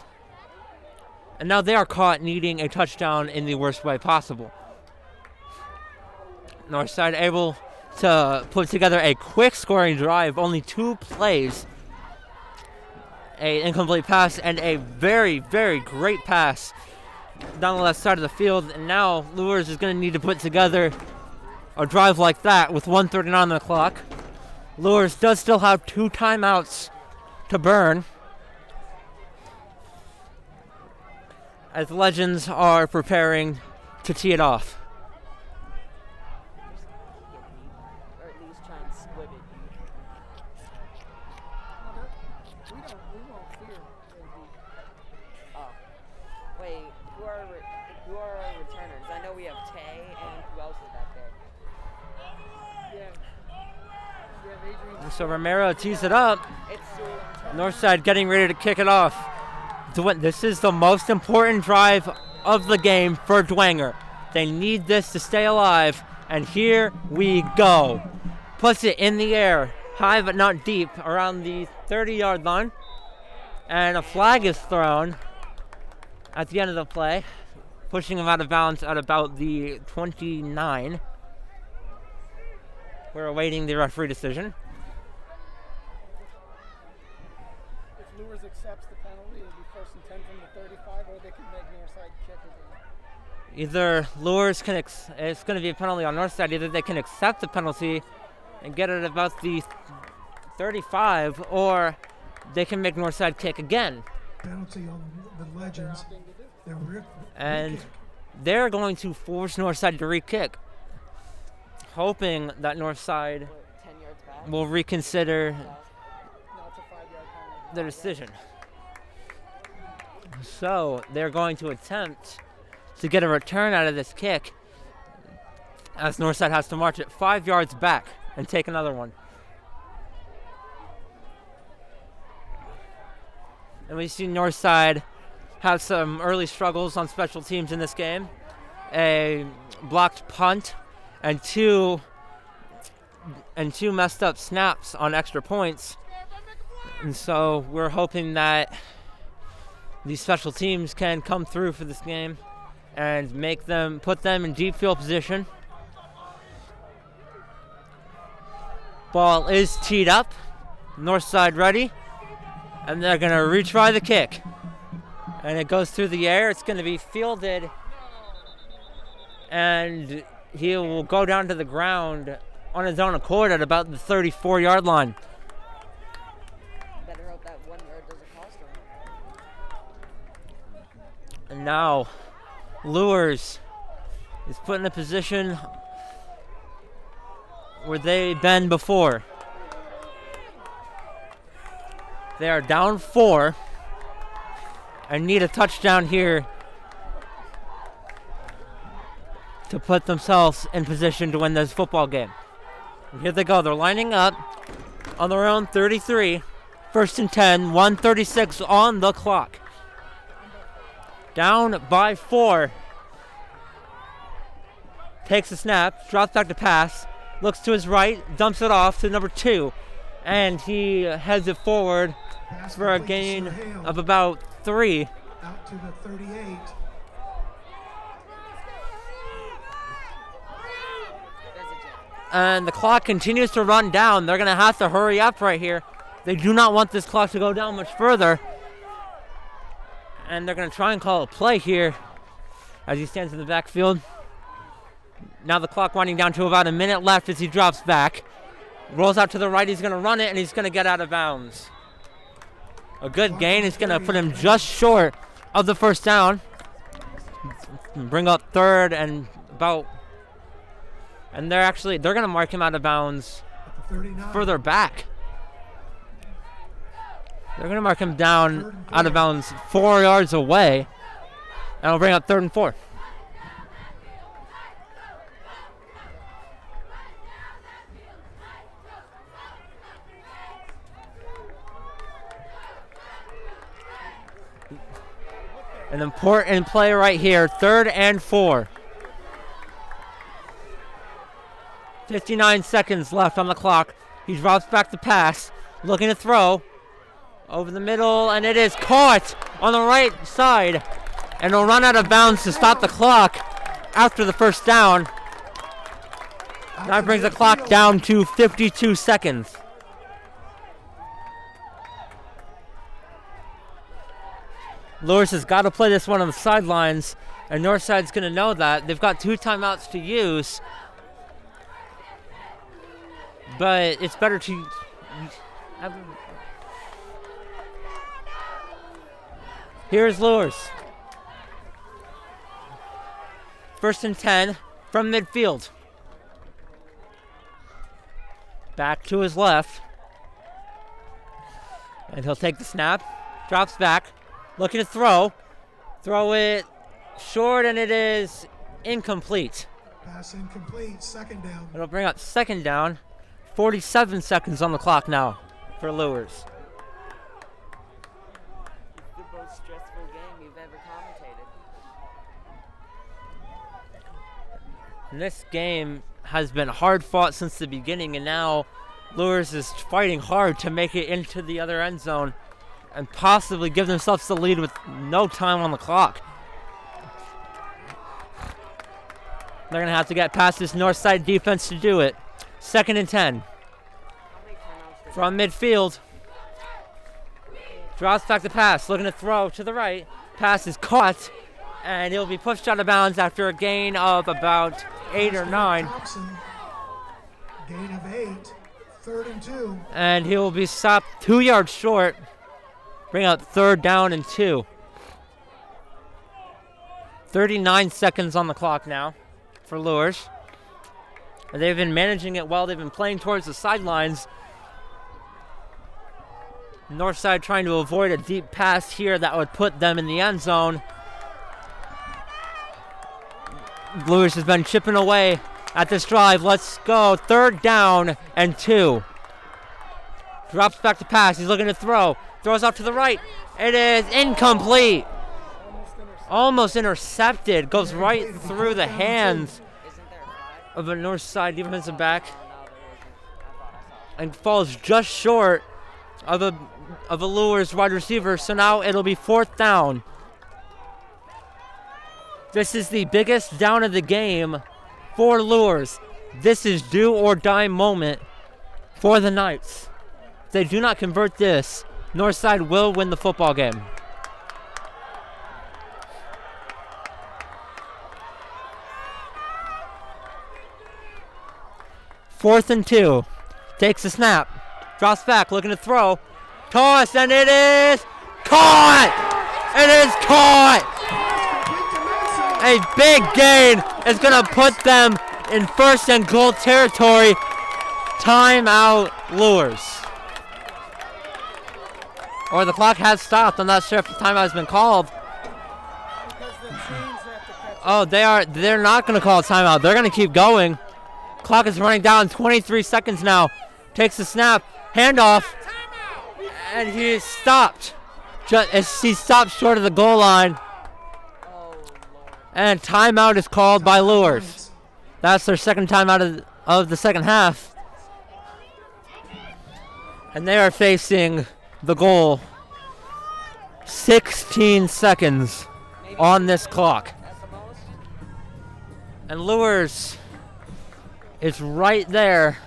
And now they are caught needing a touchdown in the worst way possible. Northside able to put together a quick scoring drive, only 2 plays. An incomplete pass and a very, very great pass down the left side of the field. And now Luers is going to need to put together a drive like that with 1:39 on the clock. Luers does still have 2 timeouts to burn, as the Legends are preparing to tee it off. or at least try and split it. We won't fear their beat. Oh. Wait, who are our returners? I know we have Tay, and who else is back there? Yeah, Adrian. So Romero tees it up. It's Northside getting ready to kick it off. This is the most important drive of the game for Dwenger. They need this to stay alive, and here we go. Puts it in the air, high but not deep, around the 30-yard line. And a flag is thrown at the end of the play, pushing him out of bounds at about the 29. We're awaiting the referee decision. If Luers accepts the penalty, it'll be 1st and 10 from the 35, or they can make Northside kick again. Either Luers can, it's going to be a penalty on Northside, either they can accept the penalty and get it about the 35, or they can make Northside kick again. Penalty on the Legends. They're And they're going to force Northside to re-kick, hoping that Northside 10 yards back. will reconsider No, it's a 5-yard penalty. the decision. So they're going to attempt to get a return out of this kick, as Northside has to march it 5 yards back and take another one. And we see Northside have some early struggles on special teams in this game. A blocked punt and two messed up snaps on extra points. And so we're hoping that these special teams can come through for this game and put them in deep field position. Ball is teed up. Northside ready. And they're going to retry the kick. And it goes through the air. It's going to be fielded. And he will go down to the ground on his own accord at about the 34-yard line. Better hope that 1 yard doesn't cost him. And now Luers is put in a position where they've been before. They are down 4 and need a touchdown here to put themselves in position to win this football game. And here they go. They're lining up on their own 33. 1st and 10, 1:36 on the clock. Down by 4. takes the snap, drops back to pass, looks to his right, dumps it off to number 2, and he heads it forward Pass for a complete to gain Sir Hale. of about 3. Out to the 38. And the clock continues to run down. They're going to have to hurry up right here. They do not want this clock to go down much further. And they're going to try and call a play here as he stands in the backfield. Now the clock winding down to about a minute left as he drops back. Rolls out to the right. He's going to run it, and he's going to get out of bounds. A good gain is going to put him just short of the first down. Bring up 3rd and about... And they're going to mark him out of bounds At the 39. further back. They're going to mark him down out of bounds 4 yards away. And it'll bring up 3rd and 4. An important play right here, 3rd and 4. 59 seconds left on the clock. He drops back to pass, looking to throw over the middle, and it is caught on the right side. And it'll run out of bounds to stop the clock after the first down. That brings the clock down to 52 seconds. Luers has got to play this one on the sidelines, and Northside's going to know that. They've got 2 timeouts to use. But it's better to have... Here's Luers. 1st and 10 from midfield. Back to his left. And he'll take the snap. Drops back. Looking to throw. Throw it short, and it is incomplete. Pass incomplete. 2nd down. It'll bring up 2nd down. 47 seconds on the clock now for Luers. The most stressful game you've ever commentated. And this game has been hard fought since the beginning, and now Luers is fighting hard to make it into the other end zone and possibly give themselves the lead with no time on the clock. They're going to have to get past this north side defense to do it. 2nd and 10. From midfield. Drops back the pass, looking to throw to the right. Pass is caught, and he'll be pushed out of bounds after a gain of about 8 or 9. Thompson. Gain of 8. 3rd and 2. And he will be stopped 2 yards short. Bring out 3rd down and 2. 39 seconds on the clock now for Luers. They've been managing it well. They've been playing towards the sidelines. Northside trying to avoid a deep pass here that would put them in the end zone. Luers has been chipping away at this drive. Let's go. 3rd down and 2. Drops back to pass. He's looking to throw. Throws off to the right. It is incomplete. Almost intercepted. Goes right through the hands of a north side defensive back and falls just short of a Luers wide receiver. So now it'll be 4th down. This is the biggest down of the game for Luers. This is do or die moment for the Knights. If they do not convert this, Northside will win the football game. Fourth and 2. Takes the snap. Drops back, looking to throw. Toss, and it is caught! It is caught! A big gain is going to put them in 1st and goal territory. Timeout, Luers. Or the clock has stopped. I'm not sure if the timeout has been called. Because the chains have to catch Oh, they're not going to call a timeout. They're going to keep going. Clock is running down. 23 seconds now. Takes the snap. Handoff. And he is stopped. He stopped short of the goal line. And timeout is called by Luers. That's their second time out of the second half. And they are facing the goal. 16 seconds on this clock. And Luers is right there.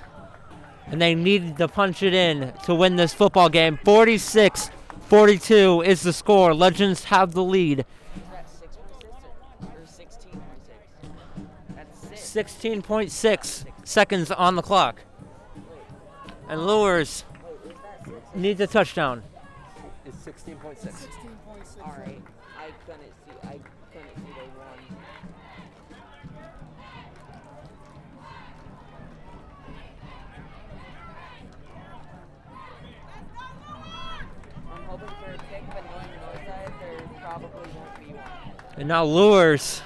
And they need to punch it in to win this football game. 46-42 is the score. Legends have the lead. 16.6 seconds on the clock. And Luers needs a touchdown. It's 16.6. All right. I couldn't see they won. I'm hoping for a kick, but knowing Northside, there probably won't be one. And now Luers,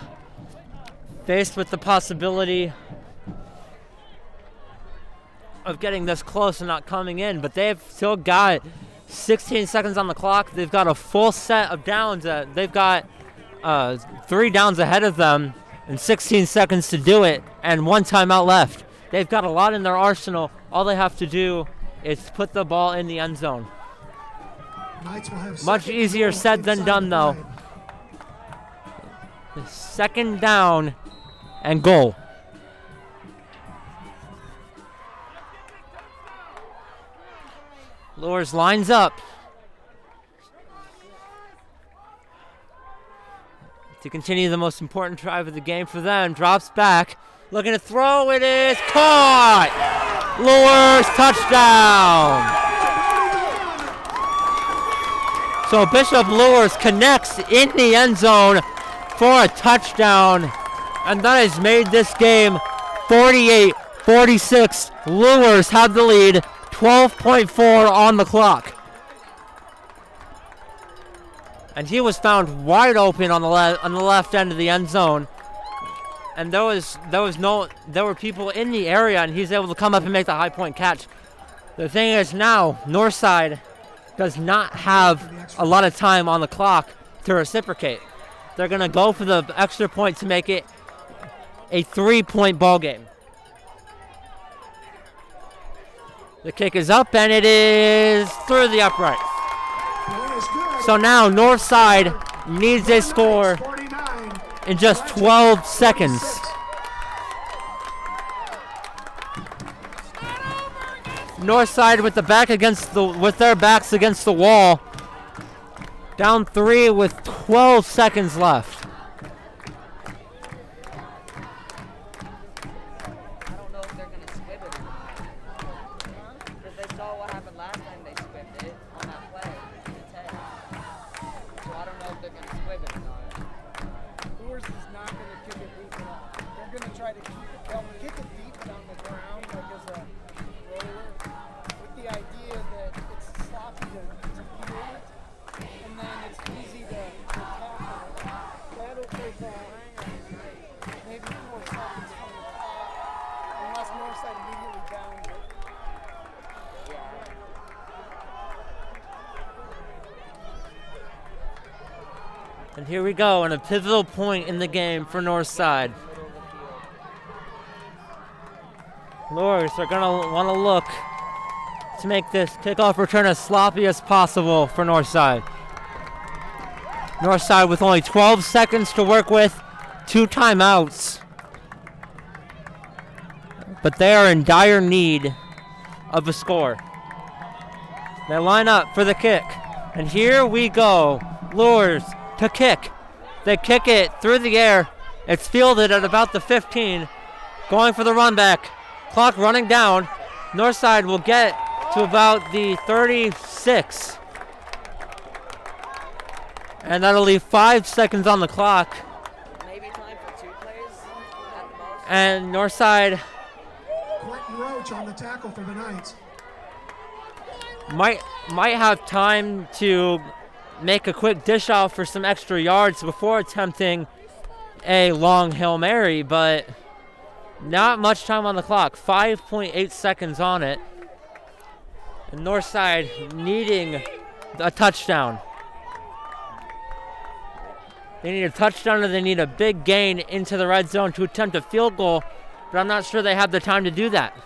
faced with the possibility of getting this close and not coming in, but they've still got 16 seconds on the clock. They've got a full set of downs. They've got 3 downs ahead of them and 16 seconds to do it and 1 timeout left. They've got a lot in their arsenal. All they have to do is put the ball in the end zone. Knights will have Much second easier goal said than inside done, the though. 5. Second down and goal. Luers lines up to continue the most important drive of the game for them. Drops back, looking to throw. It is caught. Luers touchdown. So Bishop Luers connects in the end zone for a touchdown, and that has made this game 48-46. Luers have the lead. 12.4 on the clock. And he was found wide open on the left end of the end zone. And there were people in the area, and he's able to come up and make the high point catch. The thing is now, Northside does not have a lot of time on the clock to reciprocate. They're going to go for the extra point to make it a 3-point ball game. The kick is up, and it is through the upright. So now Northside needs a score in just 12 seconds. Northside with their backs against the wall. Down 3 with 12 seconds left. And here we go, and a pivotal point in the game for Northside. Luers are going to want to look to make this kickoff return as sloppy as possible for Northside. Northside with only 12 seconds to work with, 2 timeouts. But they are in dire need of a score. They line up for the kick. And here we go. Luers to kick. They kick it through the air. It's fielded at about the 15. Going for the run back. Clock running down. Northside will get to about the 36. And that'll leave 5 seconds on the clock. Maybe time for 2 plays at the most. And Northside Quentin Roach on the tackle for the Knights. might have time to make a quick dish off for some extra yards before attempting a long Hail Mary, but not much time on the clock. 5.8 seconds on it. And Northside needing a touchdown. They need a touchdown, or they need a big gain into the red zone to attempt a field goal but I'm not sure they have the time to do that.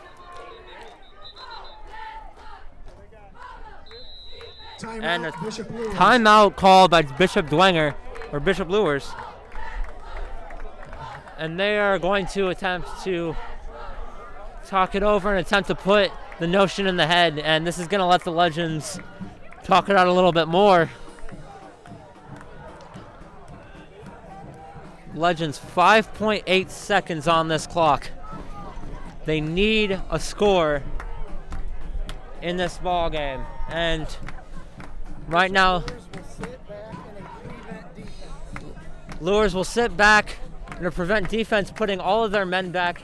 And a Timeout, Bishop Luers. timeout called by Bishop Dwenger, or Bishop Luers. And they are going to attempt to talk it over and attempt to put the notion in the head. And this is going to let the Legends talk it out a little bit more. Legends, 5.8 seconds on this clock. They need a score in this ball game. And right now, Luers will sit back and prevent defense, putting all of their men back,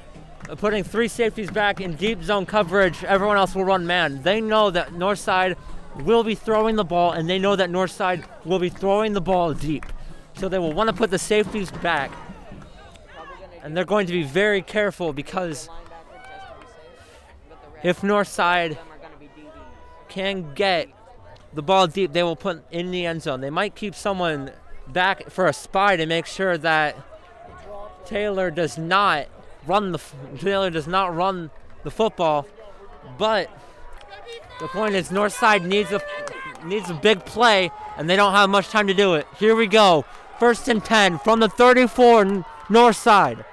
putting 3 safeties back in deep zone coverage. Everyone else will run man. They know that Northside will be throwing the ball, and they know that Northside will be throwing the ball deep. So they will want to put the safeties back. And they're going to be very careful because if Northside can get the ball deep, they will put in the end zone. They might keep someone back for a spy to make sure that Taylor does not run the football. But the point is, Northside needs a big play, and they don't have much time to do it. Here we go. 1st and 10 from the 34 Northside.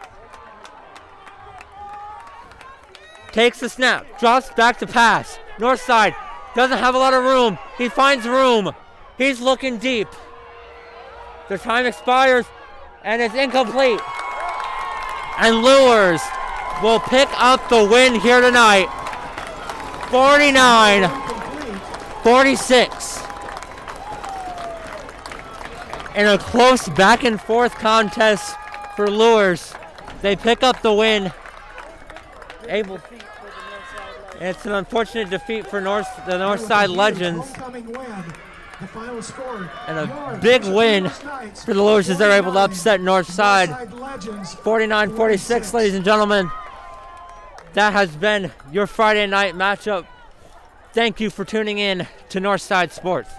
Takes the snap, drops back to pass. Northside doesn't have a lot of room. He finds room. He's looking deep. The time expires, and it's incomplete. And Luers will pick up the win here tonight. 49-46. In a close back and forth contest for Luers, they pick up the win. It's an unfortunate defeat for the Northside Legends. Homecoming win. The final score. And a big win for the Luers as they're able to upset Northside. 49-46, ladies and gentlemen. That has been your Friday night matchup. Thank you for tuning in to Northside Sports.